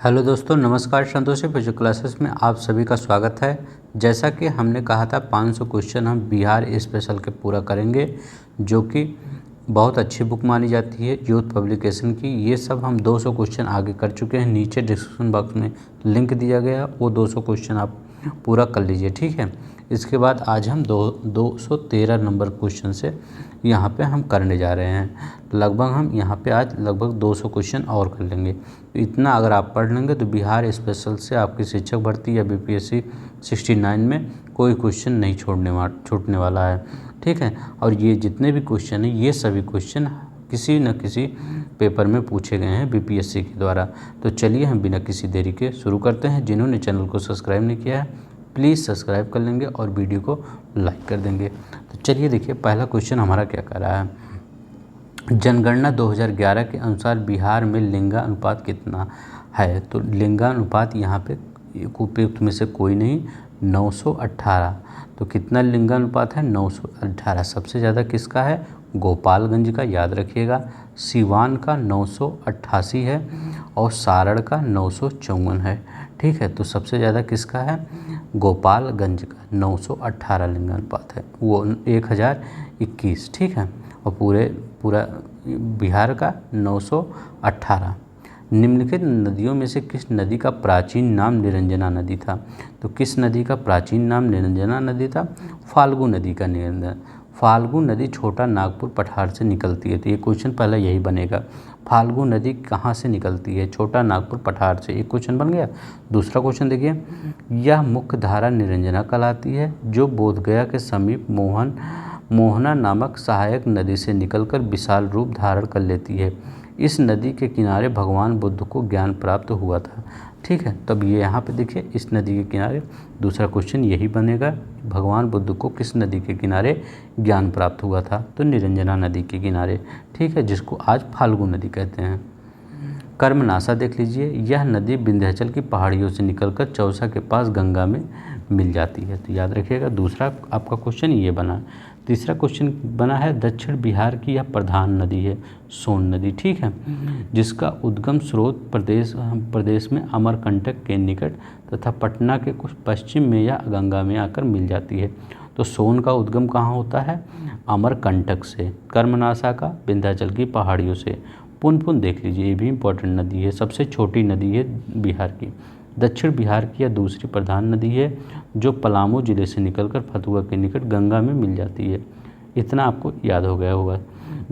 Hello दोस्तों, नमस्कार। Santoshi physics classes में आप सभी का स्वागत है। जैसा कि हमने कहा था 500 क्वेश्चन हम बिहार स्पेशल के पूरा करेंगे, जो कि बहुत अच्छी बुक मानी जाती है यूथ पब्लिकेशन की। ये सब हम 200 क्वेश्चन आगे कर चुके हैं। नीचे डिस्क्रिप्शन बॉक्स में लिंक दिया गया, वो 200 क्वेश्चन आप पूरा कर लीजिए, ठीक है। इसके बाद आज हम 213 नंबर क्वेश्चन से यहाँ पे हम करने जा रहे हैं। लगभग हम यहाँ पे आज लगभग 200 क्वेश्चन और कर लेंगे। तो इतना अगर आप पढ़ लेंगे तो बिहार स्पेशल से आपकी शिक्षक भर्ती या बीपीएससी 69 में कोई क्वेश्चन नहीं छूटने वाला है, ठीक है। और ये जितने भी क्वेश्चन हैं, ये सभी क्वेश्चन किसी न किसी पेपर में पूछे गए हैं बीपीएससी के द्वारा। तो चलिए हम बिना किसी देरी के शुरू करते हैं। जिन्होंने चैनल को सब्सक्राइब नहीं किया है प्लीज़ सब्सक्राइब कर लेंगे और वीडियो को लाइक कर देंगे। तो चलिए देखिए, पहला क्वेश्चन हमारा क्या कह रहा है। जनगणना 2011 के अनुसार बिहार में लिंगानुपात कितना है। तो लिंगानुपात यहाँ पे उपयुक्त में से कोई नहीं, 918। तो कितना लिंगानुपात है, 918। सबसे ज़्यादा किसका है, गोपालगंज का, याद रखिएगा। सिवान का 988 है और सारण का 954 है, ठीक है। तो सबसे ज़्यादा किसका है, गोपालगंज का 918 लिंगानुपात है, वो 1021, ठीक है। और पूरा बिहार का 918। निम्नलिखित नदियों में से किस नदी का प्राचीन नाम निरंजना नदी था। तो किस नदी का प्राचीन नाम निरंजना नदी था, फाल्गु नदी का निरंजना। फाल्गु नदी छोटा नागपुर पठार से निकलती है। तो ये क्वेश्चन पहला यही बनेगा, फाल्गु नदी कहाँ से निकलती है, छोटा नागपुर पठार से। एक क्वेश्चन बन गया। दूसरा क्वेश्चन देखिए, यह मुख्य धारा निरंजना कहलाती है जो बोधगया के समीप मोहना नामक सहायक नदी से निकलकर विशाल रूप धारण कर लेती है। इस नदी के किनारे भगवान बुद्ध को ज्ञान प्राप्त हुआ था, ठीक है। तब ये यहाँ पे देखिए, इस नदी के किनारे, दूसरा क्वेश्चन यही बनेगा, भगवान बुद्ध को किस नदी के किनारे ज्ञान प्राप्त हुआ था। तो निरंजना नदी के किनारे, ठीक है, जिसको आज फाल्गु नदी कहते हैं। कर्मनाशा देख लीजिए, यह नदी विंध्याचल की पहाड़ियों से निकलकर चौसा के पास गंगा में मिल जाती है। तो याद रखिएगा, दूसरा आपका क्वेश्चन ये बना। तीसरा क्वेश्चन बना है, दक्षिण बिहार की यह प्रधान नदी है सोन नदी, ठीक है, जिसका उद्गम स्रोत प्रदेश में अमरकंटक के निकट तथा पटना के कुछ पश्चिम में या गंगा में आकर मिल जाती है। तो सोन का उद्गम कहाँ होता है, अमरकंटक से। कर्मनाशा का विंध्याचल की पहाड़ियों से। पुनपुन देख लीजिए, ये भी इम्पोर्टेंट नदी है, सबसे छोटी नदी है बिहार की। दक्षिण बिहार की यह दूसरी प्रधान नदी है जो पलामू जिले से निकलकर फतुहा के निकट गंगा में मिल जाती है। इतना आपको याद हो गया होगा।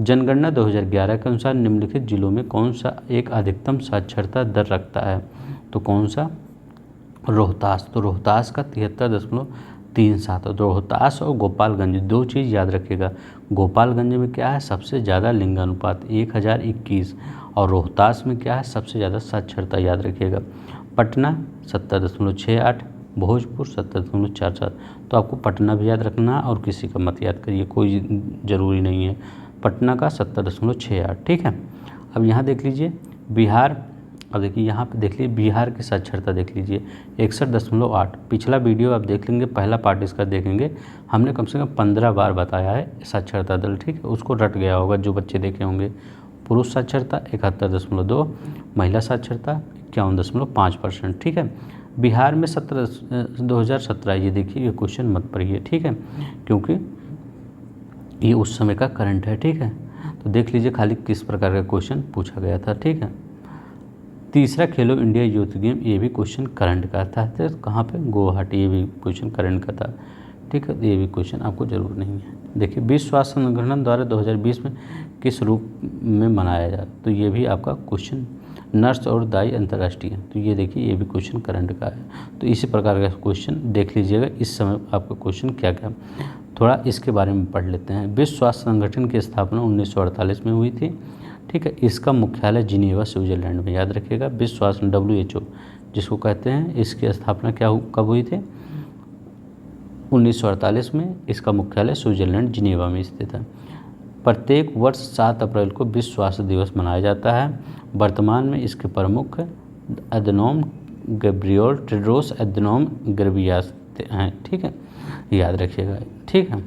जनगणना 2011 के अनुसार निम्नलिखित जिलों में कौन सा एक अधिकतम साक्षरता दर रखता है। तो कौन सा, रोहतास। तो रोहतास का 73.37। रोहतास और गोपालगंज, दो चीज़ याद रखिएगा। गोपालगंज में क्या है, सबसे ज़्यादा लिंगानुपात 1021, और रोहतास में क्या है, सबसे ज़्यादा साक्षरता, याद रखिएगा। पटना 70.68, भोजपुर 70.47। तो आपको पटना भी याद रखना है और किसी का मत याद करिए, कोई ज़रूरी नहीं है। पटना का 70.68, ठीक है। अब यहाँ देख लीजिए बिहार। अब देखिए यहाँ पे देख लीजिए बिहार की साक्षरता देख लीजिए 61.8। पिछला वीडियो आप देख लेंगे, पहला पार्ट इसका देखेंगे, हमने कम से कम 15 बार बताया है साक्षरता दर, ठीक है। उसको रट गया होगा जो बच्चे देखे होंगे। पुरुष साक्षरता 71.2, महिला साक्षरता 51.5%, ठीक है। बिहार में 2017, ये देखिए, ये क्वेश्चन मत पढ़िए, ठीक है, क्योंकि ये उस समय का करंट है, ठीक है। तो देख लीजिए खाली किस प्रकार का क्वेश्चन पूछा गया था, ठीक है। तीसरा खेलो इंडिया यूथ गेम, ये भी क्वेश्चन करंट का था। तो कहाँ पे, गुवाहाटी, ये भी क्वेश्चन करंट का था, ठीक है। ये भी क्वेश्चन आपको जरूर नहीं है। देखिए, विश्व स्वास्थ्य संगठन द्वारा 2020 में किस रूप में मनाया जाए। तो ये भी आपका क्वेश्चन, नर्स और दाई अंतर्राष्ट्रीय। तो ये देखिए, ये भी क्वेश्चन करंट का है। तो इसी प्रकार का क्वेश्चन देख लीजिएगा, इस समय आपका क्वेश्चन क्या क्या, थोड़ा इसके बारे में पढ़ लेते हैं। विश्व स्वास्थ्य संगठन की स्थापना 1948 में हुई थी, ठीक है। इसका मुख्यालय जिनेवा स्विट्जरलैंड में, याद रखिएगा। विश्व स्वास्थ्य WHO जिसको कहते हैं, इसकी स्थापना कब हुई थी, 1948 में। इसका मुख्यालय स्विट्जरलैंड जिनेवा में स्थित है। प्रत्येक वर्ष 7 अप्रैल को विश्व स्वास्थ्य दिवस मनाया जाता है। वर्तमान में इसके प्रमुख एधनोम गैब्रियल टेड्रोस एधनोम गेब्रियस हैं, ठीक है, याद रखिएगा, ठीक है।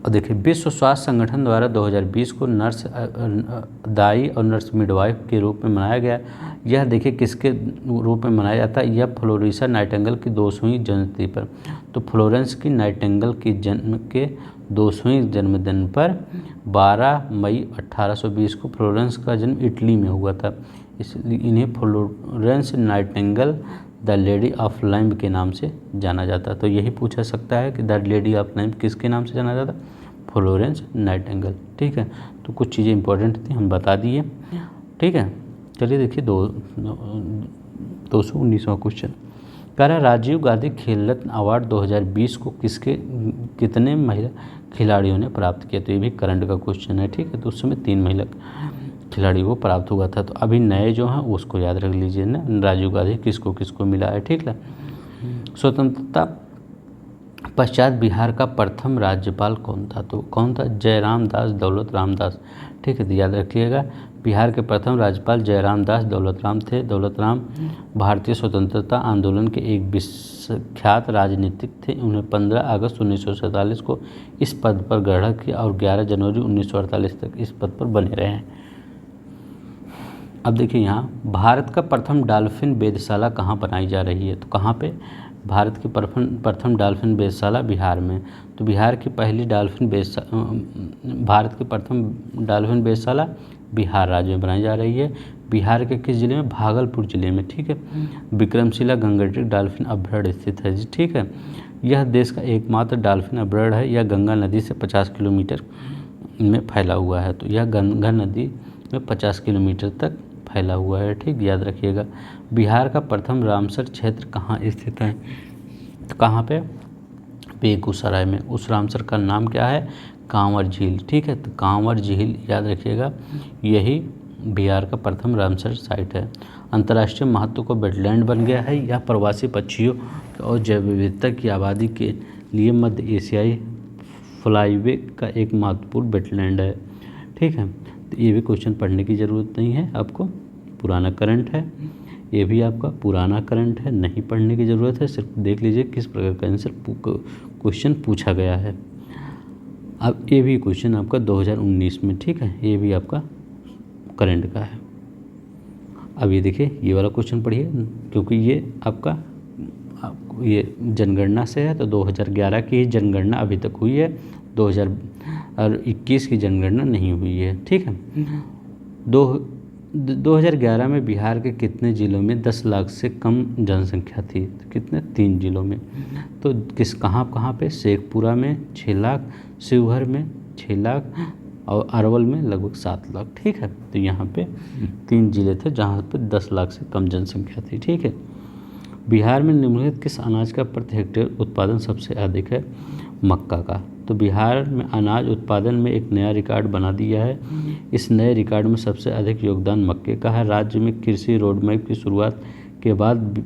और देखिए विश्व स्वास्थ्य संगठन द्वारा 2020 को नर्स दाई और नर्स मिडवाइफ के रूप में मनाया गया। यह देखिए किसके रूप में मनाया जाता है, यह फ्लोरिसा नाइटिंगेल की 200वीं जन्मतिथि पर। तो फ्लोरेंस की नाइटिंगेल की जन्म के 200वीं जन्मदिन पर 12 मई 1820 को फ्लोरेंस का जन्म इटली में हुआ था, इसलिए इन्हें Florence Nightingale the lady of lamb के नाम से जाना जाता है। तो यही पूछा सकता है कि द लेडी ऑफ लैम्ब किसके नाम से जाना जाता है, फ्लोरेंस नाइटिंगेल। ठीक है, तो कुछ चीज़ें इंपॉर्टेंट थी हम बता दिए। ठीक है, चलिए देखिए 219वां क्वेश्चन कह रहा है राजीव गांधी खेल रत्न अवार्ड 2020 को कितने महिला खिलाड़ियों ने प्राप्त किया। तो ये भी करंट का क्वेश्चन है। ठीक है, तो उस समय 3 महिला खिलाड़ियों को प्राप्त हुआ था। तो अभी नए जो हैं उसको याद रख लीजिए ना, राजीव गांधी किसको किसको मिला है। ठीक है, स्वतंत्रता पश्चात बिहार का प्रथम राज्यपाल कौन था। तो कौन था, जयराम दास दौलत राम दास। ठीक है, तो याद रखिएगा बिहार के प्रथम राज्यपाल जयराम दास दौलत राम थे। दौलत राम भारतीय स्वतंत्रता आंदोलन के एक विख्यात राजनीतिक थे। उन्हें 15 अगस्त 1947 को इस पद पर ग्रहण किया और 11 जनवरी 1948 तक इस पद पर बने रहे हैं। अब देखिए यहाँ भारत का प्रथम डॉल्फिन वेधशाला कहाँ बनाई जा रही है। तो कहाँ पे, भारत की प्रथम डॉल्फिन वेधशाला बिहार में। तो बिहार की पहली भारत की प्रथम डॉल्फिन वेधशाला बिहार राज्य में बनाई जा रही है। बिहार के किस जिले में, भागलपुर जिले में। ठीक है, विक्रमशिला गंगेटिक डॉल्फिन अभयारण्य स्थित है जी। ठीक है, यह देश का एकमात्र डॉल्फिन अभयारण्य है। यह गंगा नदी से 50 किलोमीटर में फैला हुआ है। तो यह गंगा नदी में 50 किलोमीटर तक फैला हुआ है। ठीक, याद रखिएगा। बिहार का प्रथम रामसर क्षेत्र कहाँ स्थित है। तो कहाँ पे, बेगूसराय में। उस रामसर का नाम क्या है, कांवर झील। ठीक है, तो कांवर झील याद रखिएगा, यही बिहार का प्रथम रामसर साइट है। अंतर्राष्ट्रीय महत्व को वेटलैंड बन गया है। यह प्रवासी पक्षियों और जैव विविधता की आबादी के लिए मध्य एशियाई फ्लाईवे का एक महत्वपूर्ण वेटलैंड है। ठीक है, तो ये भी क्वेश्चन पढ़ने की ज़रूरत नहीं है आपको, पुराना करंट है। ये भी आपका पुराना करंट है, नहीं पढ़ने की ज़रूरत है, सिर्फ देख लीजिए किस प्रकार का आंसर क्वेश्चन पूछा गया है। अब ये भी क्वेश्चन आपका 2019 में। ठीक है, ये भी आपका करंट का है। अब ये देखिए ये वाला क्वेश्चन पढ़िए, क्योंकि ये आपका ये जनगणना से है। तो 2011 की जनगणना अभी तक हुई है, 2021 की जनगणना नहीं हुई है। ठीक है, 2011 में बिहार के कितने ज़िलों में 10 लाख से कम जनसंख्या थी। तो कितने, 3 ज़िलों में। तो कहाँ पे, शेखपुरा में 6 लाख, शिवहर में 6 लाख और अरवल में लगभग 7 लाख। ठीक है, तो यहाँ पे 3 ज़िले थे जहाँ पे 10 लाख से कम जनसंख्या थी। ठीक है, बिहार में निम्नलिखित किस अनाज का प्रति हेक्टेयर उत्पादन सबसे अधिक है, मक्का का। तो बिहार में अनाज उत्पादन में एक नया रिकॉर्ड बना दिया है। इस नए रिकॉर्ड में सबसे अधिक योगदान मक्के का है। राज्य में कृषि रोडमैप की शुरुआत के बाद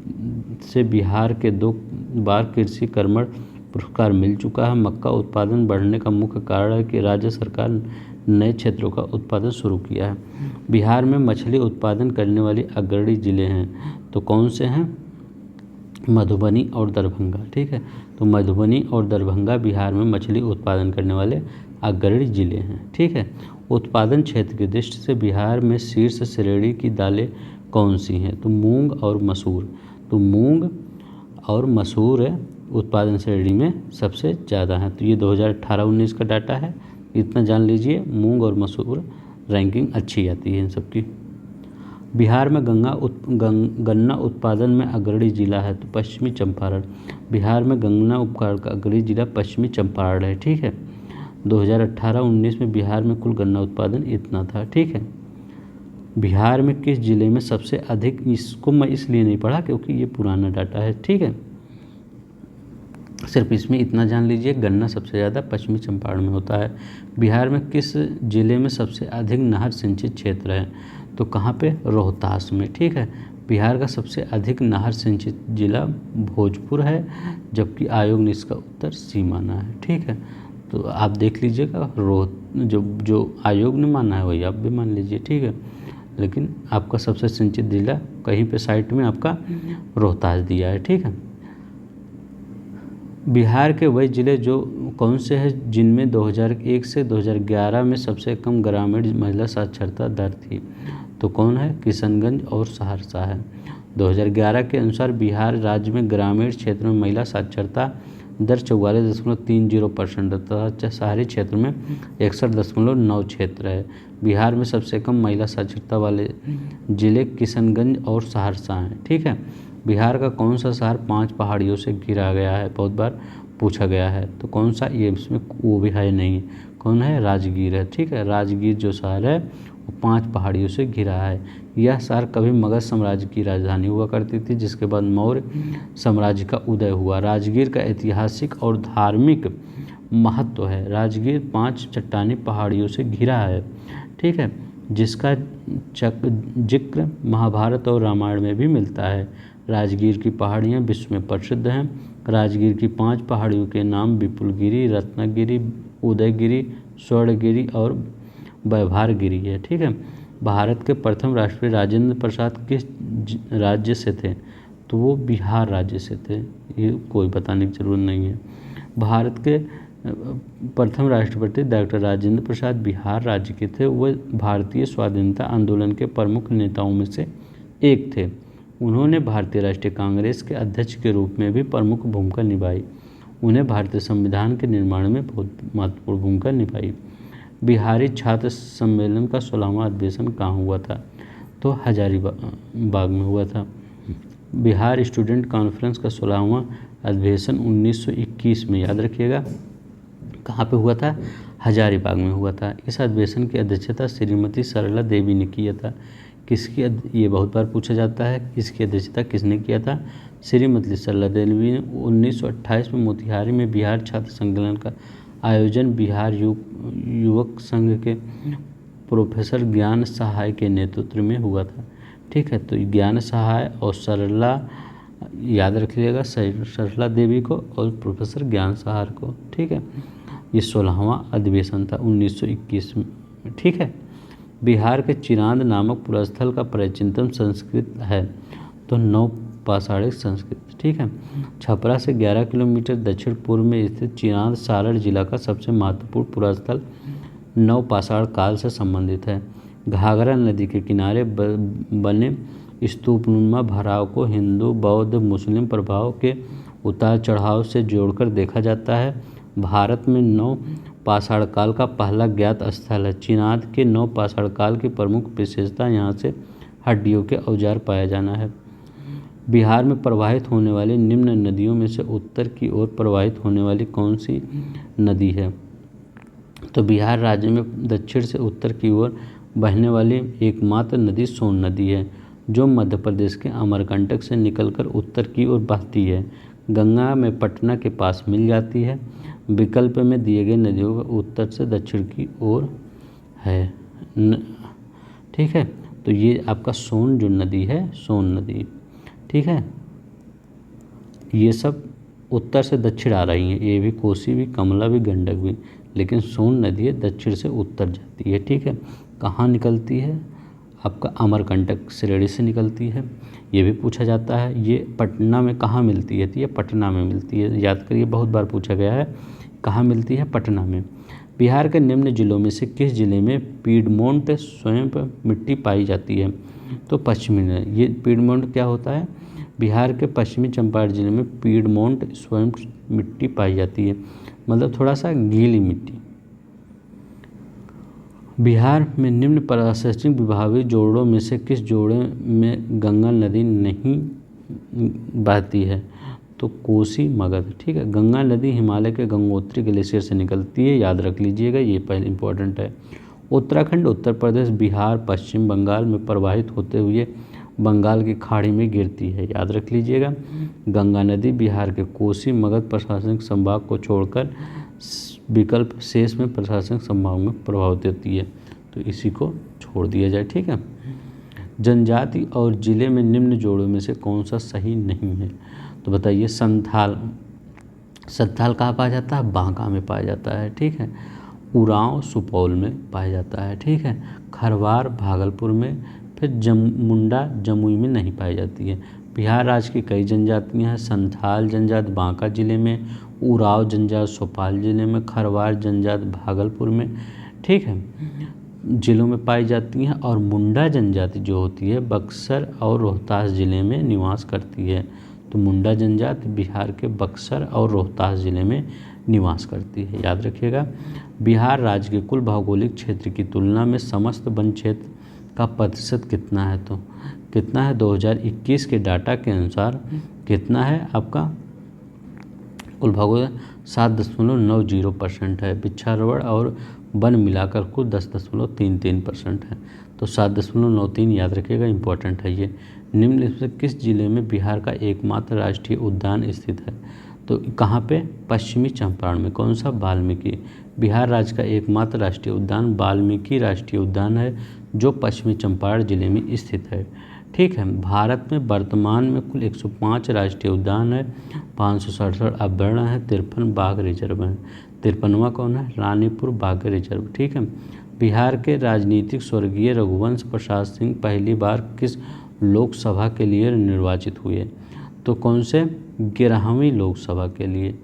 से बिहार के 2 बार कृषि कर्मण पुरस्कार मिल चुका है। मक्का उत्पादन बढ़ने का मुख्य कारण है कि राज्य सरकार नए क्षेत्रों का उत्पादन शुरू किया है। बिहार में मछली उत्पादन करने वाले अग्रणी जिले हैं। तो कौन से हैं, मधुबनी और दरभंगा। ठीक है, तो मधुबनी और दरभंगा बिहार में मछली उत्पादन करने वाले अग्रणी जिले हैं। ठीक है, उत्पादन क्षेत्र की दृष्टि से बिहार में शीर्ष श्रेणी की दालें कौन सी हैं। तो मूंग और मसूर। तो मूंग और मसूर उत्पादन श्रेणी में सबसे ज़्यादा है। तो ये 2018-19 का डाटा है, इतना जान लीजिए। मूंग और मसूर रैंकिंग अच्छी आती है इन सबकी। बिहार में गन्ना उत्पादन में अग्रणी जिला है। तो पश्चिमी चंपारण। बिहार में गन्ना उत्पादन का अग्रणी जिला पश्चिमी चंपारण है। ठीक है, 2018-19 में बिहार में कुल गन्ना उत्पादन इतना था। ठीक है, बिहार में किस जिले में सबसे अधिक, इसको मैं इसलिए नहीं पढ़ा क्योंकि ये पुराना डाटा है। ठीक है, सिर्फ इसमें इतना जान लीजिए, गन्ना सबसे ज़्यादा पश्चिमी चंपारण में होता है। बिहार में किस जिले में सबसे अधिक नहर सिंचित क्षेत्र है। तो कहाँ पे, रोहतास में। ठीक है, बिहार का सबसे अधिक नहर सिंचित जिला भोजपुर है, जबकि आयोग ने इसका उत्तर सी माना है। ठीक है, तो आप देख लीजिएगा, जो आयोग ने माना है वही आप भी मान लीजिए। ठीक है, लेकिन आपका सबसे सिंचित जिला कहीं पे साइट में आपका रोहतास दिया है। ठीक है, बिहार के वही जिले जो कौन से हैं जिनमें 2001 से 2011 में सबसे कम ग्रामीण महिला साक्षरता दर थी? तो कौन है? किशनगंज और सहरसा है। 2011 के अनुसार बिहार राज्य में ग्रामीण क्षेत्र में महिला साक्षरता दर 44.30% तथा शहरी क्षेत्र में 61.9 क्षेत्र है। बिहार में सबसे कम महिला साक्षरता वाले जिले किशनगंज और सहरसा हैं। ठीक है। बिहार का कौन सा शहर 5 पहाड़ियों से घिरा गया है? बहुत बार पूछा गया है। तो कौन सा? ये इसमें वो भी है नहीं। कौन है? राजगीर है। ठीक है। राजगीर जो शहर है वो 5 पहाड़ियों से घिरा है। यह शहर कभी मगध साम्राज्य की राजधानी हुआ करती थी, जिसके बाद मौर्य साम्राज्य का उदय हुआ। राजगीर का ऐतिहासिक और धार्मिक महत्व है। राजगीर 5 चट्टानी पहाड़ियों से घिरा है। ठीक है। जिसका जिक्र महाभारत और रामायण में भी मिलता है। राजगीर की पहाड़ियाँ विश्व में प्रसिद्ध हैं। राजगीर की 5 पहाड़ियों के नाम विपुलगिरी, रत्नगिरी, उदयगिरी, स्वर्णगिरी और वैभारगिरी है। ठीक है। भारत के प्रथम राष्ट्रपति राजेंद्र प्रसाद किस राज्य से थे? तो वो बिहार राज्य से थे। ये कोई बताने की जरूरत नहीं है। भारत के प्रथम राष्ट्रपति डॉक्टर राजेंद्र प्रसाद बिहार राज्य के थे। वह भारतीय स्वाधीनता आंदोलन के प्रमुख नेताओं में से एक थे। उन्होंने भारतीय राष्ट्रीय कांग्रेस के अध्यक्ष के रूप में भी प्रमुख भूमिका निभाई। उन्हें भारतीय संविधान के निर्माण में बहुत महत्वपूर्ण भूमिका निभाई। बिहारी छात्र सम्मेलन का 16वां अधिवेशन कहाँ हुआ था? तो हजारीबाग में हुआ था। बिहार स्टूडेंट कॉन्फ्रेंस का 16वां अधिवेशन 1921 में, याद रखिएगा, कहाँ पे हुआ था? हजारीबाग में हुआ था। इस अधिवेशन की अध्यक्षता श्रीमती सरला देवी ने किया था। किसकी? ये बहुत बार पूछा जाता है, इसकी अध्यक्षता किसने किया था? श्रीमती सरला देवी ने। 1928 में मोतिहारी में बिहार छात्र सम्मेलन का आयोजन बिहार युवक संघ के प्रोफेसर ज्ञान सहाय के नेतृत्व में हुआ था। ठीक है। तो ज्ञान सहाय और सरला, याद रखिएगा, सरला देवी को और प्रोफेसर ज्ञान सहाय को। ठीक है। ये 16वां अधिवेशन था 1921 में। ठीक है। बिहार के चिरांद नामक पुरस्थल का प्राचीनतम संस्कृत है? तो नवपाषाणिक संस्कृत। ठीक है। छपरा से 11 किलोमीटर दक्षिण पूर्व में स्थित चिरांद सारण जिला का सबसे महत्वपूर्ण पुरास्थल नवपाषाण काल से संबंधित है। घाघरा नदी के किनारे बने स्तूपनुमा भराव को हिंदू, बौद्ध, मुस्लिम प्रभाव के उतार चढ़ाव से जोड़कर देखा जाता है। भारत में नवपाषाण काल का पहला ज्ञात स्थल है। चिरांद के नवपाषाण काल की प्रमुख विशेषता यहाँ से हड्डियों के औजार पाया जाना है। बिहार में प्रवाहित होने वाली निम्न नदियों में से उत्तर की ओर प्रवाहित होने वाली कौन सी नदी है? तो बिहार राज्य में दक्षिण से उत्तर की ओर बहने वाली एकमात्र नदी सोन नदी है, जो मध्य प्रदेश के अमरकंटक से निकलकर उत्तर की ओर बहती है। गंगा में पटना के पास मिल जाती है। विकल्प में दिए गए नदियों का उत्तर से दक्षिण की ओर है। ठीक है। तो ये आपका सोन जो नदी है, सोन नदी। ठीक है। ये सब उत्तर से दक्षिण आ रही हैं। ये भी कोसी भी, कमला भी, गंडक भी, लेकिन सोन नदी है दक्षिण से उत्तर जाती है। ठीक है। कहाँ निकलती है? आपका अमरकंटक श्रेणी से निकलती है। ये भी पूछा जाता है। ये पटना में कहाँ मिलती है? तो ये पटना में मिलती है। याद करिए, बहुत बार पूछा गया है। कहाँ मिलती है? पटना में। बिहार के निम्न जिलों में से किस जिले में पीडमोंट स्वयं मिट्टी पाई जाती है? तो पश्चिमी में। ये पीडमोंट क्या होता है? बिहार के पश्चिमी चंपारण जिले में पीडमोंट स्वयं मिट्टी पाई जाती है, मतलब थोड़ा सा गीली मिट्टी। बिहार में निम्न प्रशासनिक विभागीय जोड़ों में से किस जोड़े में गंगा नदी नहीं बहती है? तो कोसी, मगध। ठीक है। गंगा नदी हिमालय के गंगोत्री ग्लेशियर से निकलती है, याद रख लीजिएगा, ये पहले इंपॉर्टेंट है। उत्तराखंड, उत्तर प्रदेश, बिहार, पश्चिम बंगाल में प्रवाहित होते हुए बंगाल की खाड़ी में गिरती है, याद रख लीजिएगा। गंगा नदी बिहार के कोसी, मगध प्रशासनिक संभाग को छोड़कर विकल्प शेष में प्रशासनिक संभाग में प्रभावित होती है, तो इसी को छोड़ दिया जाए। ठीक है। जनजाति और जिले में निम्न जोड़ों में से कौन सा सही नहीं है? तो बताइए। संथाल। संथाल कहाँ पाया जाता है? बांका में पाया जाता है। ठीक है। उरांव सुपौल में पाया जाता है। ठीक है। खरवार भागलपुर में। फिर मुंडा जमुई में नहीं पाई जाती है। बिहार राज्य की कई जनजातियां हैं। संथाल जनजाति बांका जिले में, उराव जनजाति भोपाल जिले में, खरवार जनजाति भागलपुर में, ठीक है, जिलों में पाई जाती हैं। और मुंडा जनजाति जो होती है बक्सर और रोहतास जिले में निवास करती है। तो मुंडा जनजाति बिहार के बक्सर और रोहतास जिले में निवास करती है, याद रखिएगा। बिहार राज्य के कुल भौगोलिक क्षेत्र की तुलना में समस्त वन क्षेत्र का प्रतिशत कितना है? तो कितना है? 2021 के डाटा के अनुसार कितना है आपका कुल भौगोलिक? 7.90% है। वृक्षारोपण और वन मिलाकर कुल 10.33% है। तो 7.93 याद रखिएगा, इंपॉर्टेंट है ये। निम्नलिखित में से किस जिले में बिहार का एकमात्र राष्ट्रीय उद्यान स्थित है? तो कहाँ पे? पश्चिमी चंपारण में। कौन सा? वाल्मीकि। बिहार राज्य का एकमात्र राष्ट्रीय उद्यान वाल्मीकि राष्ट्रीय उद्यान है, जो पश्चिमी चंपारण जिले में स्थित है, ठीक है। भारत में वर्तमान में कुल 105 राष्ट्रीय उद्यान है, 567 अभयारण्य है, 53 बाघ रिजर्व हैं। 53वां कौन है? रानीपुर बाघ रिजर्व, ठीक है। बिहार के राजनीतिक स्वर्गीय रघुवंश प्रसाद सिंह पहली बार किस लोकसभा के लिए निर्वाचित हुए? तो कौन से? 11वीं लोकसभा के लिए।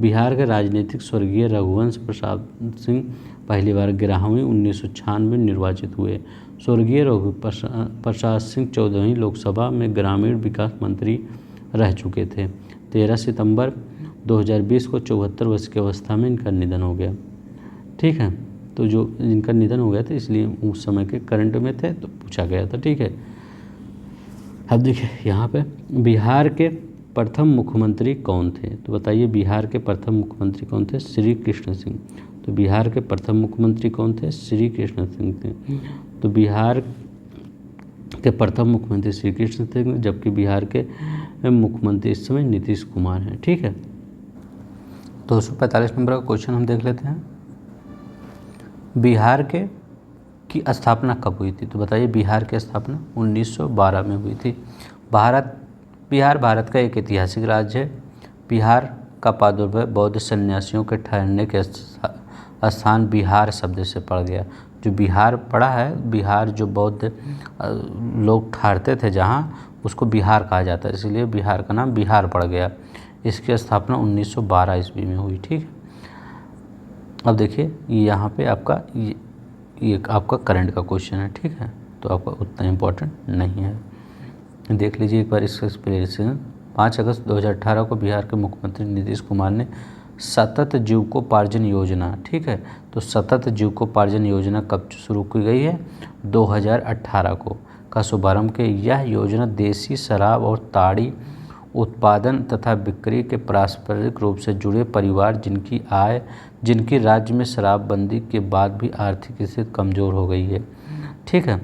बिहार के राजनीतिक स्वर्गीय रघुवंश प्रसाद सिंह पहली बार 11वीं 1996 निर्वाचित हुए। स्वर्गीय रघु प्रसाद सिंह 14वीं लोकसभा में ग्रामीण विकास मंत्री रह चुके थे। 13 सितंबर 2020 को 74 वर्ष की अवस्था में इनका निधन हो गया, ठीक है। तो जो इनका निधन हो गया था इसलिए उस समय के करंट में थे तो पूछा गया था, ठीक है। अब देखिए यहाँ पे बिहार के प्रथम मुख्यमंत्री कौन थे? तो बताइए बिहार के प्रथम मुख्यमंत्री कौन थे? श्री कृष्ण सिंह। तो बिहार के प्रथम मुख्यमंत्री कौन थे? श्री कृष्ण सिंह थे। तो बिहार के प्रथम मुख्यमंत्री श्री कृष्ण सिंह, जबकि बिहार के मुख्यमंत्री इस समय नीतीश कुमार हैं, ठीक है। 245 नंबर का क्वेश्चन हम देख लेते हैं। बिहार की स्थापना कब हुई थी? तो बताइए बिहार की स्थापना 1912 में हुई थी। बिहार भारत का एक ऐतिहासिक राज्य है। बिहार का प्रादुर्भाव बौद्ध सन्यासियों के ठहरने के स्थान बिहार शब्द से पड़ गया। जो बिहार पड़ा है, बिहार जो बौद्ध लोग ठहरते थे जहाँ, उसको बिहार कहा जाता है, इसलिए बिहार का नाम बिहार पड़ गया। इसकी स्थापना 1912 ईस्वी में हुई, ठीक है। अब देखिए यहाँ पे आपका ये आपका करंट का क्वेश्चन है, ठीक है, तो आपका उतना इम्पोर्टेंट नहीं है। देख लीजिए एक बार इसका एक्सप्लेनेशन। 5 अगस्त 2018 को बिहार के मुख्यमंत्री नीतीश कुमार ने सतत जीविकोपार्जन योजना, ठीक है, तो सतत जीविकोपार्जन योजना कब शुरू की गई है? 2018 को का शुभारंभ किया। यह योजना देसी शराब और ताड़ी उत्पादन तथा बिक्री के पारस्परिक रूप से जुड़े परिवार जिनकी राज्य में शराबबंदी के बाद भी आर्थिक स्थिति कमज़ोर हो गई है, ठीक है,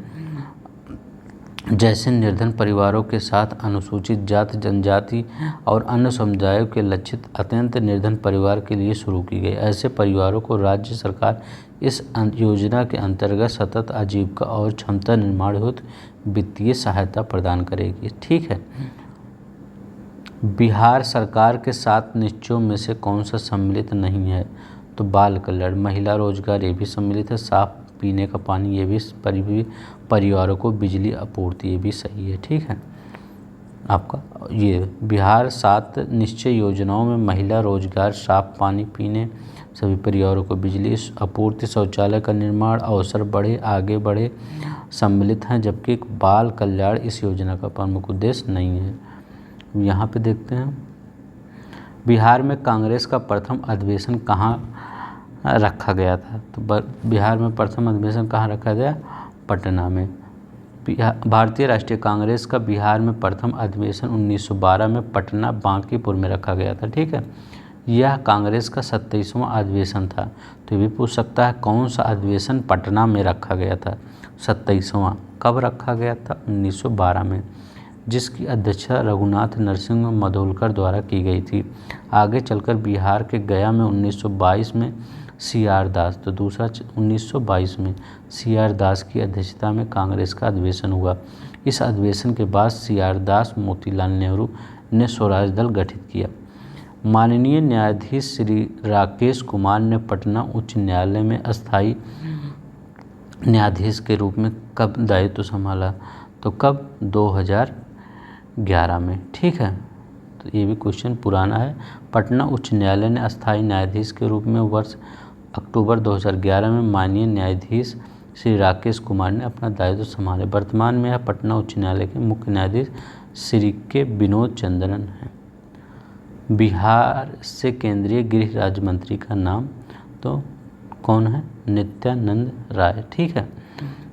जैसे निर्धन परिवारों के साथ अनुसूचित जाति जनजाति और अन्य समुदायों के लक्षित अत्यंत निर्धन परिवार के लिए शुरू की गई। ऐसे परिवारों को राज्य सरकार इस योजना के अंतर्गत सतत आजीविका और क्षमता निर्माण हेतु वित्तीय सहायता प्रदान करेगी, ठीक है। बिहार सरकार के 7 निश्चयों में से कौन सा सम्मिलित नहीं है? तो बाल कल्याण, महिला रोजगार, ये भी सम्मिलित है। साफ पीने का पानी, ये भी परिवारों को बिजली आपूर्ति, ये भी सही है, ठीक है। आपका ये बिहार 7 निश्चय योजनाओं में महिला रोजगार, साफ पानी पीने, सभी परिवारों को बिजली आपूर्ति, शौचालय का निर्माण, अवसर बढ़े, आगे बढ़े सम्मिलित हैं, जबकि बाल कल्याण इस योजना का प्रमुख उद्देश्य नहीं है। यहाँ पे देखते हैं बिहार में कांग्रेस का प्रथम अधिवेशन कहाँ रखा गया था? तो बिहार में प्रथम अधिवेशन कहाँ रखा गया? पटना में। भारतीय राष्ट्रीय कांग्रेस का बिहार में प्रथम अधिवेशन 1912 में पटना बांकीपुर में रखा गया था, ठीक है। यह कांग्रेस का 27वां अधिवेशन था। तो ये भी पूछ सकता है कौन सा अधिवेशन पटना में रखा गया था? 27वां। कब रखा गया था? 1912 में, जिसकी अध्यक्षता रघुनाथ नरसिंह मधोलकर द्वारा की गई थी। आगे चलकर बिहार के गया में 1922 में CR दास, तो दूसरा 1922 में CR दास की अध्यक्षता में कांग्रेस का अधिवेशन हुआ। इस अधिवेशन के बाद CR दास मोतीलाल नेहरू ने स्वराज दल गठित किया। माननीय न्यायाधीश श्री राकेश कुमार ने पटना उच्च न्यायालय में अस्थायी न्यायाधीश के रूप में कब दायित्व संभाला? तो कब? 2011 में, ठीक है। तो ये भी क्वेश्चन पुराना है। पटना उच्च न्यायालय ने अस्थायी न्यायाधीश के रूप में वर्ष अक्टूबर 2011 में माननीय न्यायाधीश श्री राकेश कुमार ने अपना दायित्व संभाले। वर्तमान में यह पटना उच्च न्यायालय के मुख्य न्यायाधीश श्री के विनोद चंद्रन हैं। बिहार से केंद्रीय गृह राज्य मंत्री का नाम तो कौन है? नित्यानंद राय। ठीक है,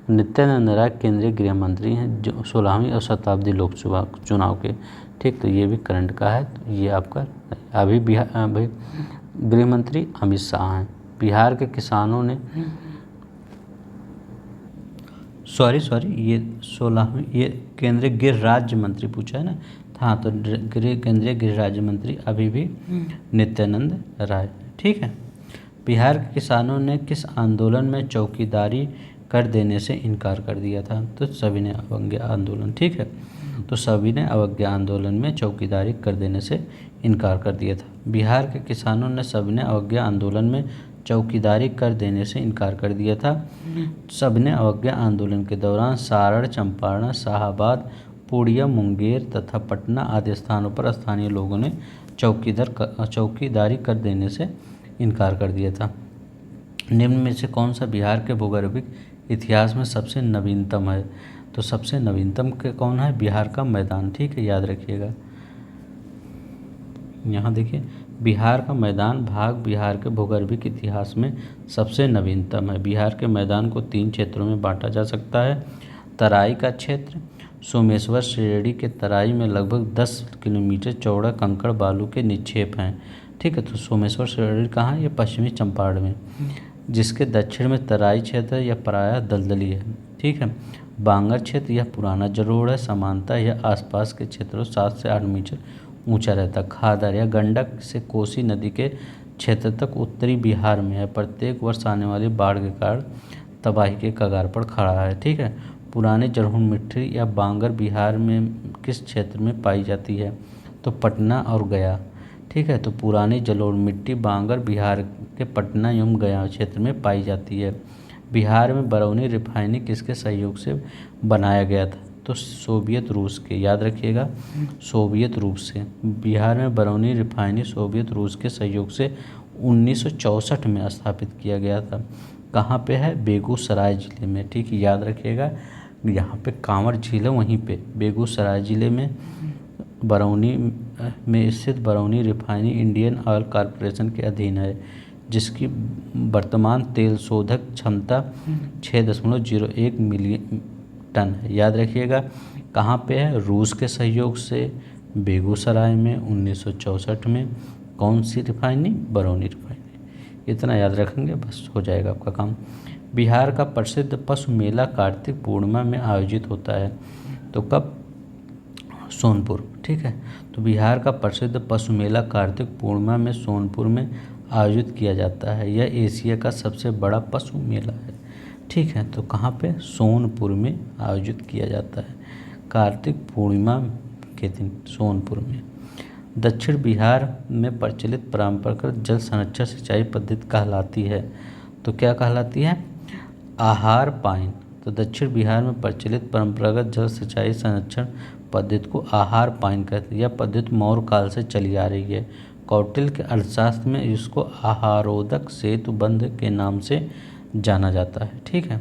नित्यानंद राय केंद्रीय गृह मंत्री हैं जो 16वीं और शताब्दी लोकसभा चुनाव के। ठीक, तो ये भी करंट का है। तो ये आपका अभी गृह मंत्री अमित शाह हैं। बिहार के किसानों ने ये 16वीं, ये केंद्रीय गृह राज्य मंत्री पूछा है ना। हाँ, तो केंद्रीय गृह राज्य मंत्री अभी भी नित्यानंद राय। ठीक है, बिहार के किसानों ने किस आंदोलन में चौकीदारी कर देने से इनकार कर दिया था? तो सविनय अवज्ञा आंदोलन। ठीक है, तो सविनय अवज्ञा आंदोलन में चौकीदारी कर देने से इनकार कर दिया था। बिहार के किसानों ने सविनय अवज्ञा आंदोलन में चौकीदारी कर देने से इनकार कर दिया था। सविनय अवज्ञा आंदोलन के दौरान सारण, चंपारण, शाहाबाद, पूर्णिया, मुंगेर तथा पटना आदि स्थानों पर स्थानीय लोगों ने चौकीदारी कर देने से इनकार कर दिया था। निम्न में से कौन सा बिहार के भूगर्भिक इतिहास में सबसे नवीनतम है? तो सबसे नवीनतम के कौन है? बिहार का मैदान। ठीक है, याद रखिएगा। यहाँ देखिए, बिहार का मैदान भाग बिहार के भूगर्भिक इतिहास में सबसे नवीनतम है। बिहार के मैदान को 3 क्षेत्रों में बांटा जा सकता है। तराई का क्षेत्र, सोमेश्वर श्रेणी के तराई में लगभग 10 किलोमीटर चौड़ा कंकड़ बालू के निक्षेप हैं। ठीक है, तो सोमेश्वर श्रेणी कहाँ है? ये पश्चिमी चंपारण में। जिसके दक्षिण में तराई क्षेत्र यह प्रायः दलदली है। ठीक है, बांगर क्षेत्र यह पुराना जलोढ़ है। समानता यह आसपास के क्षेत्रों 7 से 8 मीटर ऊंचा रहता है। खादर या गंडक से कोसी नदी के क्षेत्र तक उत्तरी बिहार में है। प्रत्येक वर्ष आने वाली बाढ़ के कारण तबाही के कगार पर खड़ा है। ठीक है, पुराने जलोढ़ मिट्टी या बांगर बिहार में किस क्षेत्र में पाई जाती है? तो पटना और गया। ठीक है, तो पुरानी जलोढ़ मिट्टी बांगर बिहार के पटना एवं गया क्षेत्र में पाई जाती है। बिहार में बरौनी रिफाइनरी किसके सहयोग से बनाया गया था? तो सोवियत रूस के। याद रखिएगा, सोवियत रूस से। बिहार में बरौनी रिफाइनरी सोवियत रूस के सहयोग से 1964 में स्थापित किया गया था। कहाँ पे है? बेगूसराय जिले में। ठीक है, याद रखिएगा, यहाँ पे कांवर झील है, वहीं पे बेगूसराय जिले में बरौनी में स्थित Barauni refinery Indian oil corporation के अधीन है, जिसकी वर्तमान तेल शोधक क्षमता 6.01 मिलियन टन है। याद रखिएगा, कहाँ पे है? रूस के सहयोग से बेगूसराय में 1964 में। कौन सी रिफाइनरी? बरौनी रिफाइनरी। इतना याद रखेंगे बस हो जाएगा आपका काम। बिहार का प्रसिद्ध पशु मेला कार्तिक पूर्णिमा में आयोजित होता है। तो कब? सोनपुर। ठीक है, तो बिहार का प्रसिद्ध पशु मेला कार्तिक पूर्णिमा में सोनपुर में आयोजित किया जाता है। यह एशिया का सबसे बड़ा पशु मेला है। ठीक है, तो कहाँ पे? सोनपुर में आयोजित किया जाता है कार्तिक पूर्णिमा के दिन, सोनपुर में। दक्षिण बिहार में प्रचलित परंपरागत जल संरक्षण सिंचाई पद्धति कहलाती है। तो क्या कहलाती है? आहार पाइन। तो दक्षिण बिहार में प्रचलित परंपरागत जल सिंचाई संरक्षण पद्धति को आहार पाइन कहते हैं। यह पद्धति मौर्य काल से चली आ रही है। कौटिल्य के अर्थशास्त्र में इसको आहारोदक सेतु बंध के नाम से जाना जाता है। ठीक है,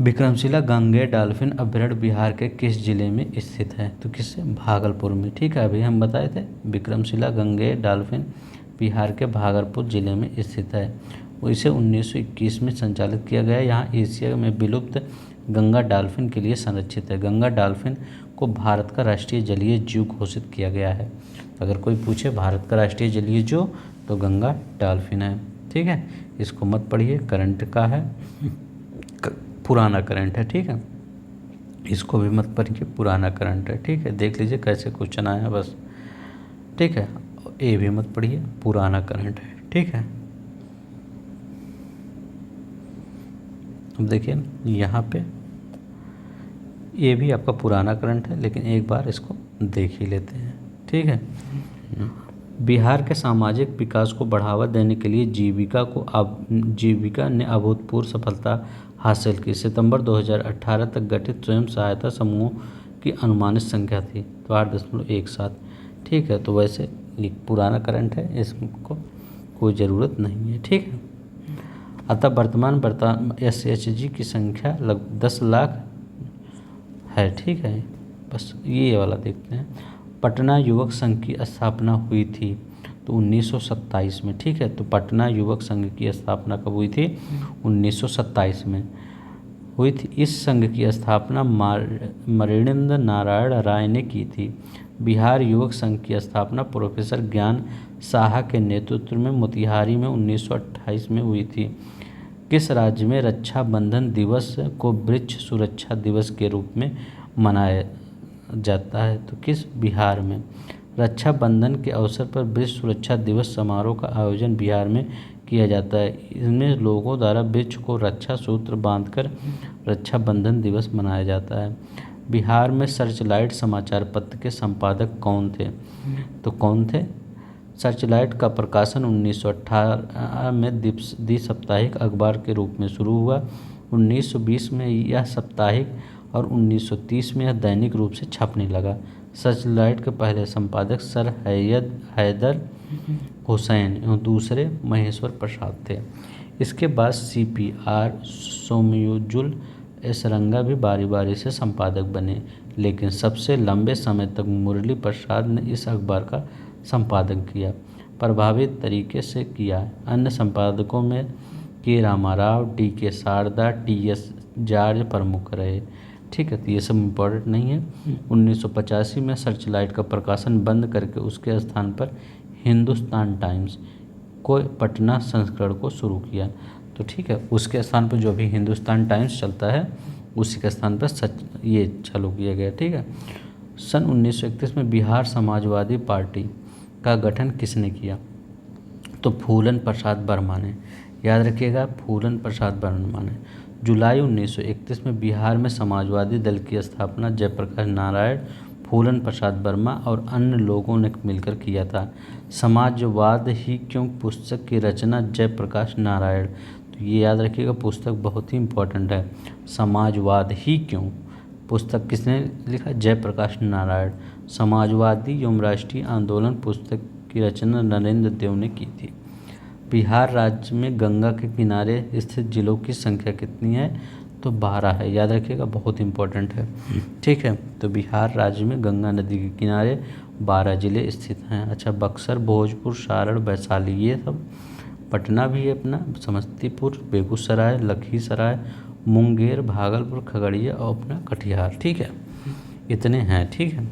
विक्रमशिला गंगे डॉल्फिन अभयारण्य बिहार के किस जिले में स्थित है? तो किससे? भागलपुर में। ठीक है, अभी हम बताए थे विक्रमशिला गंगे डॉल्फिन बिहार के भागलपुर जिले में स्थित है। इसे 1921 में संचालित किया गया। यहाँ एशिया में विलुप्त गंगा डॉल्फिन के लिए संरक्षित है। गंगा डॉल्फिन को भारत का राष्ट्रीय जलीय जीव घोषित किया गया है। अगर कोई पूछे भारत का राष्ट्रीय जलीय जीव तो गंगा डॉल्फिन है। ठीक है, इसको मत पढ़िए, करंट का है, पुराना करंट है। ठीक है, इसको भी मत पढ़िए, पुराना करंट है। ठीक है, देख लीजिए कैसे क्वेश्चन आया बस। ठीक है, ए भी मत पढ़िए, पुराना करंट है। ठीक है, अब देखिए यहाँ पे ये भी आपका पुराना करंट है, लेकिन एक बार इसको देख ही लेते हैं। ठीक है, बिहार के सामाजिक विकास को बढ़ावा देने के लिए जीविका ने अभूतपूर्व सफलता हासिल की। सितंबर 2018 तक गठित स्वयं सहायता समूहों की अनुमानित संख्या थी, तो 8.17। ठीक है, तो वैसे ये पुराना करंट है, इसको कोई ज़रूरत नहीं है। ठीक है, अतः वर्तमान SHG की संख्या लगभग 10 लाख है। ठीक है, बस ये वाला देखते हैं। पटना युवक संघ की स्थापना हुई थी तो 1927 में। ठीक है, तो पटना युवक संघ की स्थापना कब हुई थी? 1927 में हुई थी। इस संघ की स्थापना मणिन्द्र नारायण राय ने की थी। बिहार युवक संघ की स्थापना प्रोफेसर ज्ञान साहा के नेतृत्व में मोतिहारी में 1928 में हुई थी। किस राज्य में रक्षाबंधन दिवस को वृक्ष सुरक्षा दिवस के रूप में मनाया जाता है? तो किस? बिहार में। रक्षाबंधन के अवसर पर वृक्ष सुरक्षा दिवस समारोह का आयोजन बिहार में किया जाता है। इसमें लोगों द्वारा वृक्ष को रक्षा सूत्र बांधकर रक्षाबंधन दिवस मनाया जाता है। बिहार में सर्चलाइट समाचार पत्र के संपादक कौन थे? तो कौन थे? सर्चलाइट का प्रकाशन 1918 में द्विसाप्ताहिक अखबार के रूप में शुरू हुआ। 1920 में यह साप्ताहिक और 1930 में यह दैनिक रूप से छपने लगा। सर्चलाइट के पहले संपादक सर हैदर हुसैन एवं दूसरे महेश्वर प्रसाद थे। इसके बाद CPR सोमयुजुल एसरंगा भी बारी बारी से संपादक बने, लेकिन सबसे लंबे समय तक मुरली प्रसाद ने इस अखबार का संपादन किया, प्रभावित तरीके से किया। अन्य संपादकों में के Ramarao, DK Sharda, TS George प्रमुख रहे। ठीक है, तो ये सब इम्पोर्टेंट नहीं है। 1985 में सर्चलाइट का प्रकाशन बंद करके उसके स्थान पर हिंदुस्तान टाइम्स को पटना संस्करण को शुरू किया। तो ठीक है, उसके स्थान पर जो भी हिंदुस्तान टाइम्स चलता है उसी के स्थान पर ये चालू किया गया। ठीक है, सन 1931 में बिहार समाजवादी पार्टी का गठन किसने किया? तो फूलन प्रसाद वर्मा ने। याद रखिएगा, फूलन प्रसाद वर्मा ने। जुलाई 1931 में बिहार में समाजवादी दल की स्थापना जयप्रकाश नारायण, फूलन प्रसाद वर्मा और अन्य लोगों ने मिलकर किया था। समाजवाद ही क्यों पुस्तक की रचना जयप्रकाश नारायण। तो ये याद रखिएगा, पुस्तक बहुत ही इम्पोर्टेंट है। समाजवाद ही क्यों पुस्तक किसने लिखा? जयप्रकाश नारायण। समाजवादी एवं राष्ट्रीय आंदोलन पुस्तक की रचना नरेंद्र देव ने की थी। बिहार राज्य में गंगा के किनारे स्थित जिलों की संख्या कितनी है? तो 12 है। याद रखिएगा, बहुत इंपॉर्टेंट है। ठीक है, तो बिहार राज्य में गंगा नदी के किनारे 12 जिले स्थित हैं। अच्छा, बक्सर, भोजपुर, सारण, वैशाली, ये सब। पटना भी है अपना, समस्तीपुर, बेगूसराय, लखीसराय, मुंगेर, भागलपुर, खगड़िया और अपना कटिहार। ठीक है, इतने हैं। ठीक है,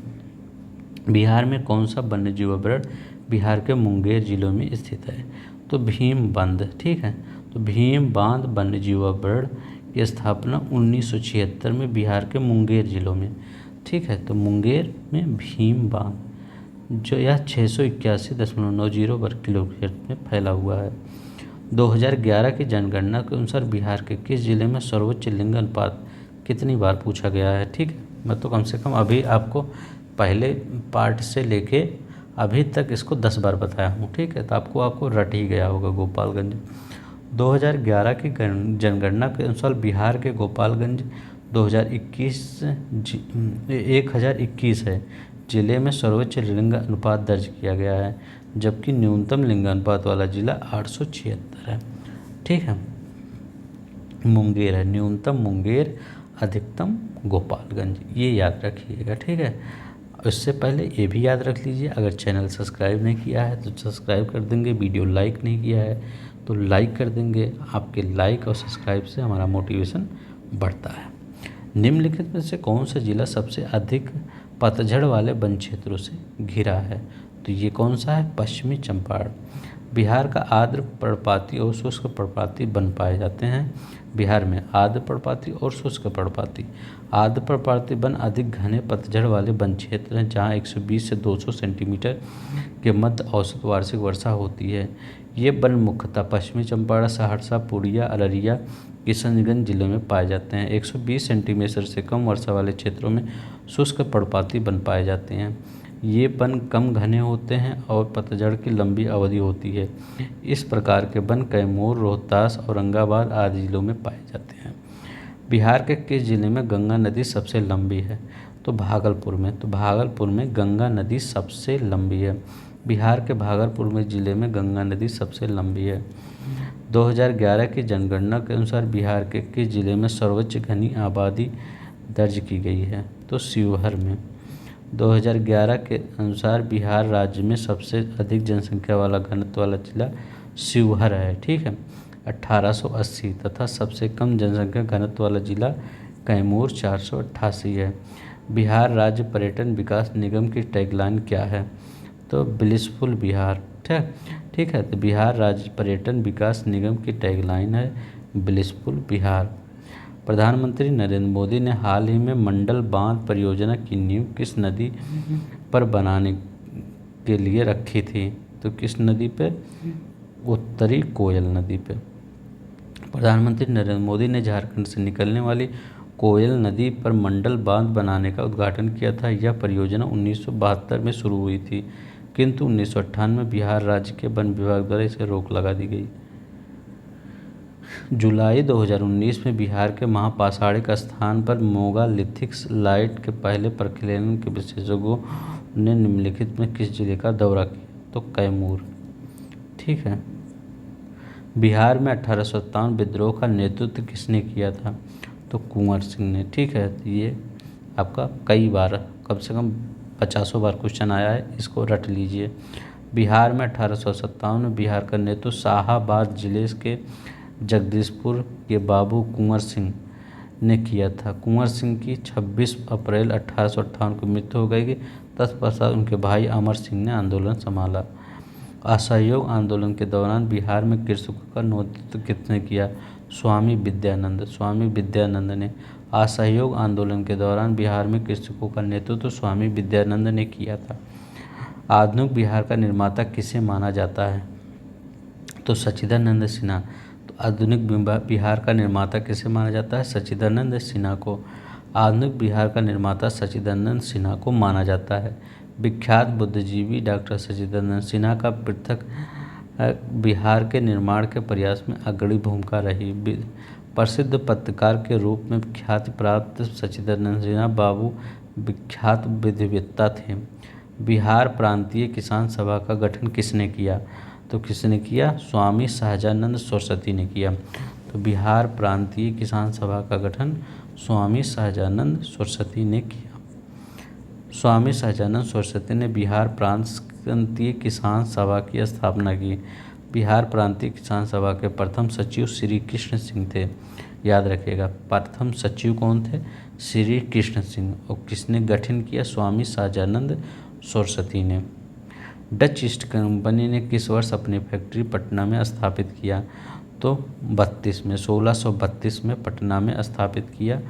बिहार में कौन सा वन्यजीव अभयारण्य बिहार के मुंगेर जिलों में स्थित है? तो भीम बांध। ठीक है, तो भीम बांध वन्यजीव अभयारण्य की स्थापना 1976 में बिहार के मुंगेर जिलों में। ठीक है, तो मुंगेर में भीम बांध जो यह 681.90 वर्ग किलोमीटर में फैला हुआ है। 2011 की जनगणना के अनुसार बिहार के किस जिले में सर्वोच्च लिंग अनुपात कितनी बार पूछा गया है? ठीक है, मैं तो कम से कम अभी आपको पहले पार्ट से लेके अभी तक इसको 10 बार बताया हूँ। ठीक है, तो आपको रट ही गया होगा। गोपालगंज 2011 की जनगणना के अनुसार बिहार के गोपालगंज 1021 है जिले में सर्वोच्च लिंग अनुपात दर्ज किया गया है, जबकि न्यूनतम लिंग अनुपात वाला जिला 876 है। ठीक है, मुंगेर है, न्यूनतम मुंगेर, अधिकतम गोपालगंज, ये याद रखिएगा। ठीक है, इससे पहले ये भी याद रख लीजिए, अगर चैनल सब्सक्राइब नहीं किया है तो सब्सक्राइब कर देंगे, वीडियो लाइक नहीं किया है तो लाइक कर देंगे। आपके लाइक और सब्सक्राइब से हमारा मोटिवेशन बढ़ता है। निम्नलिखित में से कौन सा जिला सबसे अधिक पतझड़ वाले वन क्षेत्रों से घिरा है? तो ये कौन सा है? पश्चिमी चंपारण। बिहार का आर्द्र पर्णपाती और शुष्क पर्णपाती वन पाए जाते हैं। बिहार में आर्द्र पर्णपाती और शुष्क पर्णपाती। आर्द्र पर्णपाती वन अधिक घने पतझड़ वाले वन क्षेत्र हैं, जहाँ 120 से 200 सेंटीमीटर के मध्य औसत वार्षिक वर्षा होती है। ये वन मुख्यतः पश्चिमी चंपारण, सहरसा, पूर्णिया, अररिया, किशनगंज जिलों में पाए जाते हैं। 120 सेंटीमीटर से कम वर्षा वाले क्षेत्रों में शुष्क पर्णपाती वन पाए जाते हैं। ये वन कम घने होते हैं और पतझड़ की लंबी अवधि होती है। इस प्रकार के वन कैमूर, रोहतास, औरंगाबाद आदि जिलों में पाए जाते हैं। बिहार के किस जिले में गंगा नदी सबसे लंबी है? तो भागलपुर में गंगा नदी सबसे लंबी है। बिहार के भागलपुर में ज़िले में गंगा नदी सबसे लंबी है। 2011 की जनगणना के अनुसार बिहार के किस जिले में सर्वोच्च घनी आबादी दर्ज की गई है? तो शिवहर में। 2011 के अनुसार बिहार राज्य में सबसे अधिक जनसंख्या वाला घनत्व वाला जिला शिवहर है। ठीक है, 1880 तथा सबसे कम जनसंख्या घनत्व वाला जिला कैमूर 488 है। बिहार राज्य पर्यटन विकास निगम की टैगलाइन क्या है? तो ब्लिसफुल बिहार। ठीक है, तो बिहार राज्य पर्यटन विकास निगम की टैगलाइन है ब्लिसफुल बिहार। प्रधानमंत्री नरेंद्र मोदी ने हाल ही में मंडल बांध परियोजना की नींव किस नदी पर बनाने के लिए रखी थी? तो किस नदी पे? उत्तरी कोयल नदी पे। प्रधानमंत्री नरेंद्र मोदी ने झारखंड से निकलने वाली कोयल नदी पर मंडल बांध बनाने का उद्घाटन किया था। यह परियोजना 1972 में शुरू हुई थी, किंतु 1998 में बिहार राज्य के वन विभाग द्वारा इसे रोक लगा दी गई। जुलाई 2019 में बिहार के महापाषाणिक स्थान पर मेगालिथिक लाइट के पहले प्रखनन के विशेषज्ञों ने निम्नलिखित में किस जिले का दौरा किया? तो कैमूर। ठीक है, बिहार में 1857 विद्रोह का नेतृत्व किसने किया था? तो कुंवर सिंह ने। ठीक है, तो ये आपका कई बार कम से कम 50 बार क्वेश्चन आया है, इसको रट लीजिए। बिहार में 1857 में बिहार का नेतृत्व शाहाबाद जिले के जगदीशपुर के बाबू कुंवर सिंह ने किया था। कुंवर सिंह की 26 अप्रैल 1858 को मृत्यु हो गई। तत्पश्चात उनके भाई अमर सिंह ने आंदोलन संभाला। असहयोग आंदोलन के दौरान बिहार में कृषकों का नेतृत्व किसने किया? स्वामी विद्यानंद ने। असहयोग आंदोलन के दौरान बिहार में कृषकों का नेतृत्व स्वामी विद्यानंद ने किया था। आधुनिक बिहार का निर्माता किसे माना जाता है? तो सच्चिदानंद सिन्हा। तो आधुनिक बिहार का निर्माता किसे माना जाता है? सच्चिदानंद सिन्हा को। आधुनिक बिहार का निर्माता सच्चिदानंद सिन्हा को माना जाता है। विख्यात बुद्धिजीवी डॉक्टर सच्चिदानंद सिन्हा का पृथक बिहार के निर्माण के प्रयास में अग्रणी भूमिका रही। प्रसिद्ध पत्रकार के रूप में ख्याति प्राप्त सच्चिदानंद सिन्हा बाबू विख्यात विधिवेत्ता थे। बिहार प्रांतीय किसान सभा का गठन किसने किया? तो किसने किया? स्वामी सहजानंद सरस्वती ने किया। तो बिहार प्रांतीय किसान सभा का गठन स्वामी सहजानंद सरस्वती ने किया। स्वामी सहजानंद सरस्वती ने बिहार प्रांतीय किसान सभा की स्थापना की। बिहार प्रांतीय किसान सभा के प्रथम सचिव श्री कृष्ण सिंह थे। याद रखिएगा, प्रथम सचिव कौन थे? श्री कृष्ण सिंह। और किसने गठन किया? स्वामी सहजानंद सरस्वती ने। डच ईस्ट कंपनी ने किस वर्ष अपनी फैक्ट्री पटना में स्थापित किया? तो 1632 में पटना में स्थापित किया।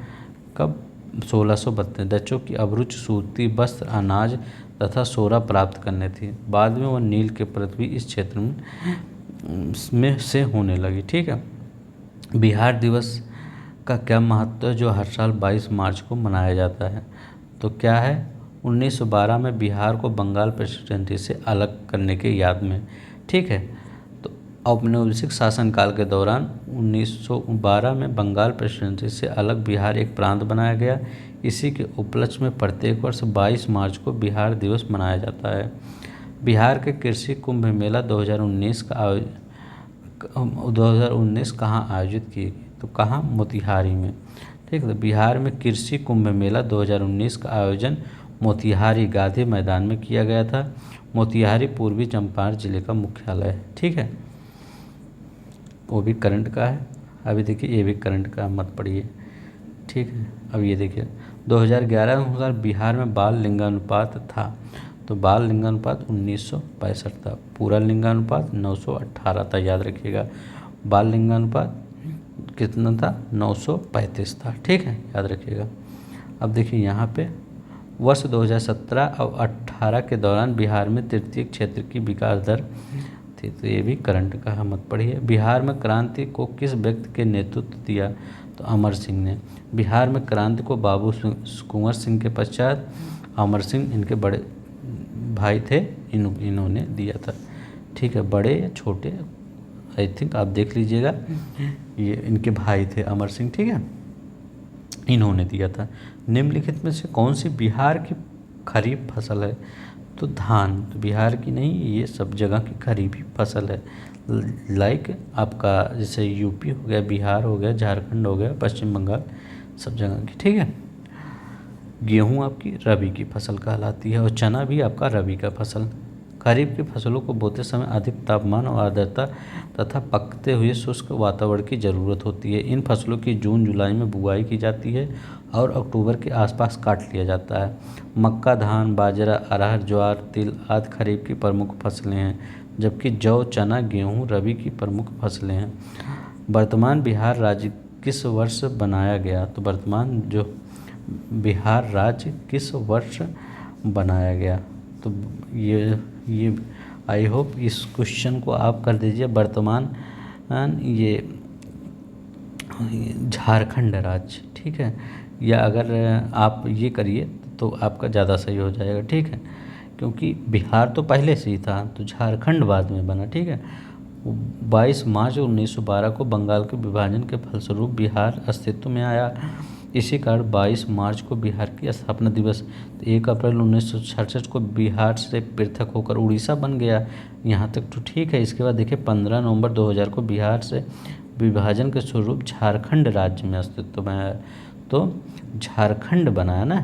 कब? 1632। डचों की अभिरुचि सूती वस्त्र, अनाज तथा सोरा प्राप्त करने थी। बाद में वह नील के पृथ्वी इस क्षेत्र में से होने लगी। ठीक है, बिहार दिवस का क्या महत्व है जो हर साल 22 मार्च को मनाया जाता है? तो क्या है? 1912 में बिहार को बंगाल प्रेसिडेंसी से अलग करने के याद में। ठीक है, तो औपनिवेशिक शासनकाल के दौरान 1912 में बंगाल प्रेसिडेंसी से अलग बिहार एक प्रांत बनाया गया। इसी के उपलक्ष्य में प्रत्येक वर्ष 22 मार्च को बिहार दिवस मनाया जाता है। बिहार के कृषि कुंभ मेला 2019 कहाँ आयोजित किए गए? तो कहाँ? मोतिहारी में। ठीक है, तो बिहार में कृषि कुंभ मेला 2019 का आयोजन मोतिहारी गांधी मैदान में किया गया था। मोतिहारी पूर्वी चंपारण जिले का मुख्यालय है। ठीक है, वो भी करंट का है। अभी देखिए, ये भी करंट का, मत पढ़िए। ठीक है, अब ये देखिए 2011 के अनुसार बिहार में बाल लिंगानुपात था। तो बाल लिंगानुपात 1965 था। पूरा लिंगानुपात 918 था। याद रखिएगा, बाल लिंगानुपात कितना था? 935 था। ठीक है, याद रखिएगा। अब देखिए यहाँ पे वर्ष 2017 और 18 के दौरान बिहार में तृतीय क्षेत्र की विकास दर थी। तो ये भी करंट का है, मत पढ़िए। बिहार में क्रांति को किस व्यक्ति के नेतृत्व दिया? तो अमर सिंह ने। बिहार में क्रांति को बाबू कुंवर सिंह के पश्चात अमर सिंह, इनके बड़े भाई थे, इन्होंने दिया था। ठीक है, बड़े या छोटे, आई थिंक आप देख लीजिएगा, ये इनके भाई थे अमर सिंह। ठीक है, इन्होंने दिया था। निम्नलिखित में से कौन सी बिहार की खरीफ फसल है? तो धान। तो बिहार की नहीं, ये सब जगह की खरीफी फसल है। लाइक आपका जैसे यूपी हो गया, बिहार हो गया, झारखंड हो गया, पश्चिम बंगाल, सब जगह की, ठीक है। गेहूँ आपकी रबी की फसल कहलाती है और चना भी आपका रबी का फसल। खरीफ की फसलों को बोते समय अधिक तापमान और आर्द्रता तथा पकते हुए शुष्क वातावरण की ज़रूरत होती है। इन फसलों की जून जुलाई में बुआई की जाती है और अक्टूबर के आसपास काट लिया जाता है। मक्का, धान, बाजरा, अरहर, ज्वार, तिल आदि खरीफ की प्रमुख फसलें हैं, जबकि जौ, चना, गेहूँ रबी की प्रमुख फसलें हैं। वर्तमान बिहार राज्य किस वर्ष बनाया गया? तो वर्तमान जो बिहार राज्य किस वर्ष बनाया गया? तो ये आई होप इस क्वेश्चन को आप कर दीजिए वर्तमान ये झारखंड राज्य, ठीक है। या अगर आप ये करिए तो आपका ज़्यादा सही हो जाएगा, ठीक है, क्योंकि बिहार तो पहले से ही था, तो झारखंड बाद में बना, ठीक है। 22 मार्च 1912 को बंगाल के विभाजन के फलस्वरूप बिहार अस्तित्व में आया। इसी कारण 22 मार्च को बिहार की स्थापना दिवस, 1 अप्रैल 1967 को बिहार से पृथक होकर उड़ीसा बन गया। यहाँ तक तो ठीक है। इसके बाद देखिए 15 नवंबर 2000 को बिहार से विभाजन के स्वरूप झारखंड राज्य में अस्तित्व में आया। तो झारखंड बनाया ना।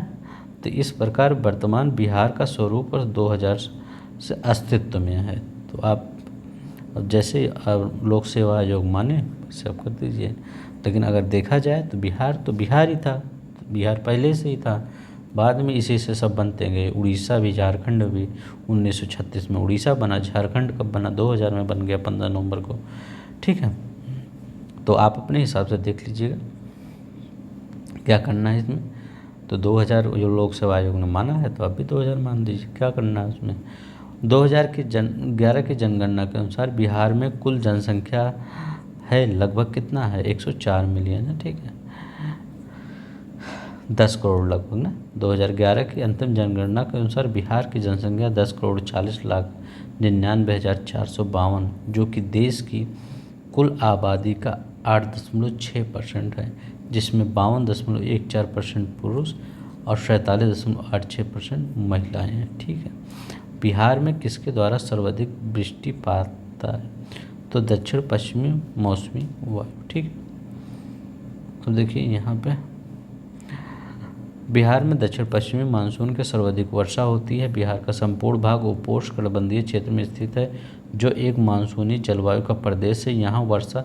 तो इस प्रकार वर्तमान बिहार का स्वरूप 2000 से अस्तित्व में है। तो आप जैसे लोक सेवा आयोग माने वैसे आप कर दीजिए। लेकिन अगर देखा जाए तो बिहार ही था, तो बिहार पहले से ही था, बाद में इसी से सब बनते गए। उड़ीसा भी, झारखंड भी 1936 में उड़ीसा बना, झारखंड कब बना? 2000 में बन गया 15 नवंबर को, ठीक है। तो आप अपने हिसाब से देख लीजिएगा क्या करना है इसमें। तो 2000 जो लोक सेवा आयोग ने माना है तो आप भी 2000 मान दीजिए, क्या करना है उसमें। 2011 की जनगणना के अनुसार बिहार में कुल जनसंख्या है लगभग कितना है? 104 मिलियन है, ठीक है, 10 करोड़ लगभग ना। 2011 की अंतिम जनगणना के अनुसार बिहार की जनसंख्या 10,40,99,452, जो कि देश की कुल आबादी का 8.6% है, जिसमें 52.14% पुरुष और 47.86% महिलाएं हैं, ठीक है। बिहार में किसके द्वारा सर्वाधिक वृष्टिपात है? तो दक्षिण पश्चिमी मौसमी वायु, ठीक है। अब देखिए यहाँ पे बिहार में दक्षिण पश्चिमी मानसून के सर्वाधिक वर्षा होती है। बिहार का संपूर्ण भाग उपोष्णकटिबंधीय क्षेत्र में स्थित है, जो एक मानसूनी जलवायु का प्रदेश है। यहाँ वर्षा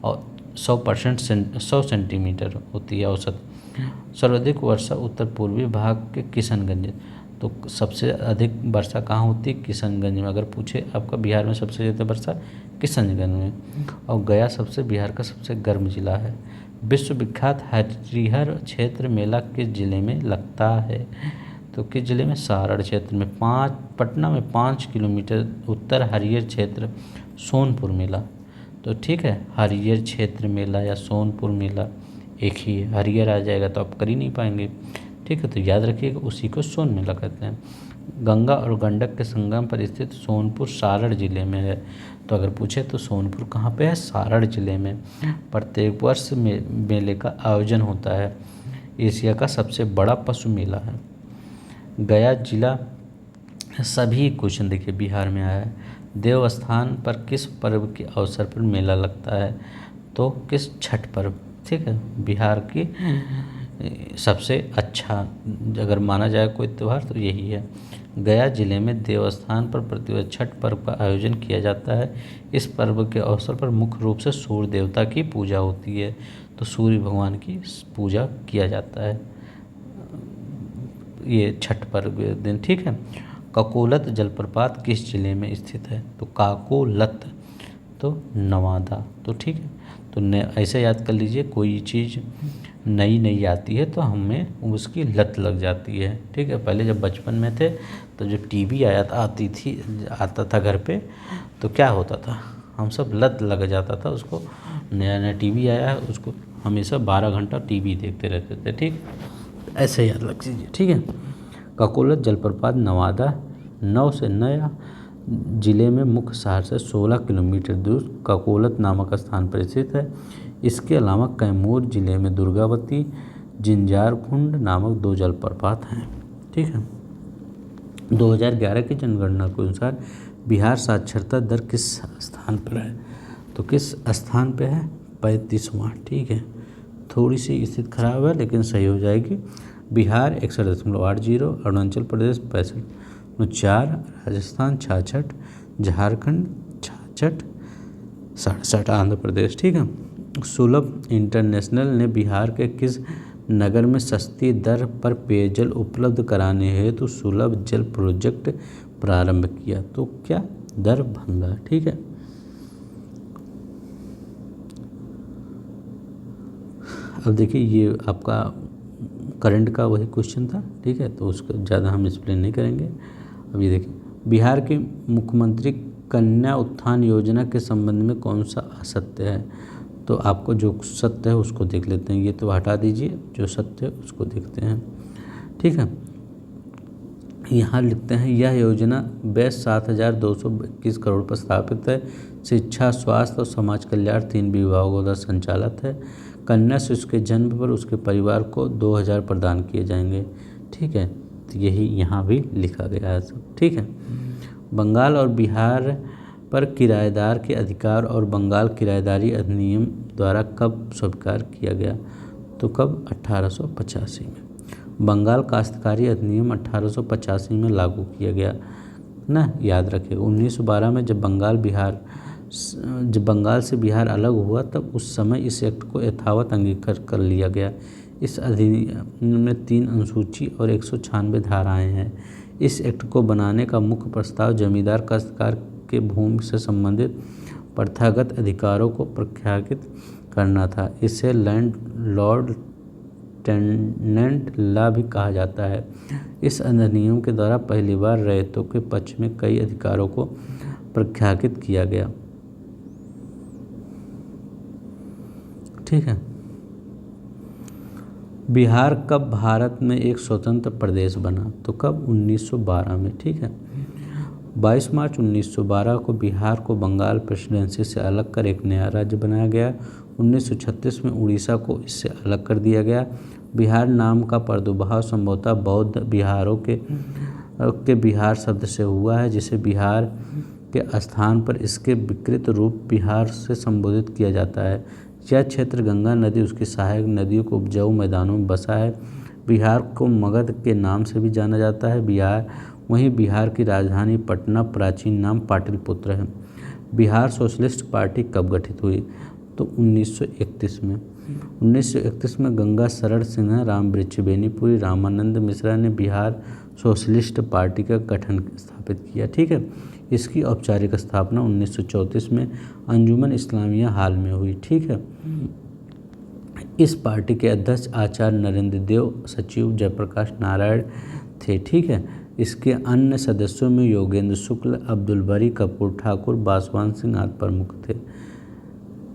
और 100 सेंटीमीटर होती है औसत। सर्वाधिक वर्षा उत्तर पूर्वी भाग के किशनगंज। तो सबसे अधिक वर्षा कहाँ होती है? किशनगंज में। अगर पूछे आपका बिहार में सबसे ज़्यादा वर्षा किशनगंज में। और गया सबसे बिहार का सबसे गर्म जिला है। विश्व विख्यात हरिहर क्षेत्र मेला किस जिले में लगता है? तो किस जिले में? सारण क्षेत्र में। पटना में 5 किलोमीटर उत्तर हरिहर क्षेत्र सोनपुर मेला। तो ठीक है, हरिहर क्षेत्र मेला या सोनपुर मेला एक ही है। हरिहर आ जाएगा तो आप कर ही नहीं पाएंगे, ठीक है। तो याद रखिएगा, उसी को सोन मेला कहते हैं। गंगा और गंडक के संगम पर स्थित सोनपुर सारण जिले में है। तो अगर पूछे तो सोनपुर कहाँ पे है? सारण जिले में। प्रत्येक वर्ष मेले का आयोजन होता है। एशिया का सबसे बड़ा पशु मेला है। गया जिला, सभी क्वेश्चन देखिए बिहार में आया है। देवस्थान पर किस पर्व के अवसर पर मेला लगता है? तो किस? छठ पर्व, ठीक है। बिहार की सबसे अच्छा अगर माना जाए कोई त्यौहार तो यही है। गया जिले में देवस्थान पर प्रतिवर्ष छठ पर्व का आयोजन किया जाता है। इस पर्व के अवसर पर मुख्य रूप से सूर्य देवता की पूजा होती है। तो सूर्य भगवान की पूजा किया जाता है ये छठ पर्व के दिन, ठीक है। काकोलत जलप्रपात किस जिले में स्थित है? तो काकोलत तो नवादा, तो ठीक है। तो ऐसे याद कर लीजिए, कोई चीज़ नई नई आती है तो हमें उसकी लत लग जाती है, ठीक है। पहले जब बचपन में थे तो जब टीवी आता था घर पे, तो क्या होता था, हम सब लत लग जाता था उसको। नया नया टीवी आया है, उसको हमेशा 12 घंटा टीवी देखते रहते थे, ठीक। ऐसे याद रख लीजिए, ठीक है। काकोलत जलप्रपात नवादा 9 से नया जिले में मुख्य शहर से 16 किलोमीटर दूर काकोलत नामक स्थान पर स्थित है। इसके अलावा कैमूर जिले में दुर्गावती जिंजारकुंड नामक 2 जलप्रपात हैं। ठीक है। 2011 की जनगणना के अनुसार बिहार साक्षरता दर किस स्थान पर है? तो किस स्थान पे है? 35वां। ठीक है, थोड़ी सी स्थिति खराब है लेकिन सही हो जाएगी। बिहार 61.80, अरुणाचल प्रदेश 65.4, राजस्थान 66, झारखंड 66, 67, आंध्र प्रदेश। ठीक है। सुलभ इंटरनेशनल ने बिहार के किस नगर में सस्ती दर पर पेयजल उपलब्ध कराने हेतु सुलभ जल प्रोजेक्ट प्रारंभ किया? तो क्या? दरभंगा। ठीक है। अब देखिए ये आपका करंट का वही क्वेश्चन था। ठीक है, तो उसको ज़्यादा हम एक्सप्लेन नहीं करेंगे। अब ये देखिए, बिहार के मुख्यमंत्री कन्या उत्थान योजना के संबंध में कौन सा असत्य है? तो आपको जो सत्य है उसको देख लेते हैं। ये तो हटा दीजिए, जो सत्य है उसको देखते हैं। ठीक है, यहाँ लिखते हैं यह योजना व्यय 7,221 करोड़ पर स्थापित है। शिक्षा, स्वास्थ्य और समाज कल्याण 3 विभागों द्वारा संचालित है। कन्या शिशु के जन्म पर उसके परिवार को 2,000 प्रदान किए जाएंगे। ठीक है, तो यही यहाँ भी लिखा गया है सब। ठीक है। बंगाल और बिहार पर किराएदार के अधिकार और बंगाल किराएदारी अधिनियम द्वारा कब स्वीकार किया गया? तो कब? 1885 में। बंगाल काश्तकारी अधिनियम 1885 में लागू किया गया ना, याद रखिएगा। 1912 में जब बंगाल से बिहार अलग हुआ तब उस समय इस एक्ट को यथावत अंगीकार कर लिया गया। इस अधिनियम में 3 अनुसूची और 196 धाराएं हैं। इस एक्ट को बनाने का मुख्य प्रस्ताव जमींदार काश्तकार के भूमि से संबंधित प्रथागत अधिकारों को प्रख्यापित करना था। इसे लैंडलॉर्ड टेनेंट लॉ भी कहा जाता है। इस अधिनियम के द्वारा पहली बार रैयतों के पक्ष में कई अधिकारों को प्रख्यापित किया गया। ठीक है। बिहार कब भारत में एक स्वतंत्र प्रदेश बना? तो कब? 1912 में। ठीक है। 22 मार्च 1912 को बिहार को बंगाल प्रेसिडेंसी से अलग कर एक नया राज्य बनाया गया। 1936 में उड़ीसा को इससे अलग कर दिया गया। बिहार नाम का प्रादुर्भाव संभवतः बौद्ध बिहारों के बिहार शब्द से हुआ है, जिसे बिहार के स्थान पर इसके विकृत रूप बिहार से संबोधित किया जाता है। यह क्षेत्र गंगा नदी उसकी सहायक नदियों को उपजाऊ मैदानों में बसा है। बिहार को मगध के नाम से भी जाना जाता है। वहीं बिहार की राजधानी पटना प्राचीन नाम पाटलिपुत्र है। बिहार सोशलिस्ट पार्टी कब गठित हुई? तो 1931 में। 1931 में गंगा शरण सिन्हा, रामवृक्ष बेनीपुरी, रामानंद मिश्रा ने बिहार सोशलिस्ट पार्टी का गठन स्थापित किया। ठीक है। इसकी औपचारिक स्थापना 1934 में अंजुमन इस्लामिया हाल में हुई। ठीक है। इस पार्टी के अध्यक्ष आचार्य नरेंद्र देव, सचिव जयप्रकाश नारायण थे। ठीक है। इसके अन्य सदस्यों में योगेंद्र शुक्ल, अब्दुल बरी, कपूर ठाकुर, बासवान सिंह आदि प्रमुख थे।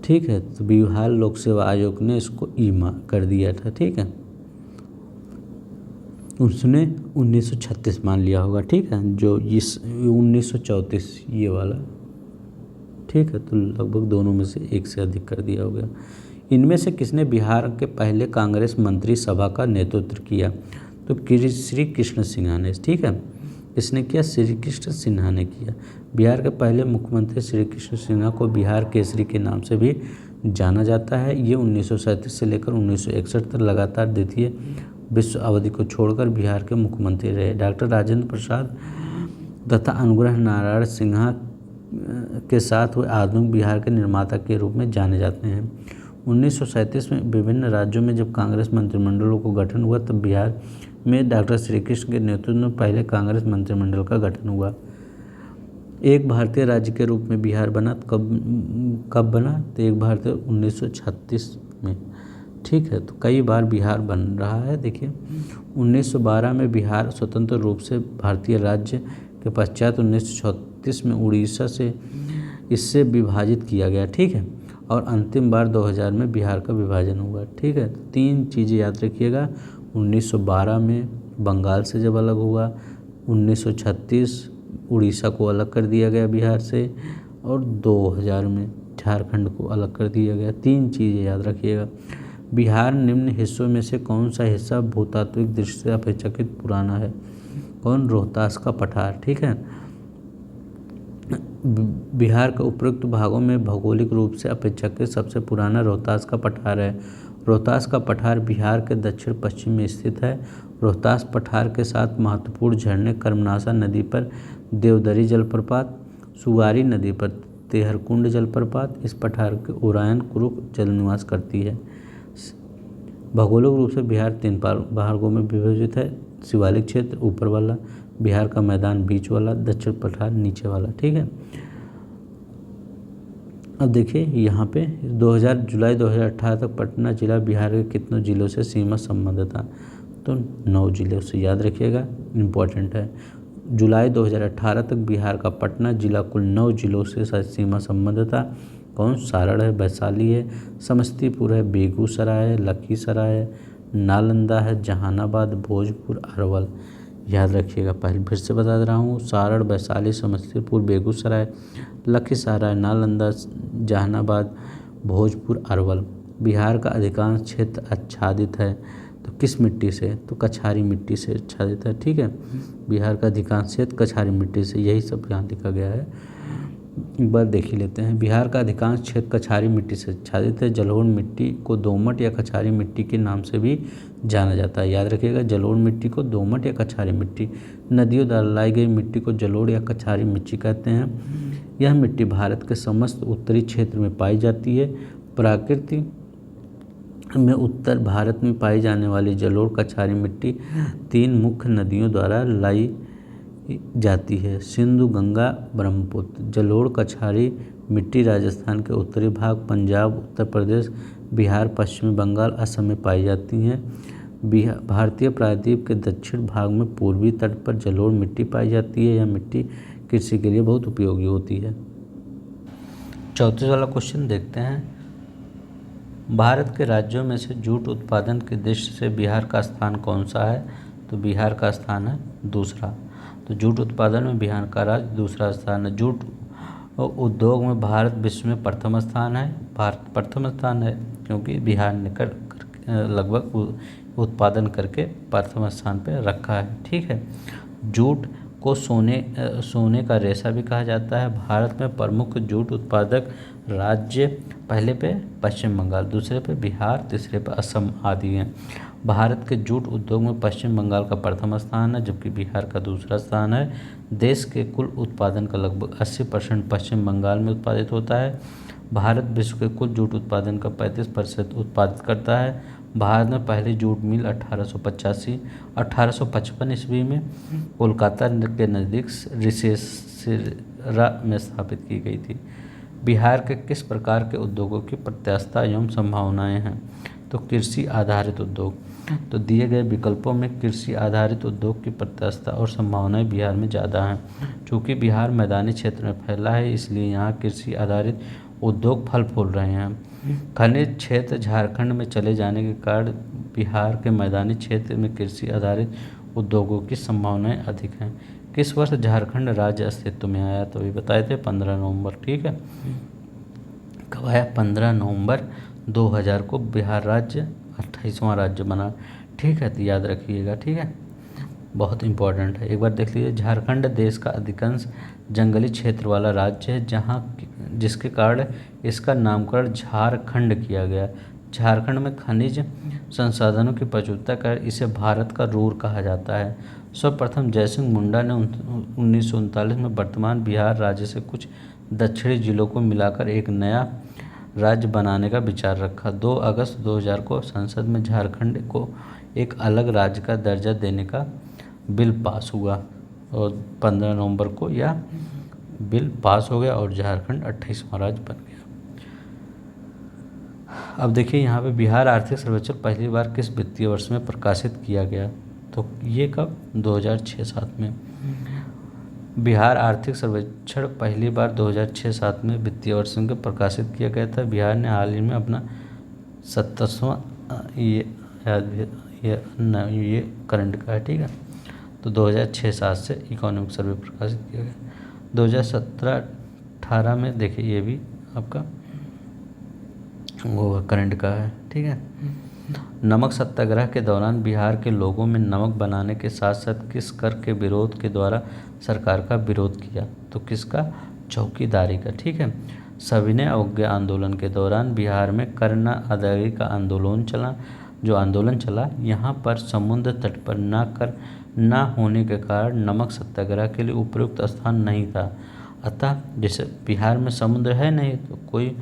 ठीक है। तो बिहार लोक सेवा आयोग ने इसको ईमा कर दिया था। ठीक है। उसने 1936 मान लिया होगा। ठीक है, जो इस 1934 ये वाला। ठीक है, तो लगभग दोनों में से एक से अधिक कर दिया हो गया। इनमें से किसने बिहार के पहले कांग्रेस मंत्री सभा का नेतृत्व किया? तो श्री कृष्ण सिन्हा ने। ठीक है, इसने किया, श्री कृष्ण सिन्हा ने किया। बिहार के पहले मुख्यमंत्री श्री कृष्ण सिन्हा को बिहार केसरी के नाम से भी जाना जाता है। ये 1937 से लेकर 1961 तक लगातार द्वितीय विश्व अवधि को छोड़कर बिहार के मुख्यमंत्री रहे। डॉक्टर राजेंद्र प्रसाद तथा अनुग्रह नारायण सिन्हा के साथ वे आधुनिक बिहार के निर्माता के रूप में जाने जाते हैं। 1937 में विभिन्न राज्यों में जब कांग्रेस मंत्रिमंडलों को गठन हुआ तब बिहार में डॉक्टर श्री कृष्ण के नेतृत्व में पहले कांग्रेस मंत्रिमंडल का गठन हुआ। एक भारतीय राज्य के रूप में बिहार बना। कब बना? तो एक भारतीय 1936 में। ठीक है, तो कई बार बिहार बन रहा है। देखिए 1912 में बिहार स्वतंत्र रूप से भारतीय राज्य के पश्चात 1936 में उड़ीसा से इससे विभाजित किया गया। ठीक है, और अंतिम बार 2000 में बिहार का विभाजन हुआ। ठीक है, 3 चीज़ें याद रखिएगा। 1912 में बंगाल से जब अलग हुआ, 1936 उड़ीसा को अलग कर दिया गया बिहार से, और 2000 में झारखंड को अलग कर दिया गया। 3 चीज़ें याद रखिएगा। बिहार निम्न हिस्सों में से कौन सा हिस्सा भूतात्विक दृष्टि से अपेक्षाकृत पुराना है? कौन? रोहतास का पठार। ठीक है। बिहार के उपरोक्त भागों में भौगोलिक रूप से अपेक्षाकृत सबसे पुराना रोहतास का पठार है। रोहतास का पठार बिहार के दक्षिण पश्चिम में स्थित है। रोहतास पठार के साथ महत्वपूर्ण झरने कर्मनाशा नदी पर देवदरी जलप्रपात, सुवारी नदी पर तेहरकुंड जलप्रपात इस पठार के ओरायन कुरुक जल निवास करती है। भौगोलिक रूप से बिहार 3 भागों में विभाजित है। शिवालिक क्षेत्र ऊपर वाला, बिहार का मैदान बीच वाला, दक्षिण पठार नीचे वाला। ठीक है। अब देखिए यहाँ पे जुलाई 2018 तक पटना जिला बिहार के कितनों जिलों से सीमा संबद्ध था? तो 9 जिलों से, याद रखिएगा, इम्पोर्टेंट है। जुलाई 2018 तक बिहार का पटना जिला कुल 9 जिलों से सीमा संबद्ध था। कौन? सारण है, वैशाली है, समस्तीपुर है, बेगूसराय है, लखीसराय है, नालंदा है, जहानाबाद, भोजपुर, अरवल। याद रखिएगा, पहले फिर से बता दे रहा हूँ। सारण, वैशाली, समस्तीपुर, बेगूसराय, लखीसराय, नालंदा, जहानाबाद, भोजपुर, अरवल। बिहार का अधिकांश क्षेत्र आच्छादित है, तो किस मिट्टी से? तो कछारी मिट्टी से आच्छादित है। ठीक है। बिहार का अधिकांश क्षेत्र कछारी मिट्टी से, यही सब यहाँ लिखा गया है। एक बार देख ही लेते हैं। बिहार का अधिकांश क्षेत्र कछारी मिट्टी से आच्छादित है। जलोढ़ मिट्टी को दोमट या कछारी मिट्टी के नाम से भी जाना जाता है। याद रखिएगा, जलोढ़ मिट्टी को दोमट या कछारी मिट्टी। नदियों द्वारा लाई गई मिट्टी को जलोढ़ या कछारी मिट्टी कहते हैं। यह मिट्टी भारत के समस्त उत्तरी क्षेत्र में पाई जाती है। प्रकृति में उत्तर भारत में पाई जाने वाली जलोढ़ कछारी मिट्टी 3 मुख्य नदियों द्वारा लाई जाती है, सिंधु, गंगा, ब्रह्मपुत्र। जलोढ़ कछारी मिट्टी राजस्थान के उत्तरी भाग, पंजाब, उत्तर प्रदेश, बिहार, पश्चिमी बंगाल, असम में पाई जाती हैं। भारतीय प्रायद्वीप के दक्षिण भाग में पूर्वी तट पर जलोढ़ मिट्टी पाई जाती है। यह मिट्टी कृषि के लिए बहुत उपयोगी होती है। 34 वाला क्वेश्चन देखते हैं। भारत के राज्यों में से जूट उत्पादन की दृष्टि से बिहार का स्थान कौन सा है? तो बिहार का स्थान है दूसरा। तो जूट उत्पादन में बिहार का राज्य दूसरा स्थान है। जूट उद्योग में भारत विश्व में प्रथम स्थान है। भारत प्रथम स्थान है क्योंकि बिहार ने लगभग उत्पादन करके प्रथम स्थान पर रखा है। ठीक है। जूट को सोने का रेशा भी कहा जाता है। भारत में प्रमुख जूट उत्पादक राज्य पहले पे पश्चिम बंगाल, दूसरे पे बिहार, तीसरे पे असम आदि हैं। भारत के जूट उद्योग में पश्चिम बंगाल का प्रथम स्थान है, जबकि बिहार का दूसरा स्थान है। देश के कुल उत्पादन का लगभग 80% पश्चिम बंगाल में उत्पादित होता है। भारत विश्व के कुल जूट उत्पादन का 35% उत्पादित करता है। भारत में पहली जूट मिल 1855 ईस्वी में कोलकाता के नज़दीक रिसेरा में स्थापित की गई थी। बिहार के किस प्रकार के उद्योगों की प्रत्याशा एवं संभावनाएं हैं? तो कृषि आधारित उद्योग। तो दिए गए विकल्पों में कृषि आधारित उद्योग की प्रत्याशा और संभावनाएं बिहार में ज़्यादा हैं। चूँकि बिहार मैदानी क्षेत्र में फैला है, इसलिए यहाँ कृषि आधारित उद्योग फल फूल रहे हैं। खनिज क्षेत्र झारखंड में चले जाने के कारण बिहार के मैदानी क्षेत्र में कृषि आधारित उद्योगों की संभावनाएं अधिक हैं। किस वर्ष झारखंड राज्य अस्तित्व में आया? तो ये बताए थे 15 नवंबर। ठीक है। कब आया? 15 नवंबर 2000 को बिहार राज्य 28वां राज्य बना। ठीक है, तो याद रखिएगा। ठीक है, बहुत इंपॉर्टेंट है। एक बार देख लीजिए, झारखंड देश का अधिकांश जंगली क्षेत्र वाला राज्य है, जिसके कारण इसका नामकरण झारखंड किया गया। झारखंड में खनिज संसाधनों की प्रचुरता कर इसे भारत का रूर कहा जाता है। सर्वप्रथम जयसिंह मुंडा ने 1939 में वर्तमान बिहार राज्य से कुछ दक्षिणी जिलों को मिलाकर एक नया राज्य बनाने का विचार रखा। 2 अगस्त 2000 को संसद में झारखंड को एक अलग राज्य का दर्जा देने का बिल पास हुआ और 15 नवंबर को यह बिल पास हो गया और झारखंड 28वां राज्य बन गया। अब देखिए यहाँ पे बिहार आर्थिक सर्वेक्षण पहली बार किस वित्तीय वर्ष में प्रकाशित किया गया? तो ये कब? 2006-07 में। बिहार आर्थिक सर्वेक्षण पहली बार 2006-07 में वित्तीय वर्ष में प्रकाशित किया गया था। बिहार ने हाल ही में अपना 27वां ये करंट का है। ठीक है, तो 2006-07 से इकोनॉमिक सर्वे प्रकाशित किया गया। 2017-18 में देखिए, ये भी आपका वो करंट का है। ठीक है। नमक सत्याग्रह के दौरान बिहार के लोगों में नमक बनाने के साथ साथ किस कर के विरोध के द्वारा सरकार का विरोध किया? तो किसका? चौकीदारी का। ठीक है। सविनय अवज्ञा आंदोलन के दौरान बिहार में कर न अदायगी का आंदोलन चला, यहाँ पर समुद्र तट पर न होने के कारण नमक सत्याग्रह के लिए उपयुक्त स्थान नहीं था। अतः जैसे बिहार में समुद्र है नहीं तो कोई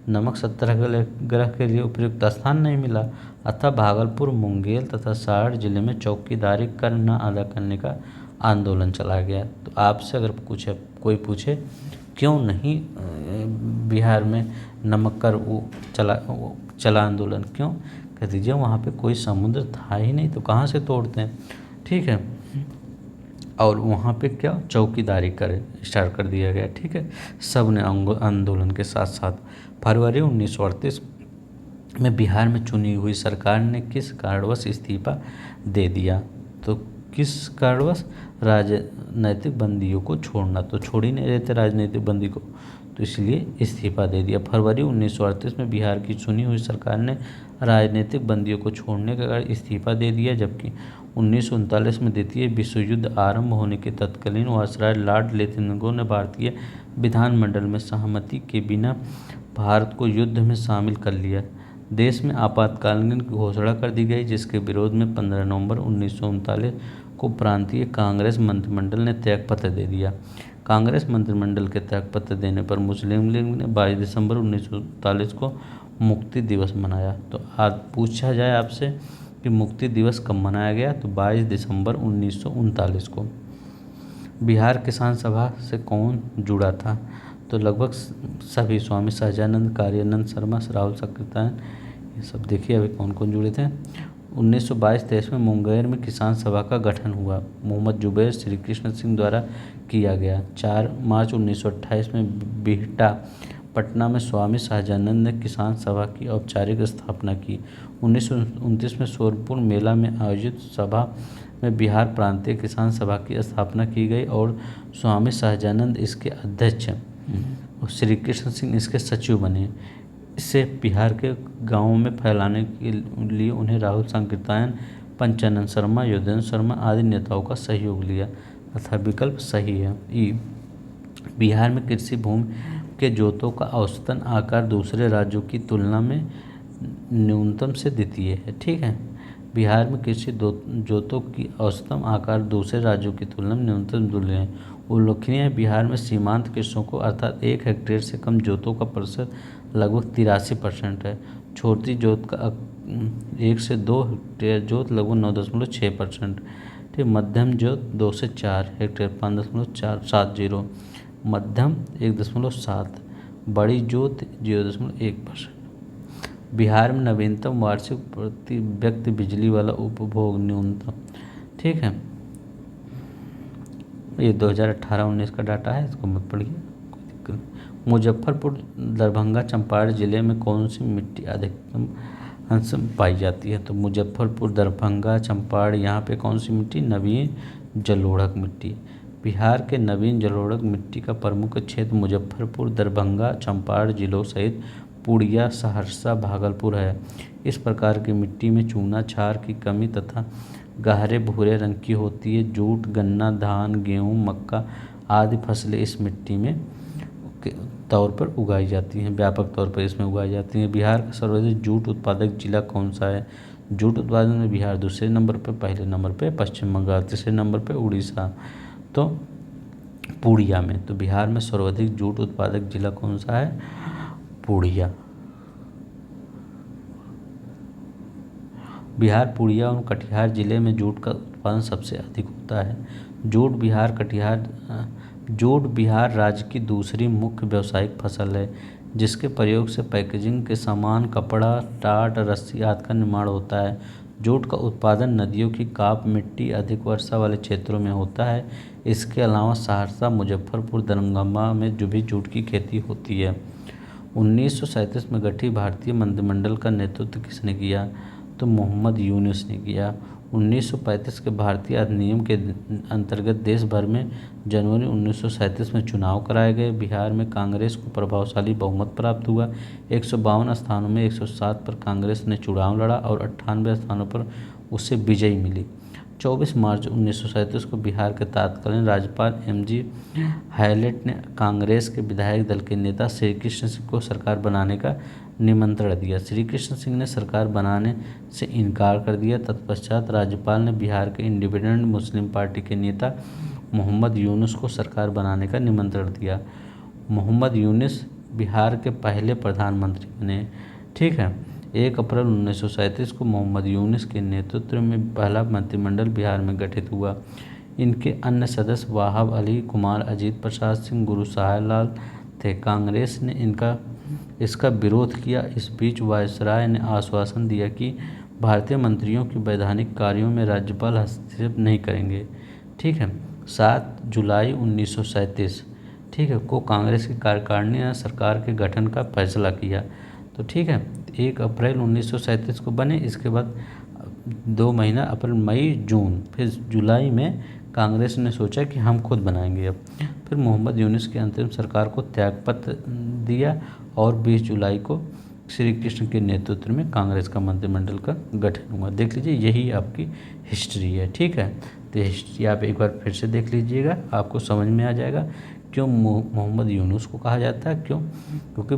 नमक सत्याग्रह के लिए उपयुक्त स्थान नहीं मिला। अतः भागलपुर, मुंगेर तथा सारण जिले में चौकीदारी कर न अदा करने का आंदोलन चला गया। तो आपसे अगर कोई पूछे क्यों नहीं बिहार में नमक कर चला आंदोलन, क्यों? कह दीजिए वहाँ पे कोई समुद्र था ही नहीं तो कहाँ से तोड़ते हैं। ठीक है। और वहाँ पे क्या चौकीदारी स्टार्ट कर दिया गया। ठीक है। सब ने आंदोलन के साथ साथ फरवरी 1938 में बिहार में चुनी हुई सरकार ने किस कारणवश इस्तीफा दे दिया? तो किस कारणवश? राजनैतिक बंदियों को छोड़ना, तो छोड़ ही नहीं रहे थे राजनीतिक बंदी को, तो इसलिए इस्तीफा दे दिया। फरवरी 1938 में बिहार की चुनी हुई सरकार ने राजनीतिक बंदियों को छोड़ने के कारण इस्तीफा दे दिया, जबकि 1939 में द्वितीय विश्व युद्ध आरंभ होने के तत्कालीन वायसराय लॉर्ड लेथिंगटन ने भारतीय विधानमंडल में सहमति के बिना भारत को युद्ध में शामिल कर लिया। देश में आपातकालीन की घोषणा कर दी गई, जिसके विरोध में 15 नवंबर 1939 को प्रांतीय कांग्रेस मंत्रिमंडल ने त्यागपत्र दे दिया। कांग्रेस मंत्रिमंडल के त्यागपत्र देने पर मुस्लिम लीग ने 22 दिसंबर 1939 को मुक्ति दिवस मनाया। तो आज पूछा जाए आपसे कि मुक्ति दिवस कब मनाया गया, तो 22 दिसंबर 1939 को। बिहार किसान सभा से कौन जुड़ा था? तो लगभग सभी, स्वामी सहजानंद, कार्यानंद शर्मा, राहुल सकृतायन, ये सब देखिए अभी कौन कौन जुड़े थे। 1922-23 में मुंगेर में किसान सभा का गठन हुआ, मोहम्मद जुबैर श्री कृष्ण सिंह द्वारा किया गया। 4 मार्च 1928 में बिहटा, पटना में स्वामी सहजानंद ने किसान सभा की औपचारिक स्थापना की। 1929 में सोरपुर मेला में आयोजित सभा में बिहार प्रांतीय किसान सभा की स्थापना की गई और स्वामी सहजानंद इसके अध्यक्ष और श्री कृष्ण सिंह इसके सचिव बने। इससे बिहार के गांवों में फैलाने के लिए उन्हें राहुल सकृतायन, पंचानन शर्मा, योगेंद्र शर्मा आदि नेताओं का सहयोग लिया तथा विकल्प सही है। बिहार में कृषि भूमि के जोतों का औसतन आकार दूसरे राज्यों की तुलना में न्यूनतम से द्वितीय है। ठीक है। बिहार में कृषि जोतों की औसतन आकार दूसरे राज्यों की तुलना में न्यूनतम तुल्य है। उल्लेखनीय है बिहार में सीमांत कृषकों अर्थात 1 हेक्टेयर से कम जोतों का प्रतिशत लगभग 83% है। छोटी जोत का 1 से 2 हेक्टेयर जोत लगभग 9.6%। ठीक। मध्यम जोत 2 से 4 हेक्टेयर 5.470, मध्यम 1.7, बड़ी जोत 0.1%। बिहार में नवीनतम वार्षिक प्रति व्यक्ति बिजली वाला उपभोग न्यूनतम। ठीक है। ये 2018-19 का डाटा है, इसको मत पढ़िए, कोई दिक्कत नहीं। मुजफ्फरपुर, दरभंगा, चंपारण जिले में कौन सी मिट्टी अधिकतम अंश पाई जाती है? तो मुजफ्फरपुर, दरभंगा, चंपारण, यहाँ पे कौन सी मिट्टी? नवीन जलोढ़क मिट्टी। बिहार के नवीन जलोढ़क मिट्टी का प्रमुख क्षेत्र मुजफ्फरपुर, दरभंगा, चंपारण जिलों सहित पूर्णिया, सहरसा, भागलपुर है। इस प्रकार की मिट्टी में चूना क्षार की कमी तथा गहरे भूरे रंग की होती है। जूट, गन्ना, धान, गेहूँ, मक्का आदि फसलें इस मिट्टी में तौर पर उगाई जाती हैं, व्यापक तौर पर इसमें उगाई जाती हैं। बिहार का सर्वाधिक जूट उत्पादक जिला कौन सा है? जूट उत्पादन में बिहार दूसरे नंबर पर, पहले नंबर पर पश्चिम बंगाल, तीसरे नंबर पर उड़ीसा, तो पूर्णिया में। तो बिहार में सर्वाधिक जूट उत्पादक जिला कौन सा है? पूर्णिया। बिहार, पूर्णिया और कटिहार जिले में जूट का उत्पादन सबसे अधिक होता है। जूट बिहार राज्य की दूसरी मुख्य व्यावसायिक फसल है, जिसके प्रयोग से पैकेजिंग के सामान, कपड़ा, टाट, रस्सी आदि का निर्माण होता है। जूट का उत्पादन नदियों की काप मिट्टी अधिक वर्षा वाले क्षेत्रों में होता है। इसके अलावा सहरसा, मुजफ्फरपुर, दरभंगा में भी जूट की खेती होती है। 1937 में गठित भारतीय मंत्रिमंडल का नेतृत्व किसने किया? तो मोहम्मद यूनुस ने किया। 1935 के भारतीय अधिनियम के अंतर्गत देश भर में जनवरी 1937 में चुनाव कराए गए। बिहार में कांग्रेस को प्रभावशाली बहुमत प्राप्त हुआ। 152 स्थानों में 107 पर कांग्रेस ने चुनाव लड़ा और 98 स्थानों पर उसे विजयी मिली। 24 मार्च 1937 को बिहार के तत्कालीन राज्यपाल MG हैलेट ने कांग्रेस के विधायक दल के नेता श्री कृष्ण सिंह को सरकार बनाने का निमंत्रण दिया। श्री कृष्ण सिंह ने सरकार बनाने से इनकार कर दिया। तत्पश्चात राज्यपाल ने बिहार के इंडिपेंडेंट मुस्लिम पार्टी के नेता मोहम्मद यूनुस को सरकार बनाने का निमंत्रण दिया। मोहम्मद यूनुस बिहार के पहले प्रधानमंत्री बने। ठीक है, 1 अप्रैल 1937 को मोहम्मद यूनुस के नेतृत्व में पहला मंत्रिमंडल बिहार में गठित हुआ। इनके अन्य सदस्य वाहब अली कुमार, अजीत प्रसाद सिंह, गुरु साहिब थे। कांग्रेस ने इसका विरोध किया। इस बीच वायसराय ने आश्वासन दिया कि भारतीय मंत्रियों की वैधानिक कार्यों में राज्यपाल हस्तक्षेप नहीं करेंगे। ठीक है, 7 जुलाई 1937 ठीक है को कांग्रेस की कार्यकारिणी ने सरकार के गठन का फैसला किया। तो ठीक है, 1 अप्रैल 1937 को बने। इसके बाद 2 महीना अप्रैल, मई, जून, फिर जुलाई में कांग्रेस ने सोचा कि हम खुद बनाएंगे अब। फिर मोहम्मद यूनुस की अंतरिम सरकार को त्यागपत्र दिया और 20 जुलाई को श्री कृष्ण के नेतृत्व में कांग्रेस का मंत्रिमंडल का गठन हुआ। देख लीजिए, यही आपकी हिस्ट्री है। ठीक है, तो हिस्ट्री आप एक बार फिर से देख लीजिएगा, आपको समझ में आ जाएगा क्यों मोहम्मद यूनुस को कहा जाता है। क्यों? क्योंकि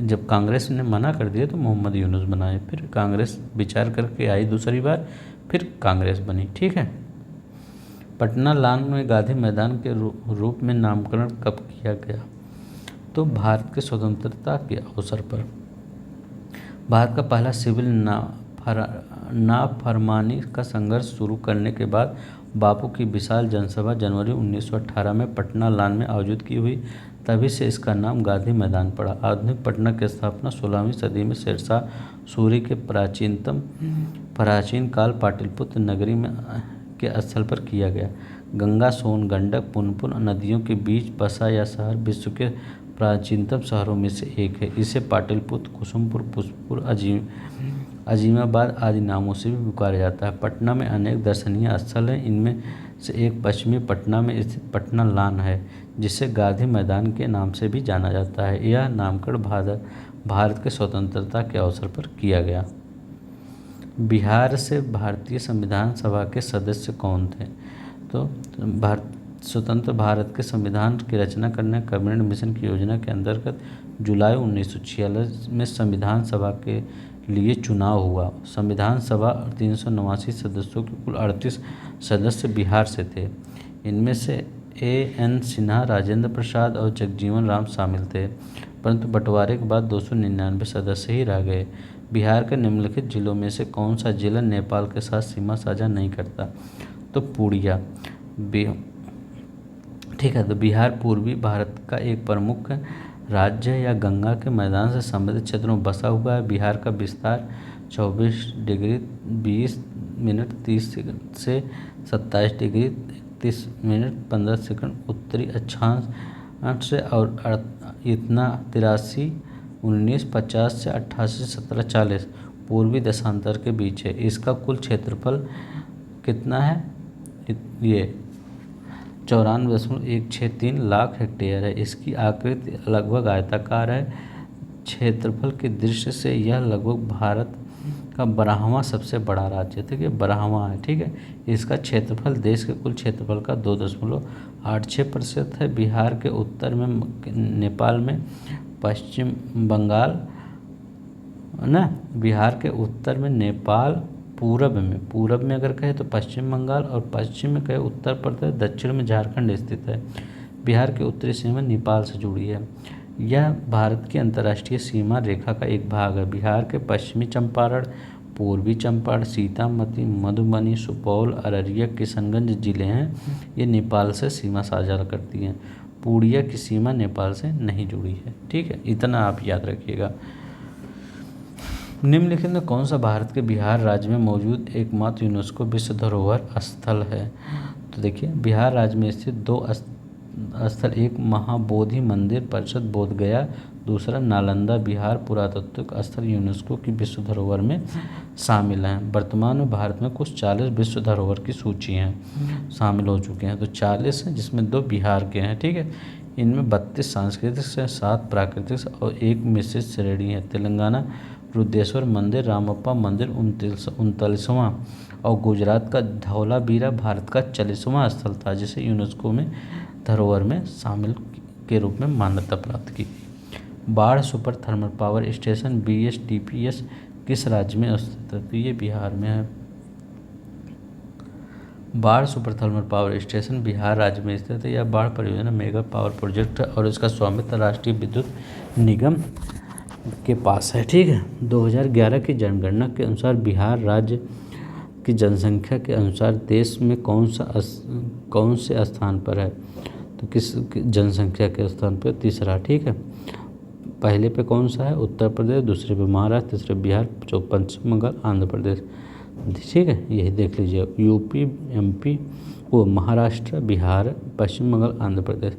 जब कांग्रेस ने मना कर दिया तो मोहम्मद यूनुस बनाए। फिर कांग्रेस विचार करके आई दूसरी बार, फिर कांग्रेस बनी। ठीक है, पटना लॉन में गांधी मैदान के रूप में नामकरण कब किया गया? तो भारत के स्वतंत्रता के अवसर पर। भारत का पहला सिविल नाफरमानी का संघर्ष शुरू करने के बाद बापू की विशाल जनसभा जनवरी 1918 में पटना लॉन में आयोजित की हुई। तभी से इसका नाम गांधी मैदान पड़ा। आधुनिक पटना की स्थापना 16वीं सदी में शेरशाह सूरी के प्राचीन काल पाटलिपुत्र नगरी में के स्थल पर किया गया। गंगा, सोन, गंडक, पुनपुन नदियों के बीच बसा यह शहर विश्व के प्राचीनतम शहरों में से एक है। इसे पाटलिपुत्र, कुसुमपुर, पुष्पपुर, अजीमाबाद आदि नामों से भी पुकारा जाता है। पटना में अनेक दर्शनीय स्थल हैं। इनमें से एक पश्चिमी पटना में स्थित पटना लॉन है, जिसे गांधी मैदान के नाम से भी जाना जाता है। यह नामकरण भारत के स्वतंत्रता के अवसर पर किया गया। बिहार से भारतीय संविधान सभा के सदस्य कौन थे? तो स्वतंत्र भारत के संविधान की रचना करने कैबिनेट मिशन की योजना के अंतर्गत जुलाई 1946 में संविधान सभा के लिए चुनाव हुआ। संविधान सभा 389 सदस्यों के कुल 38 सदस्य बिहार से थे। इनमें से A.N. सिन्हा, राजेंद्र प्रसाद और जगजीवन राम शामिल थे, परंतु बंटवारे के बाद 299 सदस्य ही रह गए। बिहार के निम्नलिखित जिलों में से कौन सा जिला नेपाल के साथ सीमा साझा नहीं करता? तो पूर्णिया। ठीक है, तो बिहार पूर्वी भारत का एक प्रमुख राज्य या गंगा के मैदान से संबंधित क्षेत्रों में बसा हुआ है। बिहार का विस्तार 24 डिग्री 20 मिनट 30 सेकंड से 27 डिग्री 31 मिनट 15 सेकंड उत्तरी अक्षांश से और इतना 83 19 50 से 88 17 40 पूर्वी देशांतर के बीच है। इसका कुल क्षेत्रफल कितना है? ये 94.163 लाख हेक्टेयर है। इसकी आकृति लगभग आयताकार है। क्षेत्रफल की दृष्टि से यह लगभग भारत का 12वां सबसे बड़ा राज्य है। ठीक है, 12वां है। ठीक है, इसका क्षेत्रफल देश के कुल क्षेत्रफल का 2.86% है। बिहार के उत्तर में नेपाल में पश्चिम बंगाल ना, बिहार के उत्तर में नेपाल, पूरब में अगर कहे तो पश्चिम बंगाल और पश्चिम में कहे उत्तर प्रदेश, दक्षिण में झारखंड स्थित है। बिहार की उत्तरी सीमा नेपाल से जुड़ी है। यह भारत की अंतर्राष्ट्रीय सीमा रेखा का एक भाग है। बिहार के पश्चिमी चंपारण, पूर्वी चंपारण, सीतामढ़ी, मधुबनी, सुपौल, अररिया, किशनगंज जिले हैं, ये नेपाल से सीमा साझा करती हैं। पूर्णिया की सीमा नेपाल से नहीं जुड़ी है। ठीक है, इतना आप याद रखिएगा। निम्नलिखित में कौन सा भारत के बिहार राज्य में मौजूद एकमात्र यूनेस्को विश्व धरोहर स्थल है? तो देखिए, बिहार राज्य में स्थित 2 स्थल, एक महाबोधि मंदिर परिषद बोध गया, दूसरा, नालंदा बिहार पुरातात्विक स्थल यूनेस्को की विश्व धरोहर में शामिल हैं। वर्तमान में भारत में कुछ 40 विश्व धरोहर की सूची हैं शामिल हो चुके हैं। तो 40 हैं, जिसमें 2 बिहार के हैं। ठीक है, इनमें 32 सांस्कृतिक से, 7 प्राकृतिक और 1 मिश्रित श्रेणी है। तेलंगाना रुद्रेश्वर मंदिर, रामप्पा मंदिर 39वां और गुजरात का धौलावीरा भारत का 40वां स्थल था, जिसे यूनेस्को में धरोहर में शामिल के रूप में मान्यता प्राप्त की गई। बाढ़ super thermal power station BSTPS किस राज्य में स्थित है? तो ये बिहार में है। बाढ़ super thermal power station Bihar राज्य में स्थित है। यह बाढ़ परियोजना मेगा पावर प्रोजेक्ट है और इसका स्वामित्व राष्ट्रीय विद्युत निगम के पास है। ठीक है, 2011 की जनगणना के अनुसार बिहार राज्य की जनसंख्या के अनुसार देश में कौन से स्थान पर है? तो किस जनसंख्या के स्थान पर? तीसरा। ठीक है, पहले पे कौन सा है? उत्तर प्रदेश, दूसरे पे महाराष्ट्र, तीसरे बिहार, पश्चिम बंगाल, आंध्र प्रदेश। ठीक है, यही देख लीजिए, यूपी, MP वो महाराष्ट्र, बिहार, पश्चिम बंगाल, आंध्र प्रदेश।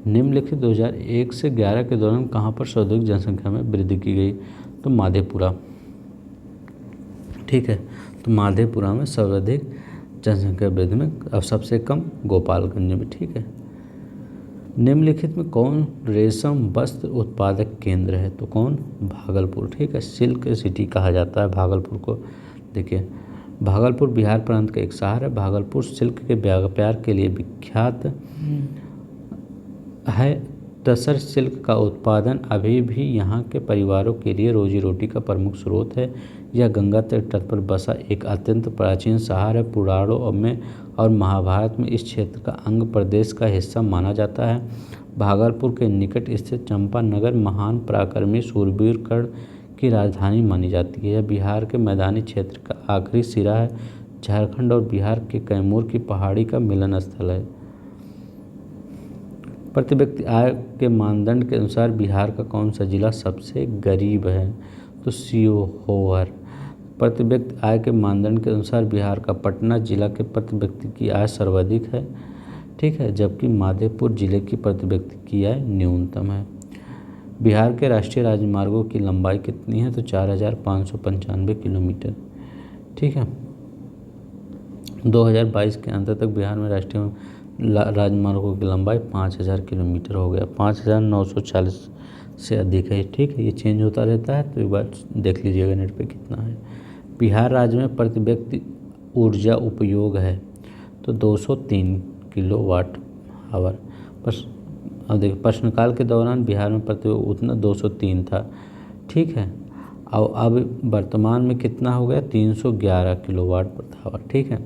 निम्नलिखित 2001 से 11 के दौरान कहाँ पर सर्वाधिक जनसंख्या में वृद्धि की गई? तो माधेपुरा। ठीक है, तो माधेपुरा में सर्वाधिक जनसंख्या वृद्धि में, अब सबसे कम गोपालगंज में। ठीक है, निम्नलिखित में कौन रेशम वस्त्र उत्पादक केंद्र है? तो कौन? भागलपुर। ठीक है, सिल्क सिटी कहा जाता है भागलपुर को। देखिए, भागलपुर बिहार प्रांत का एक शहर है। भागलपुर सिल्क के व्यापार के लिए विख्यात है। तसर सिल्क का उत्पादन अभी भी यहाँ के परिवारों के लिए रोजी रोटी का प्रमुख स्रोत है। यह गंगा तट पर बसा एक अत्यंत प्राचीन शहर है। पुराणों में और महाभारत में इस क्षेत्र का अंग प्रदेश का हिस्सा माना जाता है। भागलपुर के निकट स्थित चंपानगर महान पराक्रमी शूरवीर कर्ण की राजधानी मानी जाती है। यह बिहार के मैदानी क्षेत्र का आखिरी सिरा है। झारखंड और बिहार के कैमूर की पहाड़ी का मिलन स्थल है। प्रति व्यक्ति आय के मानदंड के अनुसार बिहार का कौन सा जिला सबसे गरीब है? तो सीहोर। प्रति व्यक्ति आय के मानदंड के अनुसार बिहार का पटना जिला के प्रति व्यक्ति की आय सर्वाधिक है। ठीक है, जबकि माधेपुर जिले की प्रति व्यक्ति की आय न्यूनतम है। बिहार के राष्ट्रीय राजमार्गों की लंबाई कितनी है? तो 4595 किलोमीटर। ठीक है, 2022 के अंत तक बिहार में राष्ट्रीय राजमार्गों की लंबाई 5000 किलोमीटर हो गया। 5940 से अधिक है। ठीक है, ये चेंज होता रहता है, तो एक बार देख लीजिएगा नेट पे कितना है। बिहार राज्य में प्रति व्यक्ति ऊर्जा उपयोग है तो 203 किलोवाट आवर। अब देखिए, प्रश्नकाल के दौरान बिहार में प्रति उतना 203 था। ठीक है, और अब वर्तमान में कितना हो गया? 311 किलोवाट प्रति आवर। ठीक है,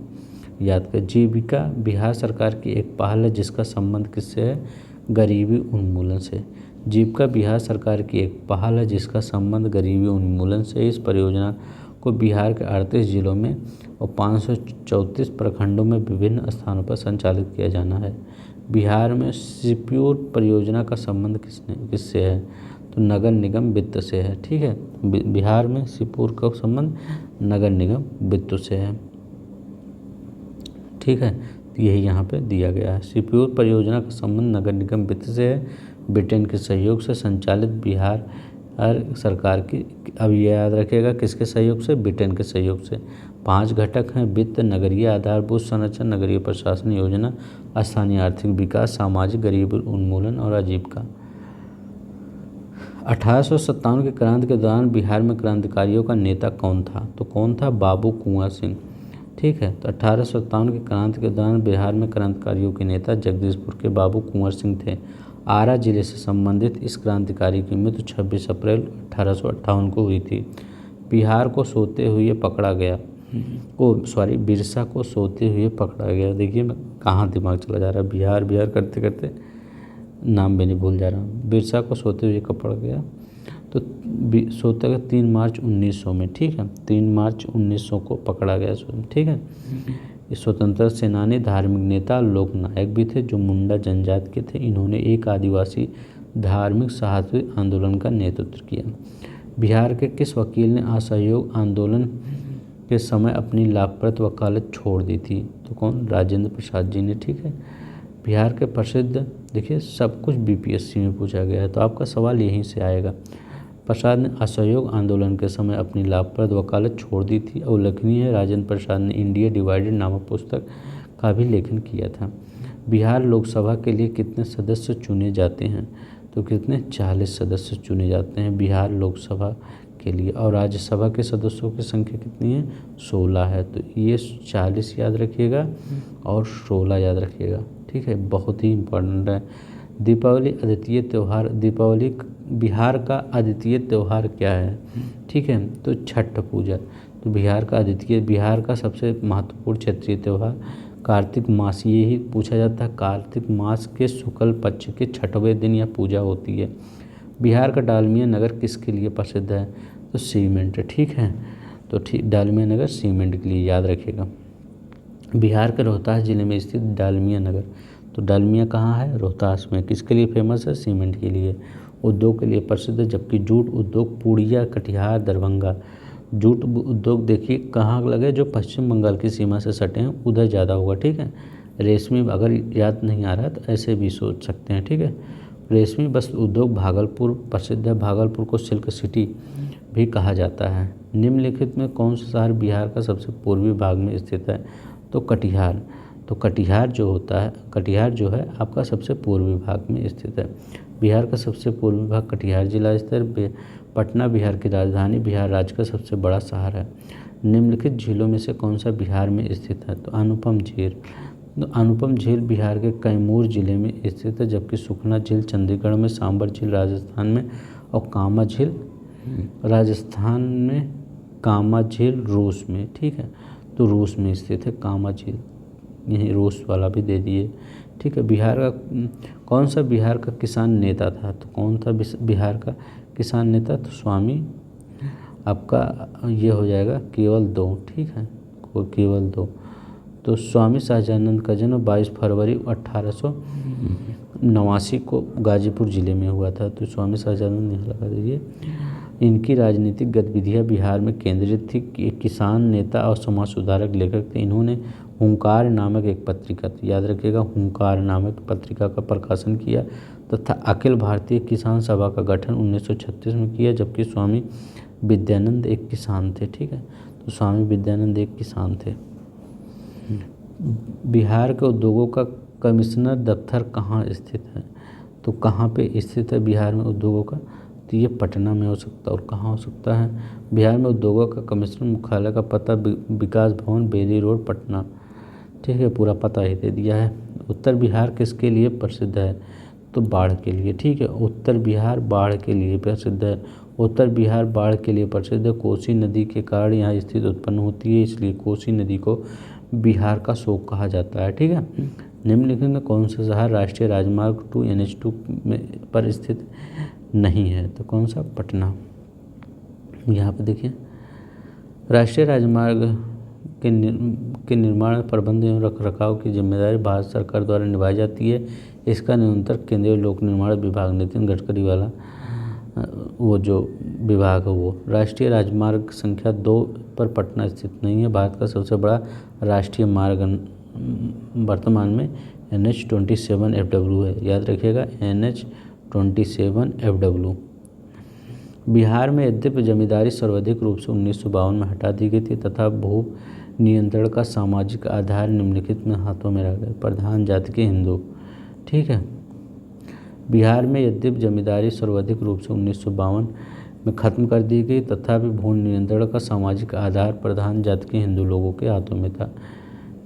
याद कर। जीविका बिहार सरकार की एक पहल है जिसका संबंध किससे है? गरीबी उन्मूलन से। जीविका बिहार सरकार की एक पहल है जिसका संबंध गरीबी उन्मूलन से। इस परियोजना को बिहार के 38 जिलों में और 534 प्रखंडों में विभिन्न स्थानों पर संचालित किया जाना है। बिहार में शिवपुर परियोजना का संबंध किससे है? तो नगर निगम वित्त से है। ठीक है, बिहार में शिवपुर का संबंध नगर निगम वित्त से है। ठीक है, तो यही यहाँ पे दिया गया है। शिवपुर परियोजना का संबंध नगर निगम वित्त से है। ब्रिटेन के सहयोग से संचालित बिहार सरकार की, अब ये याद रखिएगा किसके सहयोग से? ब्रिटेन के सहयोग से। 5 घटक हैं: वित्त, नगरीय आधारभूत संरचना, नगरीय प्रशासन योजना, स्थानीय आर्थिक विकास, सामाजिक गरीबी उन्मूलन और आजीविका। 1857 की क्रांति के दौरान बिहार में क्रांतिकारियों का नेता कौन था? तो कौन था? बाबू कुंवर सिंह। ठीक है, तो 1857 की क्रांति के दौरान बिहार में क्रांतिकारियों के नेता जगदीशपुर के बाबू कुंवर सिंह थे। आरा जिले से संबंधित इस क्रांतिकारी की मृत्यु 26 अप्रैल 1858 को हुई थी। बिहार को सोते हुए पकड़ा गया, बिरसा को सोते हुए पकड़ा गया। देखिए मैं कहाँ दिमाग चला जा रहा है, बिहार बिहार करते करते नाम भी नहीं भूल जा रहा हूँ। बिरसा को सोते हुए कब पकड़ा गया? तो सोते का 3 मार्च 1900 में। ठीक है, 3 मार्च 1900 को पकड़ा गया। ठीक है, ये स्वतंत्रता सेनानी, धार्मिक नेता, लोकनायक भी थे जो मुंडा जनजाति के थे। इन्होंने एक आदिवासी धार्मिक साहसी आंदोलन का नेतृत्व किया। बिहार के किस वकील ने असहयोग आंदोलन के समय अपनी लाभप्रद वकालत छोड़ दी थी? तो कौन? राजेंद्र प्रसाद जी ने। ठीक है, बिहार के प्रसिद्ध, देखिए सब कुछ बीपीएससी में पूछा गया है तो आपका सवाल यहीं से आएगा। प्रसाद ने असहयोग आंदोलन के समय अपनी लाभप्रद वकालत छोड़ दी थी। उल्लेखनीय है राजेंद्र प्रसाद ने इंडिया डिवाइडेड नामक पुस्तक का भी लेखन किया था। बिहार लोकसभा के लिए कितने सदस्य चुने जाते हैं? तो कितने 40 सदस्य चुने जाते हैं बिहार लोकसभा के लिए। और राज्यसभा के सदस्यों की संख्या कितनी है? 16 है। तो ये 40 याद रखिएगा और 16 याद रखिएगा, ठीक है, बहुत ही इम्पोर्टेंट है। दीपावली अद्वितीय त्यौहार, दीपावली बिहार का अद्वितीय त्यौहार क्या है? ठीक है, तो छठ पूजा। तो बिहार का सबसे महत्वपूर्ण क्षेत्रीय त्यौहार कार्तिक मास, ये ही पूछा जाता है। कार्तिक मास के शुक्ल पक्ष के छठवें दिन यह पूजा होती है। बिहार का डालमिया नगर किसके लिए प्रसिद्ध है? तो सीमेंट, ठीक है, तो ठीक डालमिया नगर सीमेंट के लिए याद रखिएगा। बिहार के रोहतास जिले में स्थित डालमिया नगर, तो डालमिया कहाँ है? रोहतास में। किसके लिए फेमस है? सीमेंट के लिए। उद्योग के लिए प्रसिद्ध है, जबकि जूट उद्योग पूर्णिया, कटिहार, दरभंगा। जूट उद्योग देखिए कहाँ लगे? जो पश्चिम बंगाल की सीमा से सटे हैं उधर ज़्यादा होगा, ठीक है। रेशमी, अगर याद नहीं आ रहा तो ऐसे भी सोच सकते हैं, ठीक है। रेशमी वस्त्र उद्योग भागलपुर प्रसिद्ध है। भागलपुर को सिल्क सिटी भी कहा जाता है। निम्नलिखित में कौन सा शहर बिहार का सबसे पूर्वी भाग में स्थित है? तो कटिहार। तो कटिहार जो है आपका सबसे पूर्वी भाग में स्थित है। बिहार का सबसे पूर्वी भाग कटिहार जिला स्थित। पटना बिहार की राजधानी, बिहार राज्य का सबसे बड़ा शहर है। निम्नलिखित झीलों में से कौन सा बिहार में स्थित है? तो अनुपम झील। तो अनुपम झील बिहार के कैमूर जिले में स्थित है, जबकि सुखना झील चंडीगढ़ में, सांबर झील राजस्थान में और कामा झील रूस में, ठीक है। तो रूस में स्थित है कामा झील, यही रूस वाला भी दे दिए, ठीक है। कौन सा बिहार का किसान नेता था? तो कौन था बिहार का किसान नेता? तो स्वामी, आपका ये हो जाएगा केवल 2, ठीक है, केवल 2। तो स्वामी सहजानंद का जन्म 22 फरवरी 1889 को गाजीपुर जिले में हुआ था। तो स्वामी सहजानंद यहाँ लगा दीजिए। इनकी राजनीतिक गतिविधियाँ बिहार में केंद्रित थी। किसान नेता और समाज सुधारक लेखक थे। इन्होंने हुंकार नामक एक पत्रिका, याद रखिएगा, हुंकार नामक पत्रिका का प्रकाशन किया तथा अखिल भारतीय किसान सभा का गठन 1936 में किया, जबकि स्वामी विद्यानंद एक किसान थे, ठीक है। तो स्वामी विद्यानंद एक किसान थे। बिहार के उद्योगों का कमिश्नर दफ्तर कहाँ स्थित है? तो कहाँ पे स्थित है बिहार में उद्योगों का? तो ये पटना में हो सकता है। और कहाँ हो सकता है? बिहार में उद्योगों का कमिश्नर मुख्यालय का पता विकास भवन, बेली रोड, पटना, ठीक है, पूरा पता ही दे दिया है। उत्तर बिहार किसके लिए प्रसिद्ध है? तो बाढ़ के लिए, ठीक है। उत्तर बिहार बाढ़ के लिए प्रसिद्ध है। उत्तर बिहार बाढ़ के लिए प्रसिद्ध है। कोसी नदी के कारण यहाँ स्थिति उत्पन्न होती है, इसलिए कोसी नदी को बिहार का शोक कहा जाता है, ठीक है। निम्नलिखित में कौन सा शहर राष्ट्रीय राजमार्ग 2 NH2 पर स्थित नहीं है? तो कौन सा? पटना। यहाँ पे देखिए, राष्ट्रीय राजमार्ग के निर्माण, प्रबंध एवं रखरखाव की जिम्मेदारी भारत सरकार द्वारा निभाई जाती है। इसका नियंत्रण केंद्रीय लोक निर्माण विभाग, नितिन गडकरी वाला वो जो विभाग है वो। राष्ट्रीय राजमार्ग संख्या 2 पर पटना स्थित नहीं है। भारत का सबसे बड़ा राष्ट्रीय मार्ग वर्तमान में NH-27 FW है, याद रखिएगा, NH-27 FW। बिहार में यद्यपि जमींदारी सर्वाधिक रूप से 1952 में हटा दी गई थी तथा भू नियंत्रण का सामाजिक आधार निम्नलिखित में हाथों में रह गया। प्रधान जाति के हिंदू, ठीक है। बिहार में यद्यपि जमींदारी सर्वाधिक रूप से 1952 में खत्म कर दी गई तथापि भू नियंत्रण का सामाजिक आधार प्रधान जाति के हिंदू लोगों के हाथों में था,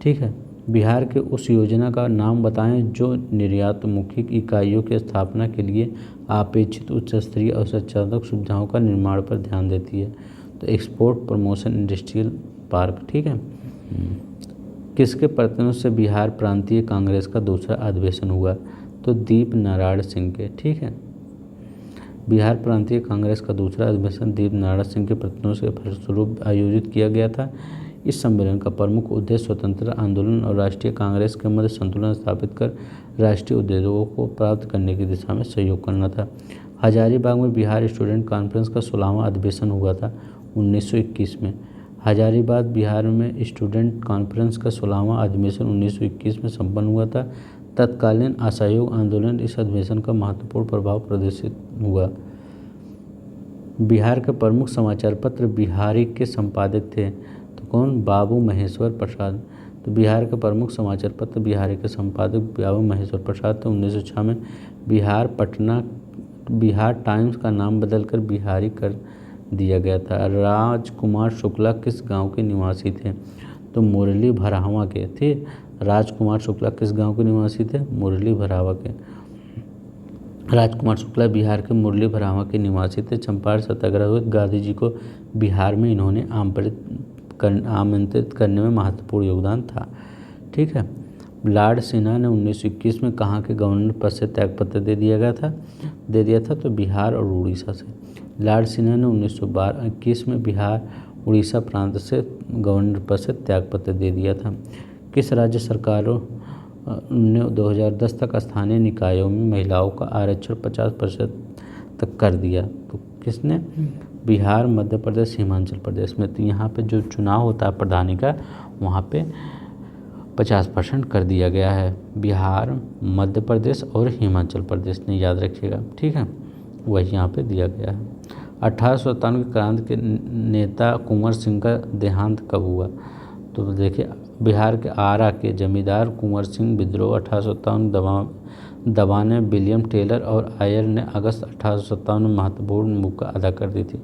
ठीक है। बिहार के उस योजना का नाम बताएं जो निर्यातमुखी इकाइयों की स्थापना के लिए अपेक्षित उच्च स्तरीय और संचालक सुविधाओं का निर्माण पर ध्यान देती है। तो एक्सपोर्ट प्रमोशन इंडस्ट्रियल पार्क, ठीक है। किसके प्रयत्नों से बिहार प्रांतीय कांग्रेस का दूसरा अधिवेशन हुआ? तो दीप नारायण सिंह के, ठीक है। बिहार प्रांतीय कांग्रेस का दूसरा अधिवेशन दीप नारायण सिंह के प्रयत्नों से फलस्वरूप आयोजित किया गया था। इस सम्मेलन का प्रमुख उद्देश्य स्वतंत्रता आंदोलन और राष्ट्रीय कांग्रेस के मध्य संतुलन स्थापित कर राष्ट्रीय उद्देश्यों को प्राप्त करने की दिशा में सहयोग करना था। हजारीबाग में बिहार स्टूडेंट कॉन्फ्रेंस का 16वां अधिवेशन हुआ था 1921 में। हजारीबाग बिहार में स्टूडेंट कॉन्फ्रेंस का 16वां अधिवेशन 1921 में संपन्न हुआ था। तत्कालीन असहयोग आंदोलन इस अधिवेशन का महत्वपूर्ण प्रभाव प्रदर्शित हुआ। बिहार के प्रमुख समाचार पत्र बिहारी के संपादक थे, तो कौन? बाबू महेश्वर प्रसाद। तो बिहार के प्रमुख समाचार पत्र बिहारी के संपादक बाबू महेश्वर प्रसाद। तो 1906 में बिहार टाइम्स का नाम बदलकर बिहारी कर दिया गया था। राजकुमार शुक्ला किस गांव के निवासी थे? तो मुरली भरावा के थे। राजकुमार शुक्ला किस गांव के निवासी थे? मुरली भरावा के। राजकुमार शुक्ला बिहार के मुरली भरावा के निवासी थे। चंपारण सत्याग्रह हुए गांधी जी को बिहार में इन्होंने आमंत्रित करने में महत्वपूर्ण योगदान था। ठीक है। लॉर्ड सिन्हा ने 1921 में कहाँ के गवर्नर पद से त्यागपत्र दे दिया था? तो बिहार और उड़ीसा से। लॉर्ड सिन्हा ने 1921 में बिहार उड़ीसा प्रांत से गवर्नर पद से त्यागपत्र दे दिया था। किस राज्य सरकारों ने 2010 तक स्थानीय निकायों में महिलाओं का आरक्षण 50% तक कर दिया? तो किसने? बिहार, मध्य प्रदेश, हिमाचल प्रदेश में। तो यहाँ पे जो चुनाव होता है प्रधानी का, वहाँ पे 50% कर दिया गया है। बिहार, मध्य प्रदेश और हिमाचल प्रदेश ने, याद रखिएगा। ठीक है, वही यहाँ पे दिया गया है। 1857 की क्रांति के नेता कुंवर सिंह का देहांत कब हुआ? तो देखिए, बिहार के आरा के जमींदार कुंवर सिंह विद्रोह 1857 दबाने विलियम टेलर और आयर ने अगस्त 1857 में महत्वपूर्ण भूमिका अदा कर दी थी।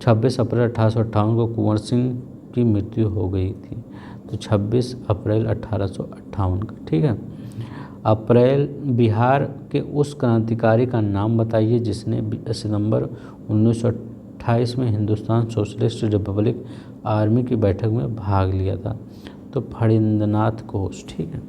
26 अप्रैल 1858 को कुंवर सिंह की मृत्यु हो गई थी। तो 26 अप्रैल 1858 का। ठीक है। बिहार के उस क्रांतिकारी का नाम बताइए जिसने सितंबर 1928 में हिंदुस्तान सोशलिस्ट रिपब्लिक आर्मी की बैठक में भाग लिया था। तो फणींद्रनाथ घोष। ठीक है।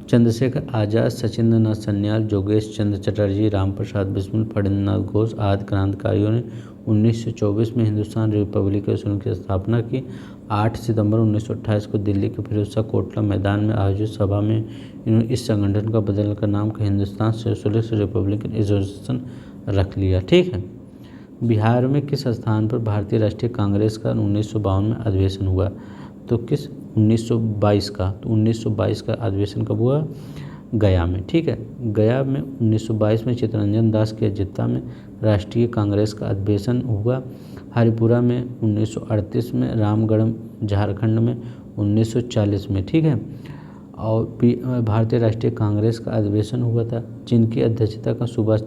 चंद्रशेखर आजाद, सचिंद्रनाथ सन्याल, योगेश चंद्र चटर्जी, रामप्रसाद बिस्मिल, फणींद्रनाथ घोष आदि क्रांतिकारियों ने 1924 में हिंदुस्तान रिपब्लिक की स्थापना की। 8 सितंबर 1928 को दिल्ली के फिरोज शाह कोटला मैदान में आयोजित सभा में इन्होंने इस संगठन का बदलकर नाम हिंदुस्तान सोशलिस्ट रिपब्लिकन एसोसिएशन रख लिया। ठीक है। बिहार में किस स्थान पर भारतीय राष्ट्रीय कांग्रेस का 1952 में अधिवेशन हुआ? तो किस? 1922 का। तो 1922 का अधिवेशन कब हुआ? गया में। ठीक है। गया में 1922 में चित्तरंजन दास की अध्यक्षता में राष्ट्रीय कांग्रेस का अधिवेशन हुआ। हरिपुरा में 1938 में, रामगढ़ झारखंड में 1940 में। ठीक है। और भारतीय राष्ट्रीय कांग्रेस का अधिवेशन हुआ था, जिनकी अध्यक्षता का सुभाष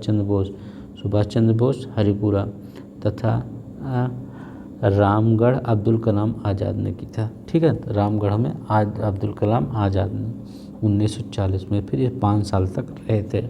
चंद्र बोस हरिपुरा तथा रामगढ़ अब्दुल कलाम आज़ाद ने की था। ठीक है। रामगढ़ में आज अब्दुल कलाम आज़ाद ने 1940 में, फिर ये 5 साल तक रहे थे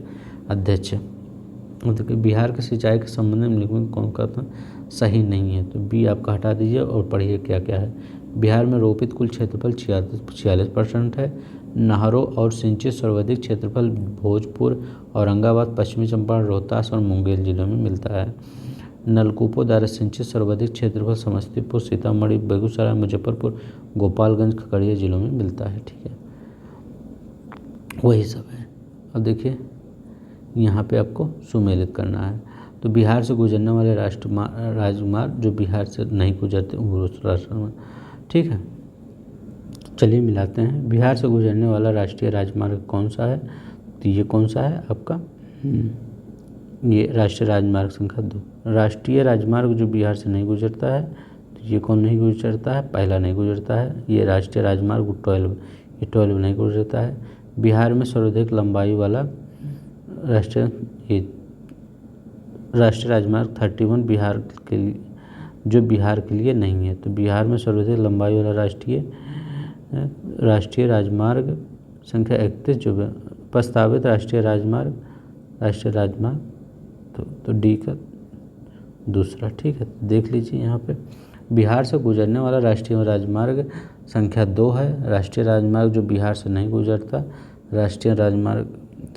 अध्यक्ष। तो बिहार के सिंचाई के संबंध में निम्नलिखित में कौन सा सही नहीं है? तो बी आपका हटा दीजिए और पढ़िए क्या क्या है। बिहार में रोपित कुल क्षेत्रफल 46% है। नहरों और सिंचित सर्वाधिक क्षेत्रफल भोजपुर, औरंगाबाद, पश्चिमी चंपारण, रोहतास और मुंगेर जिलों में मिलता है। नलकूपों द्वारा सिंचित सर्वाधिक क्षेत्रफल समस्तीपुर, सीतामढ़ी, बेगूसराय, मुजफ्फरपुर, गोपालगंज, खगड़िया जिलों में मिलता है। ठीक है, वही सब है। अब देखिए, यहाँ पे आपको सुमेलित करना है। तो बिहार से गुजरने वाले राजमार्ग जो बिहार से नहीं गुजरते वो राजमार्ग। ठीक है, चलिए मिलाते हैं। बिहार से गुजरने वाला राष्ट्रीय राजमार्ग कौन सा है? तो ये कौन सा है आपका? ये राष्ट्रीय राजमार्ग संख्या 2। राष्ट्रीय राजमार्ग जो बिहार से नहीं गुजरता है, तो ये कौन नहीं गुजरता है? पहला नहीं गुजरता है। ये राष्ट्रीय राजमार्ग 12, ये 12 नहीं गुजरता है। बिहार में सर्वाधिक लंबाई वाला राष्ट्रीय राजमार्ग 31 बिहार के लिए, जो बिहार के लिए नहीं है। तो बिहार में सर्वाधिक लंबाई वाला राष्ट्रीय राजमार्ग संख्या 31 जो प्रस्तावित राष्ट्रीय राजमार्ग तो डी का दूसरा। ठीक है, देख लीजिए यहाँ पे बिहार से गुजरने वाला राष्ट्रीय राजमार्ग संख्या 2 है। राष्ट्रीय राजमार्ग जो बिहार से नहीं गुजरता, राष्ट्रीय राजमार्ग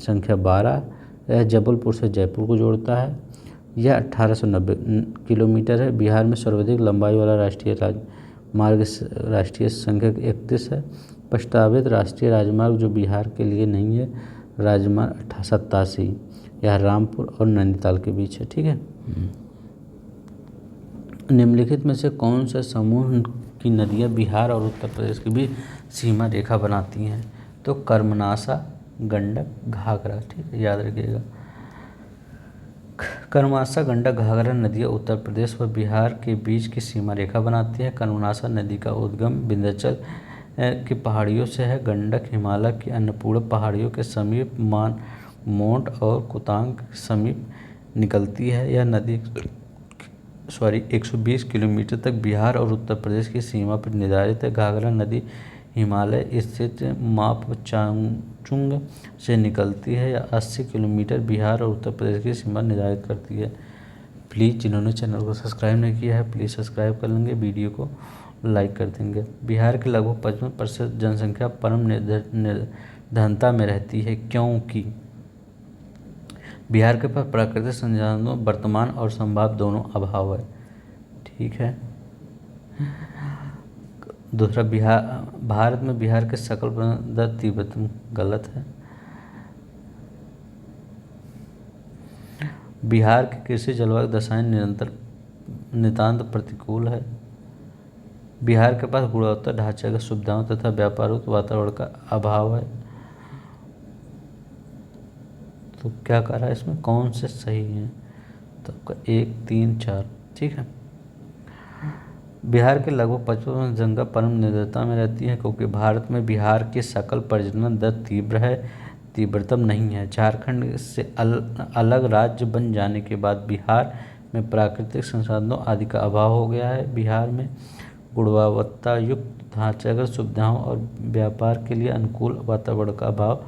संख्या 12, यह जबलपुर से जयपुर को जोड़ता है। यह 1890 किलोमीटर है। बिहार में सर्वाधिक लंबाई वाला राष्ट्रीय राजमार्ग राष्ट्रीय संख्या 31 है। प्रस्तावित राष्ट्रीय राजमार्ग जो बिहार के लिए नहीं है, राजमार्ग 87, यह रामपुर और नैनीताल के बीच है। ठीक है, निम्नलिखित में से कौन से समूह की नदियाँ बिहार और उत्तर प्रदेश के बीच सीमा रेखा बनाती हैं? तो कर्मनाशा, गंडक, घाघरा। ठीक है, याद रखिएगा। कर्मनाशा, गंडक, घाघरा नदियाँ उत्तर प्रदेश व बिहार के बीच की सीमा रेखा बनाती है। कर्मनाशा नदी का उद्गम विंध्याचल की पहाड़ियों से है। गंडक हिमालय की अन्नपूर्णा पहाड़ियों के समीप मोंट और कुतांग के समीप निकलती है। यह नदी 120 किलोमीटर तक बिहार और उत्तर प्रदेश की सीमा पर निर्धारित है। घाघरा नदी हिमालय स्थित मापचांचुंग से निकलती है। यह 80 किलोमीटर बिहार और उत्तर प्रदेश की सीमा निर्धारित करती है। प्लीज़ जिन्होंने चैनल को सब्सक्राइब नहीं किया है प्लीज़ सब्सक्राइब कर लेंगे, वीडियो को लाइक कर देंगे। बिहार के लगभग 55% जनसंख्या परम निर्धनता में रहती है, क्योंकि बिहार के पास प्राकृतिक संसाधनों वर्तमान और संभाव्य दोनों अभाव है। ठीक है। दूसरा, भारत में बिहार के सकल दर तीव्रतम, गलत है। बिहार की कृषि जलवायु दशाएं नितांत प्रतिकूल है। बिहार के पास गुणवत्ता ढांचागत सुविधाओं तथा व्यापारिक वातावरण का अभाव है। तो क्या कह रहा है इसमें, कौन से सही हैं? तो आपका 1, 3, 4। ठीक है। बिहार के लगभग 55% जनता परम निर्धनता में रहती है, क्योंकि भारत में बिहार की सकल प्रजनन दर तीव्र है, तीव्रतम नहीं है। झारखंड से अलग राज्य बन जाने के बाद बिहार में प्राकृतिक संसाधनों आदि का अभाव हो गया है। बिहार में गुणवत्ता युक्त ढांचागत सुविधाओं और व्यापार के लिए अनुकूल वातावरण का अभाव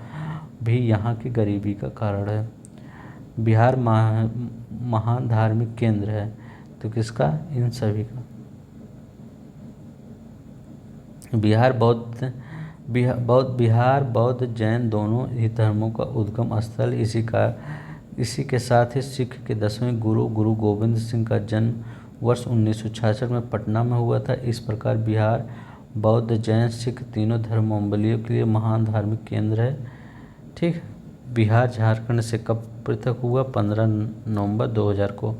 भी यहाँ की गरीबी का कारण है। बिहार महान धार्मिक केंद्र है, तो किसका? इन सभी का। बिहार बौद्ध जैन दोनों ही धर्मों का उद्गम स्थल। इसी के साथ ही सिख के 10वें गुरु गोविंद सिंह का जन्म वर्ष 1966 में पटना में हुआ था। इस प्रकार बिहार बौद्ध जैन सिख तीनों धर्मावलंबियों के लिए महान धार्मिक केंद्र है। ठीक। बिहार झारखंड से कब पृथक हुआ? 15 नवंबर 2000 को।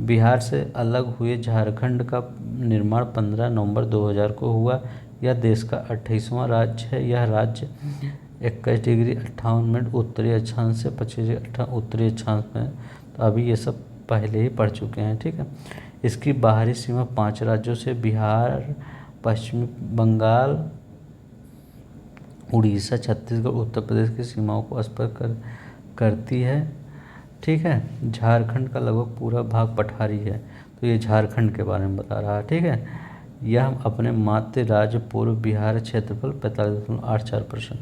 बिहार से अलग हुए झारखंड का निर्माण 15 नवंबर 2000 को हुआ। यह देश का 28वां राज्य है। यह राज्य 21 डिग्री 58 मिनट उत्तरी अक्षांश से 25 डिग्री उत्तरी अक्षांश में। तो अभी ये सब पहले ही पढ़ चुके हैं। ठीक है। इसकी बाहरी सीमा 5 राज्यों से बिहार, पश्चिमी बंगाल, उड़ीसा, छत्तीसगढ़, उत्तर प्रदेश की सीमाओं को स्पर्श करती है। ठीक है। झारखंड का लगभग पूरा भाग पठारी है, तो ये झारखंड के बारे में बता रहा है। ठीक है। यह अपने मातृ राज्य पूर्व बिहार क्षेत्रफल 45.84%।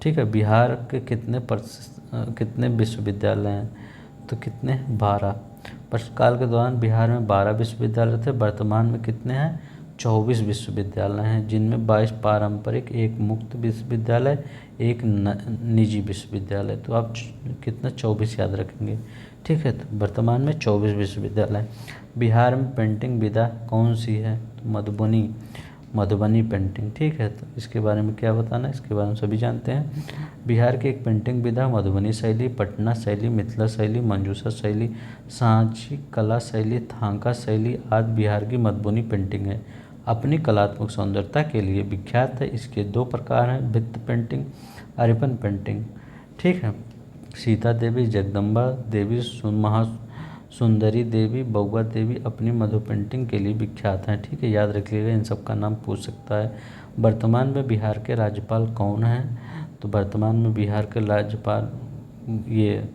ठीक है। बिहार के कितने विश्वविद्यालय हैं? तो कितने? 12। प्रश्नकाल के दौरान बिहार में 12 विश्वविद्यालय थे। वर्तमान में कितने हैं? 24 विश्वविद्यालय हैं, जिनमें 22 पारंपरिक, 1 मुक्त विश्वविद्यालय, 1 निजी विश्वविद्यालय। तो आप कितना? 24 याद रखेंगे। ठीक है। तो वर्तमान में 24 विश्वविद्यालय। बिहार में पेंटिंग विधा कौन सी है? तो मधुबनी पेंटिंग। ठीक है। तो इसके बारे में क्या बताना है? इसके बारे में सभी जानते हैं। बिहार की एक पेंटिंग विधा मधुबनी शैली, पटना शैली, मिथिला शैली, मंजूषा शैली, सांची कला शैली, थांका शैली आदि बिहार की मधुबनी पेंटिंग है। अपनी कलात्मक सौंदर्यता के लिए विख्यात है। इसके 2 प्रकार हैं, भित्ति पेंटिंग, अरिपन पेंटिंग। ठीक है। सीता देवी, जगदम्बा देवी, सुंदरी देवी, बउआ देवी अपनी मधु पेंटिंग के लिए विख्यात हैं। ठीक है। याद रखिएगा, इन सब का नाम पूछ सकता है। वर्तमान में बिहार के राज्यपाल कौन हैं? तो वर्तमान में बिहार के राज्यपाल ये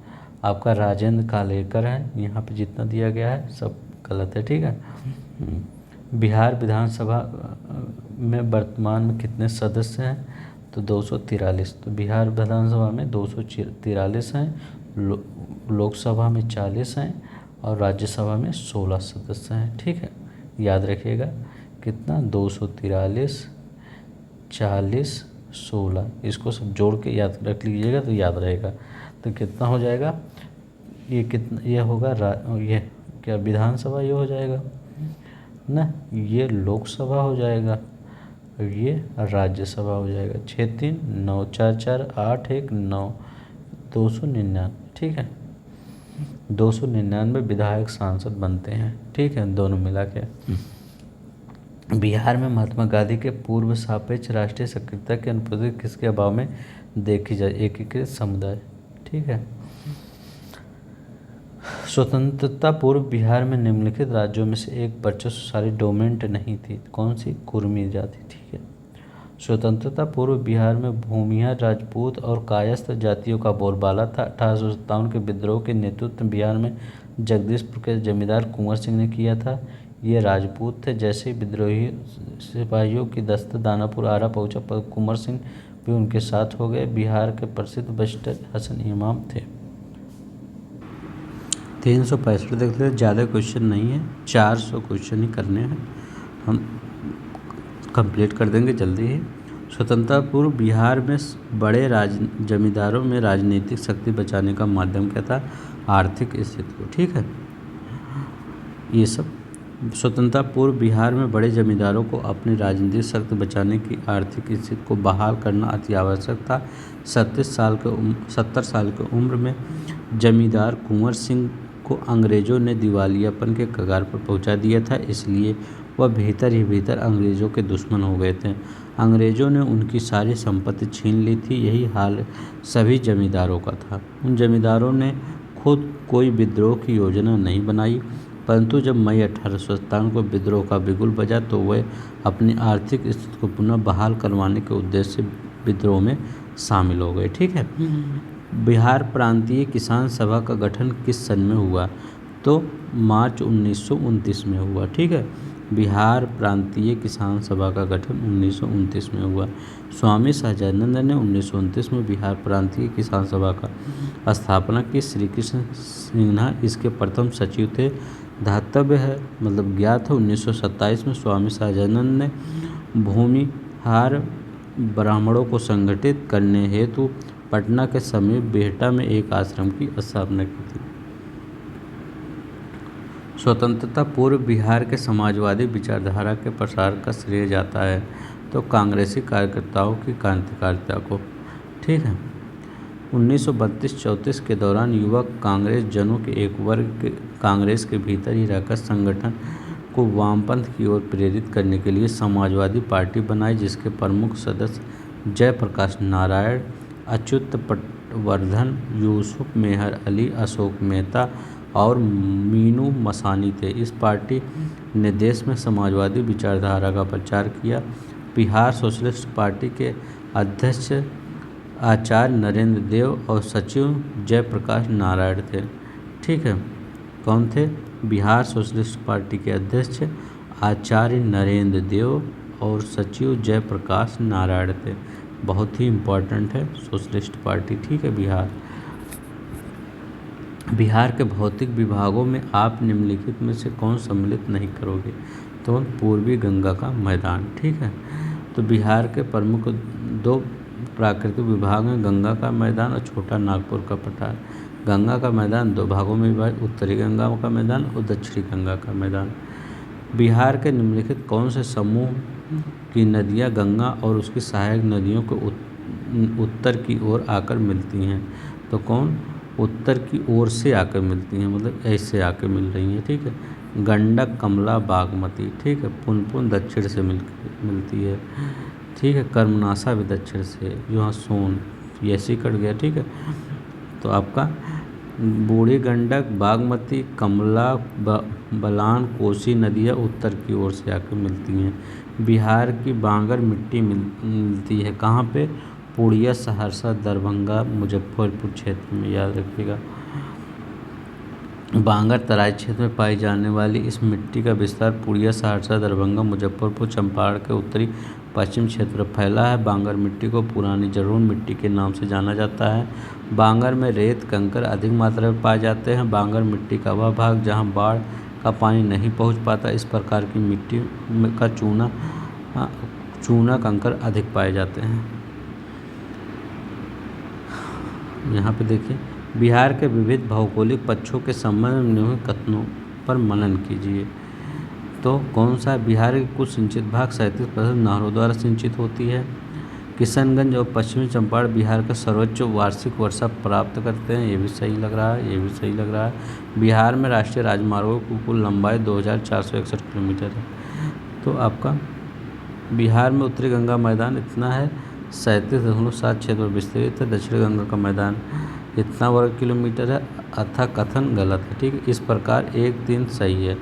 आपका राजेंद्र कालेकर हैं। यहाँ पे जितना दिया गया है सब गलत है। ठीक है। बिहार विधानसभा में वर्तमान में कितने सदस्य हैं? तो 243। तो बिहार विधानसभा में 243 हैं, लोकसभा में 40 हैं और राज्यसभा में 16 सदस्य हैं। ठीक है। याद रखिएगा कितना? 243, 40, 16। इसको सब जोड़ के याद रख लीजिएगा तो याद रहेगा। तो कितना हो जाएगा? ये कितना? ये होगा ये क्या विधानसभा ये हो जाएगा ना, ये लोकसभा हो जाएगा और ये राज्यसभा हो जाएगा। 6, 3, 9, 4, 4, 8, 1, 9, 299। ठीक है। 299 विधायक सांसद बनते हैं, ठीक है, दोनों मिला के। बिहार में महात्मा गांधी के पूर्व सापेक्ष राष्ट्रीय सक्रियता की अनुपस्थिति किसके अभाव में देखी जाए? एकीकृत समुदाय, ठीक है। स्वतंत्रता पूर्व बिहार में निम्नलिखित राज्यों में से एक वर्चस्वशाली डोमिनेंट नहीं थी, कौन सी? कुर्मी जाति, ठीक है। स्वतंत्रता पूर्व बिहार में भूमिहार, राजपूत और कायस्थ जातियों का बोलबाला था। 1857 के विद्रोह के नेतृत्व बिहार में जगदीशपुर के जमींदार कुंवर सिंह ने किया था। ये राजपूत थे। जैसे ही विद्रोही सिपाहियों की दस्ता दानापुर आरा पहुंचा, कुंवर सिंह भी उनके साथ हो गए। बिहार के प्रसिद्ध बैरिस्टर हसन इमाम थे। 365 देख लेते, ज़्यादा क्वेश्चन नहीं है, 400 क्वेश्चन ही करने हैं, हम कंप्लीट कर देंगे जल्दी ही। स्वतंत्रता पूर्व बिहार में बड़े जमींदारों में राजनीतिक शक्ति बचाने का माध्यम क्या था? आर्थिक स्थिति को, ठीक है। ये सब स्वतंत्रता पूर्व बिहार में बड़े जमींदारों को अपनी राजनीतिक शक्ति बचाने की आर्थिक स्थिति को बहाल करना अति आवश्यक था। 70 साल की उम्र में जमींदार कुंवर सिंह को अंग्रेजों ने दिवालियापन के कगार पर पहुंचा दिया था, इसलिए वह भीतर ही भीतर अंग्रेजों के दुश्मन हो गए थे। अंग्रेजों ने उनकी सारी संपत्ति छीन ली थी। यही हाल सभी जमींदारों का था। उन जमींदारों ने खुद कोई विद्रोह की योजना नहीं बनाई, परंतु जब मई 1857 को विद्रोह का बिगुल बजा तो वे अपनी आर्थिक स्थिति को पुनः बहाल करवाने के उद्देश्य से विद्रोह में शामिल हो गए, ठीक है। बिहार प्रांतीय किसान सभा का गठन किस सन में हुआ? तो मार्च 1929 में हुआ, ठीक है। बिहार प्रांतीय किसान सभा का गठन 1929 में हुआ। स्वामी सहजानंद ने 1929 में बिहार प्रांतीय किसान सभा का स्थापना की। श्री कृष्ण सिन्हा इसके प्रथम सचिव थे। धातव्य है, मतलब ज्ञात है, 1927 में स्वामी सहजानंद ने भूमिहार ब्राह्मणों को संगठित करने हेतु पटना के समीप बेहटा में एक आश्रम की स्थापना की थी। स्वतंत्रता पूर्व बिहार के समाजवादी विचारधारा के प्रसार का श्रेय जाता है तो कांग्रेसी कार्यकर्ताओं की क्रांतिकारिता को, ठीक है। 1932-34 के दौरान युवक कांग्रेस जनों के एक वर्ग कांग्रेस के भीतर ही रहकर संगठन को वामपंथ की ओर प्रेरित करने के लिए समाजवादी पार्टी बनाई, जिसके प्रमुख सदस्य जयप्रकाश नारायण, अच्युत पटवर्धन, यूसुफ मेहर अली, अशोक मेहता और मीनू मसानी थे। इस पार्टी ने देश में समाजवादी विचारधारा का प्रचार किया। बिहार सोशलिस्ट पार्टी के अध्यक्ष आचार्य नरेंद्र देव और सचिव जयप्रकाश नारायण थे, ठीक है। कौन थे? बिहार सोशलिस्ट पार्टी के अध्यक्ष आचार्य नरेंद्र देव और सचिव जयप्रकाश नारायण थे। बहुत ही इम्पोर्टेंट है सोशलिस्ट पार्टी, ठीक है। बिहार के भौतिक विभागों में आप निम्नलिखित में से कौन सम्मिलित नहीं करोगे? तो पूर्वी गंगा का मैदान, ठीक है। तो बिहार के प्रमुख 2 प्राकृतिक विभाग हैं, गंगा का मैदान और छोटा नागपुर का पठार। गंगा का मैदान 2 भागों में विभाजित, उत्तरी गंगा का मैदान और दक्षिणी गंगा का मैदान। बिहार के निम्नलिखित कौन से समूह की नदियाँ गंगा और उसकी सहायक नदियों को उत्तर की ओर आकर मिलती हैं? तो कौन? उत्तर की ओर से आकर मिलती हैं, मतलब ऐसे आकर मिल रही हैं, ठीक है। गंडक, कमला, बागमती, ठीक है। पुनपुन दक्षिण से मिलती है, ठीक है। कर्मनाशा भी दक्षिण से, यहाँ सोन ऐसे कट गया, ठीक है। तो आपका बूढ़ी गंडक, बागमती, कमला, बलान, कोसी नदियाँ उत्तर की ओर से आकर मिलती हैं। बिहार की बांगर मिट्टी मिलती है कहाँ पे? पूर्णिया, सहरसा, दरभंगा, मुजफ्फरपुर क्षेत्र में, याद रखिएगा। बांगर तराई क्षेत्र में पाई जाने वाली इस मिट्टी का विस्तार पूर्णिया, सहरसा, दरभंगा, मुजफ्फरपुर, चंपारण के उत्तरी पश्चिम क्षेत्र में फैला है। बांगर मिट्टी को पुरानी जरूर मिट्टी के नाम से जाना जाता है। बांगर में रेत कंकर अधिक मात्रा में पाए जाते हैं। बांगर मिट्टी का वह भाग जहाँ बाढ़ का पानी नहीं पहुँच पाता, इस प्रकार की मिट्टी का चूना कंकर अधिक पाए जाते हैं। यहाँ पे देखिए, बिहार के विविध भौगोलिक पक्षों के संबंध में हुए कथनों पर मनन कीजिए। तो कौन सा? बिहार के कुछ सिंचित भाग 37% नहरों द्वारा सिंचित होती है। किशनगंज और पश्चिमी चंपारण बिहार का सर्वोच्च वार्षिक वर्षा प्राप्त करते हैं, ये भी सही लग रहा है, ये भी सही लग रहा है। बिहार में राष्ट्रीय राजमार्गों की कुल लंबाई 2461 किलोमीटर है। तो आपका बिहार में उत्तरी गंगा मैदान इतना है 37.76 पर विस्तृत है। दक्षिण गंगा का मैदान इतना वर्ग किलोमीटर है, अतः कथन गलत है। ठीक है, इस प्रकार 1-3 सही है,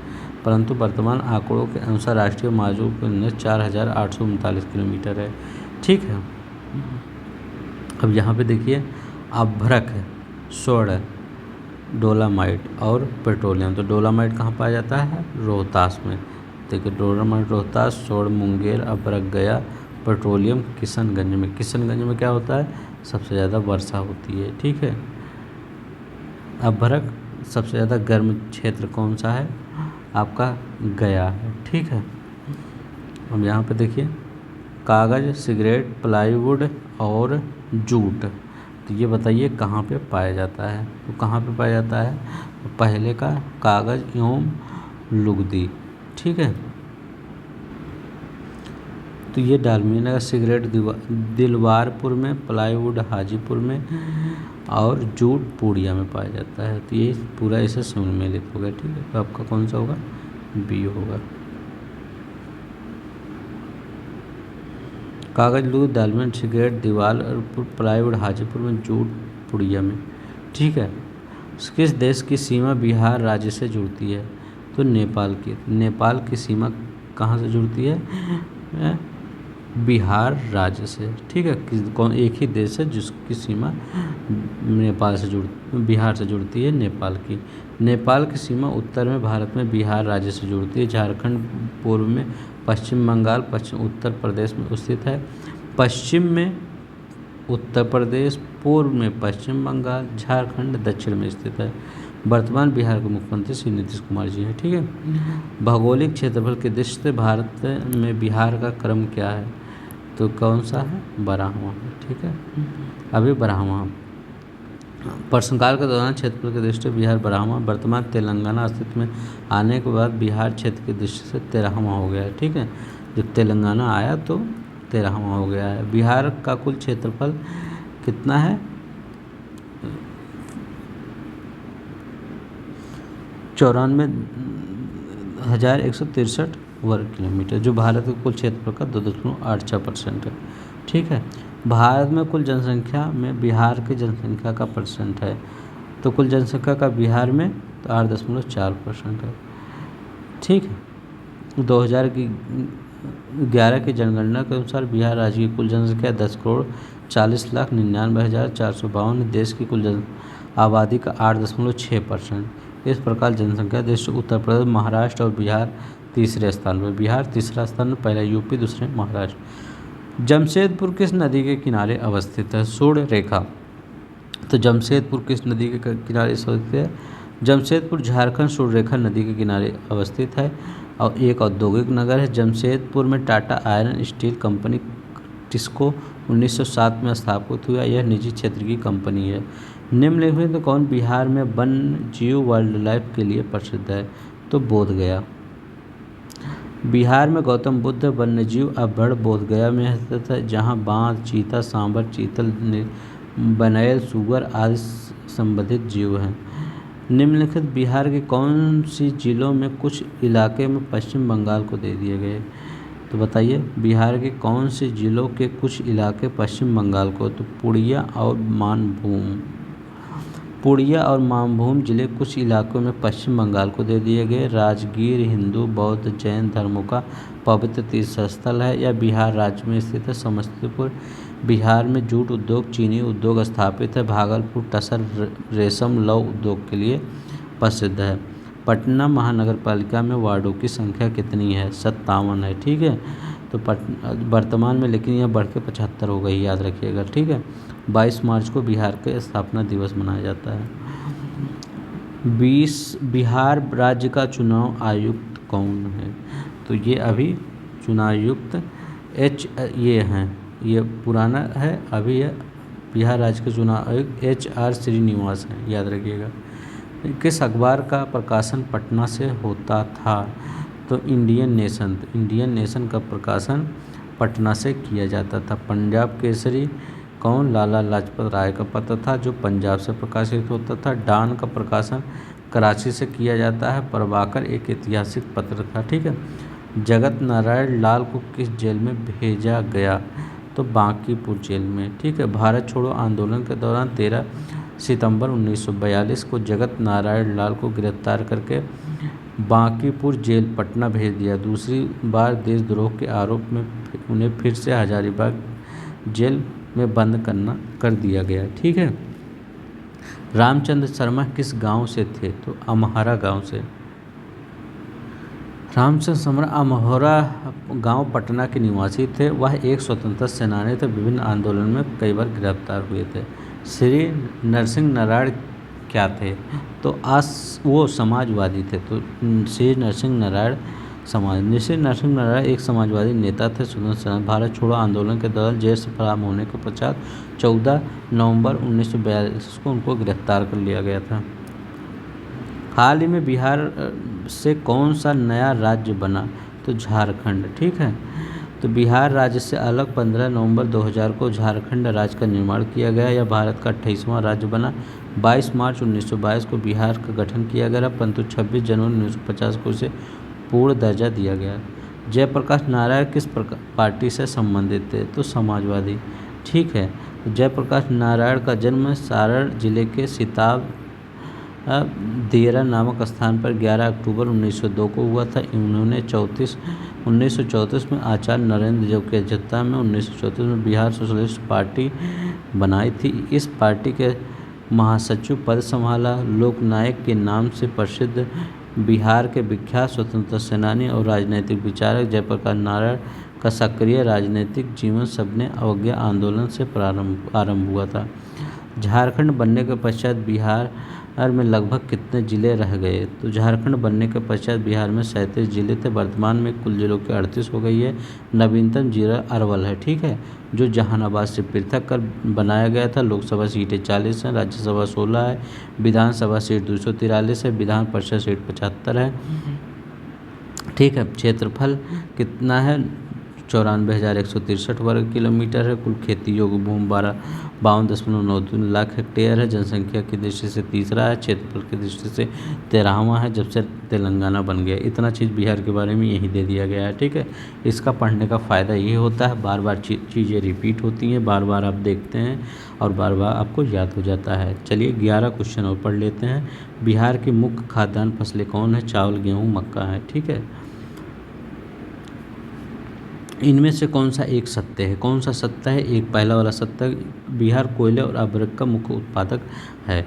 परंतु वर्तमान आंकड़ों के अनुसार राष्ट्रीय मार्गों की लंबाई 4839 किलोमीटर है। ठीक है, अब यहाँ पे देखिए अभ्रक है, स्वर्ण है, डोलामाइट और पेट्रोलियम। तो डोलामाइट कहाँ पाया जाता है? रोहतास में। देखिए डोलामाइट रोहतास, स्वर्ण मुंगेर, अभ्रक गया, पेट्रोलियम किशनगंज में। किशनगंज में क्या होता है? सबसे ज़्यादा वर्षा होती है। ठीक है, अभ्रक सबसे ज़्यादा गर्म क्षेत्र कौन सा है? आपका गया है। ठीक है, अब यहाँ पे देखिए कागज़, सिगरेट, प्लाईवुड और जूट, तो ये बताइए कहाँ पे पाया जाता है? तो कहाँ पे पाया जाता है? पहले का कागज़ एवं लुगदी। ठीक है, तो ये डालमिया, सिगरेट दिलवारपुर में, प्लाईवुड हाजीपुर में और जूट पूर्णिया में पाया जाता है। तो ये पूरा ऐसे सम्मिलित हो गया। ठीक है, तो आपका कौन सा होगा? बी होगा। कागज, लूग, दालमन, सिगरेट, दिवालपुर, प्लाईवुड हाजीपुर में, जूट पूर्णिया में। ठीक है, किस देश की सीमा बिहार राज्य से जुड़ती है? तो नेपाल की। नेपाल की सीमा कहाँ से जुड़ती है? बिहार राज्य से। ठीक है, कौन एक ही देश है जिसकी सीमा नेपाल से बिहार से जुड़ती है, नेपाल की। नेपाल की सीमा उत्तर में भारत में बिहार राज्य से जुड़ती है। झारखंड पूर्व में पश्चिम बंगाल, उत्तर प्रदेश में स्थित है। पश्चिम में उत्तर प्रदेश, पूर्व में पश्चिम बंगाल, झारखंड दक्षिण में स्थित है। वर्तमान बिहार के मुख्यमंत्री श्री नीतीश कुमार जी हैं। ठीक है, भौगोलिक क्षेत्रफल की दृष्टि से भारत में बिहार का क्रम क्या है? तो कौन सा है? 12वां। ठीक है, अभी 12वां। प्रश्नकाल के दौरान क्षेत्रफल की दृष्टि से बिहार 12वां, वर्तमान तेलंगाना अस्तित्व में आने के बाद बिहार क्षेत्र की दृष्टि से 13वां हो गया है। ठीक है, जब तेलंगाना आया तो 13वां हो गया है। बिहार का कुल क्षेत्रफल कितना है? 94,163 वर्ग किलोमीटर, जो भारत के कुल क्षेत्रफल का 2.86% है। ठीक है, भारत में कुल जनसंख्या में बिहार की जनसंख्या का परसेंट है, तो कुल जनसंख्या का बिहार में तो 8.4% है। ठीक है, 2011 की जनगणना के अनुसार बिहार राज्य की कुल जनसंख्या 10,40,99,452, देश की कुल आबादी का 8.6%। इस प्रकार जनसंख्या दृष्टि उत्तर प्रदेश, महाराष्ट्र और बिहार तीसरे स्थान पर। बिहार तीसरा स्थान में, पहला यूपी, दूसरे महाराष्ट्र। जमशेदपुर किस नदी के किनारे अवस्थित है? सूर्य रेखा। तो जमशेदपुर किस नदी के किनारे अवस्थित है? जमशेदपुर झारखंड सूर्य रेखा नदी के किनारे अवस्थित है और एक औद्योगिक नगर है। जमशेदपुर में Tata iron steel company TISCO 1907 में स्थापित हुआ। यह निजी क्षेत्र की कंपनी है। निम्नलिखित में तो कौन बिहार में वन्य जीव वाइल्ड लाइफ के लिए प्रसिद्ध है? तो बोधगया। बिहार में गौतम बुद्ध वन्य जीव अभयारण्य बोधगया में स्थित है, जहाँ बाघ, चीता, सांभर, चीतल, बनैल, सुगर आदि संबंधित जीव हैं। निम्नलिखित बिहार के कौन सी जिलों में कुछ इलाके में पश्चिम बंगाल को दे दिए गए? तो बताइए बिहार के कौन से जिलों के कुछ इलाके पश्चिम बंगाल को? तो पूर्णिया और मानभूम जिले कुछ इलाकों में पश्चिम बंगाल को दे दिए गए। राजगीर हिंदू, बौद्ध, जैन धर्मों का पवित्र तीर्थ स्थल है। यह बिहार राज्य में स्थित है। समस्तीपुर बिहार में जूट उद्योग, चीनी उद्योग स्थापित है। भागलपुर टसर, रेशम, लौह उद्योग के लिए प्रसिद्ध है। पटना महानगर पालिका में वार्डों की संख्या कितनी है? 57 है। ठीक है, तो वर्तमान में, लेकिन यह बढ़ के 75 हो गई, याद रखिएगा। ठीक है, 22 मार्च को बिहार के स्थापना दिवस मनाया जाता है। बिहार राज्य का चुनाव आयुक्त कौन है? तो ये अभी चुनाव आयुक्त ये हैं, ये पुराना है, अभी यह बिहार राज्य के चुनाव आयुक्त HR श्रीनिवास हैं, याद रखिएगा। किस अखबार का प्रकाशन पटना से होता था? तो इंडियन नेशन। इंडियन नेशन का प्रकाशन पटना से किया जाता था। पंजाब केसरी कौन? लाला लाजपत राय का पत्र था जो पंजाब से प्रकाशित होता था। डॉन का प्रकाशन कराची से किया जाता है। प्रभाकर एक ऐतिहासिक पत्र था। ठीक है। जगत नारायण लाल को किस जेल में भेजा गया? तो बांकीपुर जेल में। ठीक है। भारत छोड़ो आंदोलन के दौरान 13 सितंबर 1942 को जगत नारायण लाल को गिरफ्तार करके बांकीपुर जेल पटना भेज दिया। दूसरी बार देशद्रोह के आरोप में उन्हें फिर से हजारीबाग जेल में बंद कर दिया गया। ठीक है। रामचंद्र शर्मा किस गांव से थे? तो अमहरा गांव से। रामचंद्र शर्मा अमहरा गांव पटना के निवासी थे। वह एक स्वतंत्रता सेनानी थे। विभिन्न आंदोलन में कई बार गिरफ्तार हुए थे। श्री नरसिंह नारायण क्या थे? तो वो समाजवादी थे। तो श्री नरसिंह नारायण श्री नरसिंह नारायण एक समाजवादी नेता थे। स्वतंत्रता सेनानी। भारत छोड़ो आंदोलन के दौरान जेल से फरार होने के पश्चात 14 नवंबर 1942 को उनको गिरफ्तार कर लिया गया था। हाल ही में बिहार से कौन सा नया राज्य बना? तो झारखंड। ठीक है। तो बिहार राज्य से अलग 15 नवंबर 2000 को झारखंड राज्य का निर्माण किया गया। यह भारत का 28वां राज्य बना। 22 मार्च 1922 को बिहार का गठन किया गया, परंतु 26 जनवरी 1950 को इसे पूर्ण दर्जा दिया गया। जयप्रकाश नारायण किस पार्टी से संबंधित थे? तो समाजवादी। ठीक है। तो जयप्रकाश नारायण का जन्म सारण जिले के सिताब देरा नामक स्थान पर 11 अक्टूबर 1902 को हुआ था। इन्होंने 1934 में आचार्य नरेंद्र देव की अध्यक्षता में 1934 में बिहार सोशलिस्ट पार्टी बनाई थी। इस पार्टी के महासचिव पद संभाला। लोकनायक के नाम से प्रसिद्ध बिहार के विख्यात स्वतंत्रता सेनानी और राजनीतिक विचारक जयप्रकाश नारायण का सक्रिय राजनीतिक जीवन सबने अवज्ञा आंदोलन से आरंभ हुआ था। झारखंड बनने के पश्चात बिहार में लगभग कितने जिले रह गए? तो झारखंड बनने के पश्चात बिहार में 37 जिले थे। वर्तमान में कुल जिलों की 38 हो गई है। नवीनतम जिला अरवल है। ठीक है। जो जहानाबाद से पृथक कर बनाया गया था। लोकसभा सीटें 40 हैं। राज्यसभा 16 है। विधानसभा सीट 243 है। विधान परिषद सीट 75 है। ठीक है। क्षेत्रफल कितना है? 94,163 वर्ग किलोमीटर है। कुल खेती योग्य भूमि 52.93 लाख हेक्टेयर है। जनसंख्या की दृष्टि से तीसरा है। क्षेत्रफल की दृष्टि से 13वां है जब से तेलंगाना बन गया। इतना चीज़ बिहार के बारे में यही दे दिया गया है। ठीक है। इसका पढ़ने का फ़ायदा ये होता है, बार बार चीज़ें रिपीट होती हैं, बार बार आप देखते हैं और बार बार आपको याद हो जाता है। चलिए 11 क्वेश्चन और पढ़ लेते हैं। बिहार की मुख्य खाद्यान्न फसलें कौन है? चावल, गेहूँ, मक्का है। ठीक है। इनमें से कौन सा एक सत्य है? कौन सा सत्य है? एक पहला वाला सत्य, बिहार कोयले और अभ्रक का मुख्य उत्पादक है।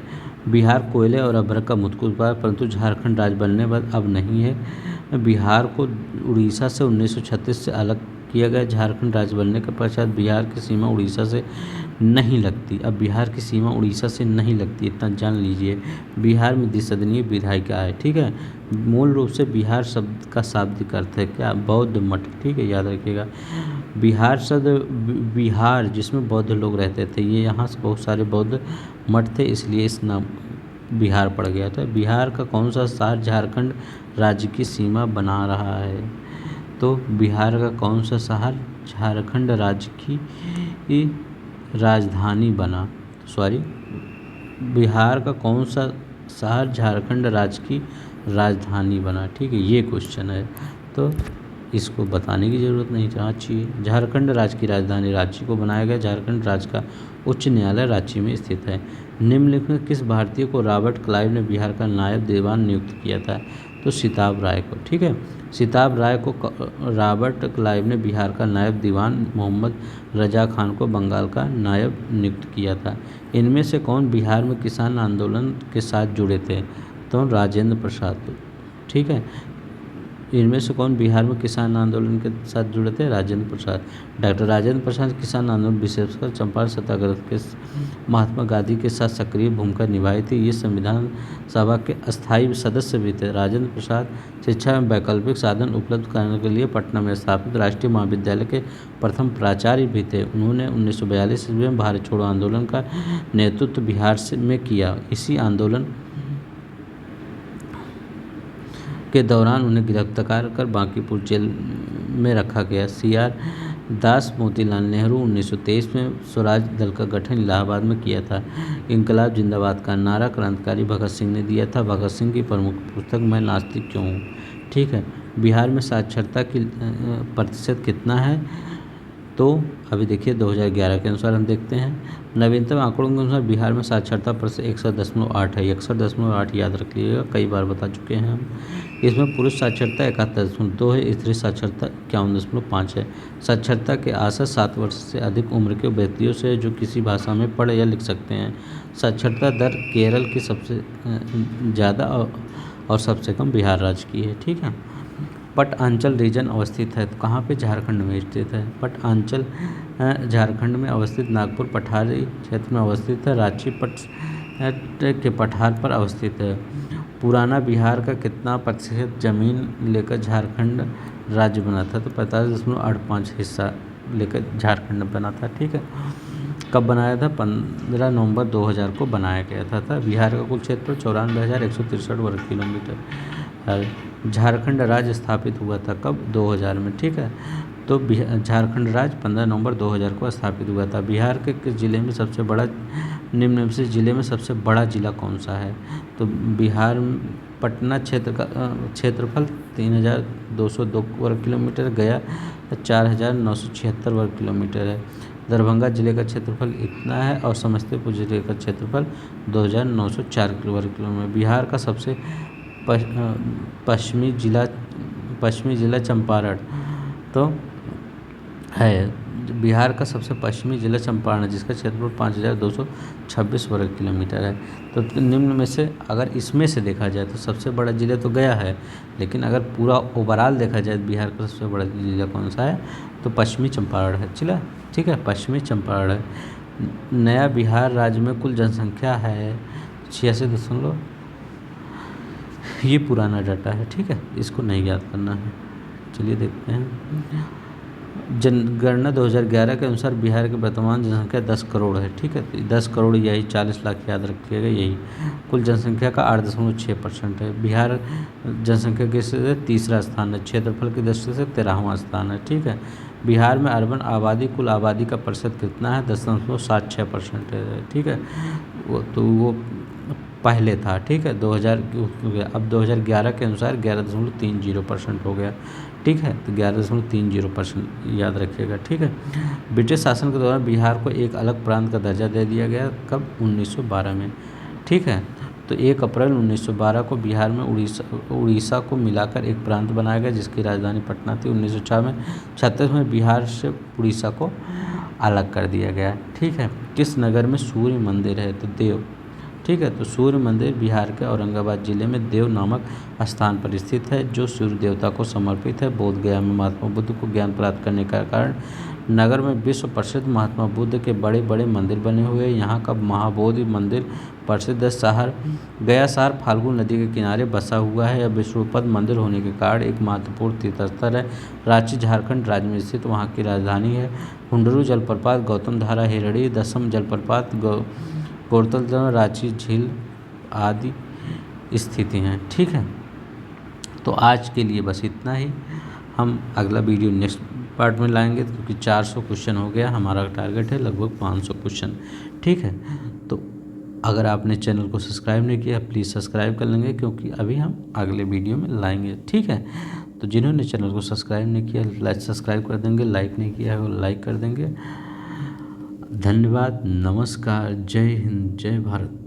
बिहार कोयले और अभ्रक का मुख्य उत्पादक, परंतु झारखंड राज्य बनने के बाद अब नहीं है। बिहार को उड़ीसा से 1936 से अलग किया गया। झारखंड राज्य बनने के पश्चात बिहार की सीमा उड़ीसा से नहीं लगती। अब बिहार की सीमा उड़ीसा से नहीं लगती, इतना जान लीजिए। बिहार में द्विसदनीय विधायिका है। ठीक है। मूल रूप से बिहार शब्द का शाब्दिक अर्थ है क्या? बौद्ध मठ। ठीक है, याद रखिएगा। बिहार शब्द बिहार जिसमें बौद्ध लोग रहते थे, ये यहाँ से बहुत सारे बौद्ध मठ थे, इसलिए इस नाम बिहार पड़ गया था। बिहार का कौन सा शहर झारखंड राज्य की सीमा बना रहा है? तो बिहार का कौन सा शहर झारखंड राज्य की राजधानी बना? बिहार का कौन सा शहर झारखंड राज्य की राजधानी बना? ठीक है, ये क्वेश्चन है, तो इसको बताने की ज़रूरत नहीं चाहिए। झारखंड राज्य की राजधानी रांची को बनाया गया। झारखंड राज्य का उच्च न्यायालय रांची में स्थित है। निम्नलिखित में किस भारतीय को रॉबर्ट क्लाइव ने बिहार का नायब दीवान नियुक्त किया था? तो सिताब राय को। ठीक है। सिताब राय को रॉबर्ट क्लाइव ने बिहार का नायब दीवान मोहम्मद रजा खान को बंगाल का नायब नियुक्त किया था। इनमें से कौन बिहार में किसान आंदोलन के साथ जुड़े थे? तो राजेंद्र प्रसाद। ठीक है। इनमें से कौन बिहार में किसान आंदोलन के साथ जुड़े थे? राजेंद्र प्रसाद। डॉक्टर राजेंद्र प्रसाद किसान आंदोलन विशेषकर चंपारण सत्याग्रह के महात्मा गांधी के साथ सक्रिय भूमिका निभाई थी। ये संविधान सभा के अस्थायी सदस्य भी थे। राजेंद्र प्रसाद शिक्षा में वैकल्पिक साधन उपलब्ध कराने के लिए पटना में स्थापित राष्ट्रीय महाविद्यालय के प्रथम प्राचार्य भी थे। उन्होंने 1942 ईस्वी में भारत छोड़ो आंदोलन का नेतृत्व बिहार में किया। इसी आंदोलन के दौरान उन्हें गिरफ्तार कर बांकीपुर जेल में रखा गया। दास मोतीलाल नेहरू 1923 में स्वराज दल का गठन इलाहाबाद में किया था। इनकलाब जिंदाबाद का नारा क्रांतिकारी भगत सिंह ने दिया था। भगत सिंह की प्रमुख पुस्तक मैं नास्तिक क्यों हूँ। ठीक है। बिहार में साक्षरता की प्रतिशत कितना है, तो अभी देखिए 2011 के अनुसार हम देखते हैं। नवीनतम आंकड़ों के अनुसार बिहार में साक्षरता प्रतिशत 61.8 है। 61.8 याद रख लीजिएगा, कई बार बता चुके हैं हम। इसमें पुरुष साक्षरता 71.2 है, स्त्री साक्षरता 51.5 है। साक्षरता के आशा 7 वर्ष से अधिक उम्र के व्यक्तियों से है जो किसी भाषा में पढ़ या लिख सकते हैं। साक्षरता दर केरल की सबसे ज़्यादा और सबसे कम बिहार राज्य की है। ठीक है। पटांचल रीजन अवस्थित है, तो कहाँ पे, झारखंड में स्थित है। पटांचल झारखंड में अवस्थित नागपुर पठारी क्षेत्र में अवस्थित है। रांची पट के पठार पर अवस्थित है। पुराना बिहार का कितना प्रतिशत जमीन लेकर झारखंड राज्य बना था, तो 45.85 हिस्सा लेकर झारखंड बना था। ठीक है। कब बनाया था, 15 नवंबर 2000 को बनाया गया था। बिहार का कुल क्षेत्र 94,163 वर्ग किलोमीटर। झारखंड राज्य स्थापित हुआ था कब, 2000 में। ठीक है। तो झारखंड राज्य 15 नवंबर 2000 को स्थापित हुआ था। बिहार के किस जिले में सबसे बड़ा, निम्न में से जिले में सबसे बड़ा जिला कौन सा है, तो बिहार पटना क्षेत्र का क्षेत्रफल 3202 वर्ग किलोमीटर, गया 4976 वर्ग किलोमीटर है। दरभंगा जिले का क्षेत्रफल इतना है और समस्तीपुर जिले का क्षेत्रफल 2904 वर्ग किलोमीटर। बिहार का सबसे पश्चिमी जिला चंपारण तो है। बिहार का सबसे पश्चिमी जिला चंपारण है, जिसका क्षेत्रफल 5226 वर्ग किलोमीटर है। तो निम्न में से अगर इसमें से देखा जाए तो सबसे बड़ा जिला तो गया है, लेकिन अगर पूरा ओवरऑल देखा जाए बिहार का सबसे बड़ा जिला कौन सा है, तो पश्चिमी चंपारण है। चला, ठीक है, पश्चिमी चंपारण है। नया बिहार राज्य में कुल जनसंख्या है 86 ये पुराना डाटा है। ठीक है, इसको नहीं याद करना है। चलिए देखते हैं। जनगणना 2011 के अनुसार बिहार की वर्तमान जनसंख्या 10 करोड़ है। ठीक है, तो 10 करोड़ यही 40 लाख याद रखिएगा, यही कुल जनसंख्या का 8.6% है। बिहार जनसंख्या की दृष्टि से तीसरा स्थान है, क्षेत्रफल की दृष्टि से 13वां स्थान है। ठीक है। बिहार में अर्बन आबादी कुल आबादी का प्रतिशत कितना है, 10.76% है। ठीक है, वो पहले था। ठीक है, 2000 अब 2011 के अनुसार 11.30% हो गया। ठीक है, तो 11.30% याद रखिएगा। ठीक है। ब्रिटिश शासन के दौरान बिहार को एक अलग प्रांत का दर्जा दे दिया गया, कब, 1912 में। ठीक है, तो 1 अप्रैल 1912 को बिहार में उड़ीसा को मिलाकर एक प्रांत बनाया गया, जिसकी राजधानी पटना थी। 1936 में बिहार से उड़ीसा को अलग कर दिया गया। ठीक है। किस नगर में सूर्य मंदिर है, तो देव। ठीक है, तो सूर्य मंदिर बिहार के औरंगाबाद जिले में देव नामक स्थान पर स्थित है, जो सूर्य देवता को समर्पित है। बोध गया में महात्मा बुद्ध को ज्ञान प्राप्त करने का कारण नगर में विश्व प्रसिद्ध महात्मा बुद्ध के बड़े बड़े मंदिर बने हुए हैं। यहाँ का महाबोधि मंदिर प्रसिद्ध शहर गया शहर फाल्गु नदी के किनारे बसा हुआ है। यह विष्णुपद मंदिर होने के कारण एक महत्वपूर्ण तीर्थस्थल है। रांची झारखंड राज्य में स्थित वहाँ की राजधानी है। हुंडरू जलप्रपात, गौतम धारा, हिरड़ी, दसम जलप्रपात, गौरतल, रांची झील आदि स्थिति हैं। ठीक है, तो आज के लिए बस इतना ही। हम अगला वीडियो नेक्स्ट पार्ट में लाएंगे, क्योंकि 400 क्वेश्चन हो गया, हमारा टारगेट है लगभग 500 क्वेश्चन। ठीक है, तो अगर आपने चैनल को सब्सक्राइब नहीं किया, प्लीज़ सब्सक्राइब कर लेंगे, क्योंकि अभी हम अगले वीडियो में लाएंगे। ठीक है, तो जिन्होंने चैनल को सब्सक्राइब नहीं किया, सब्सक्राइब कर देंगे, लाइक नहीं किया है वो लाइक कर देंगे। धन्यवाद, नमस्कार, जय हिंद, जय भारत।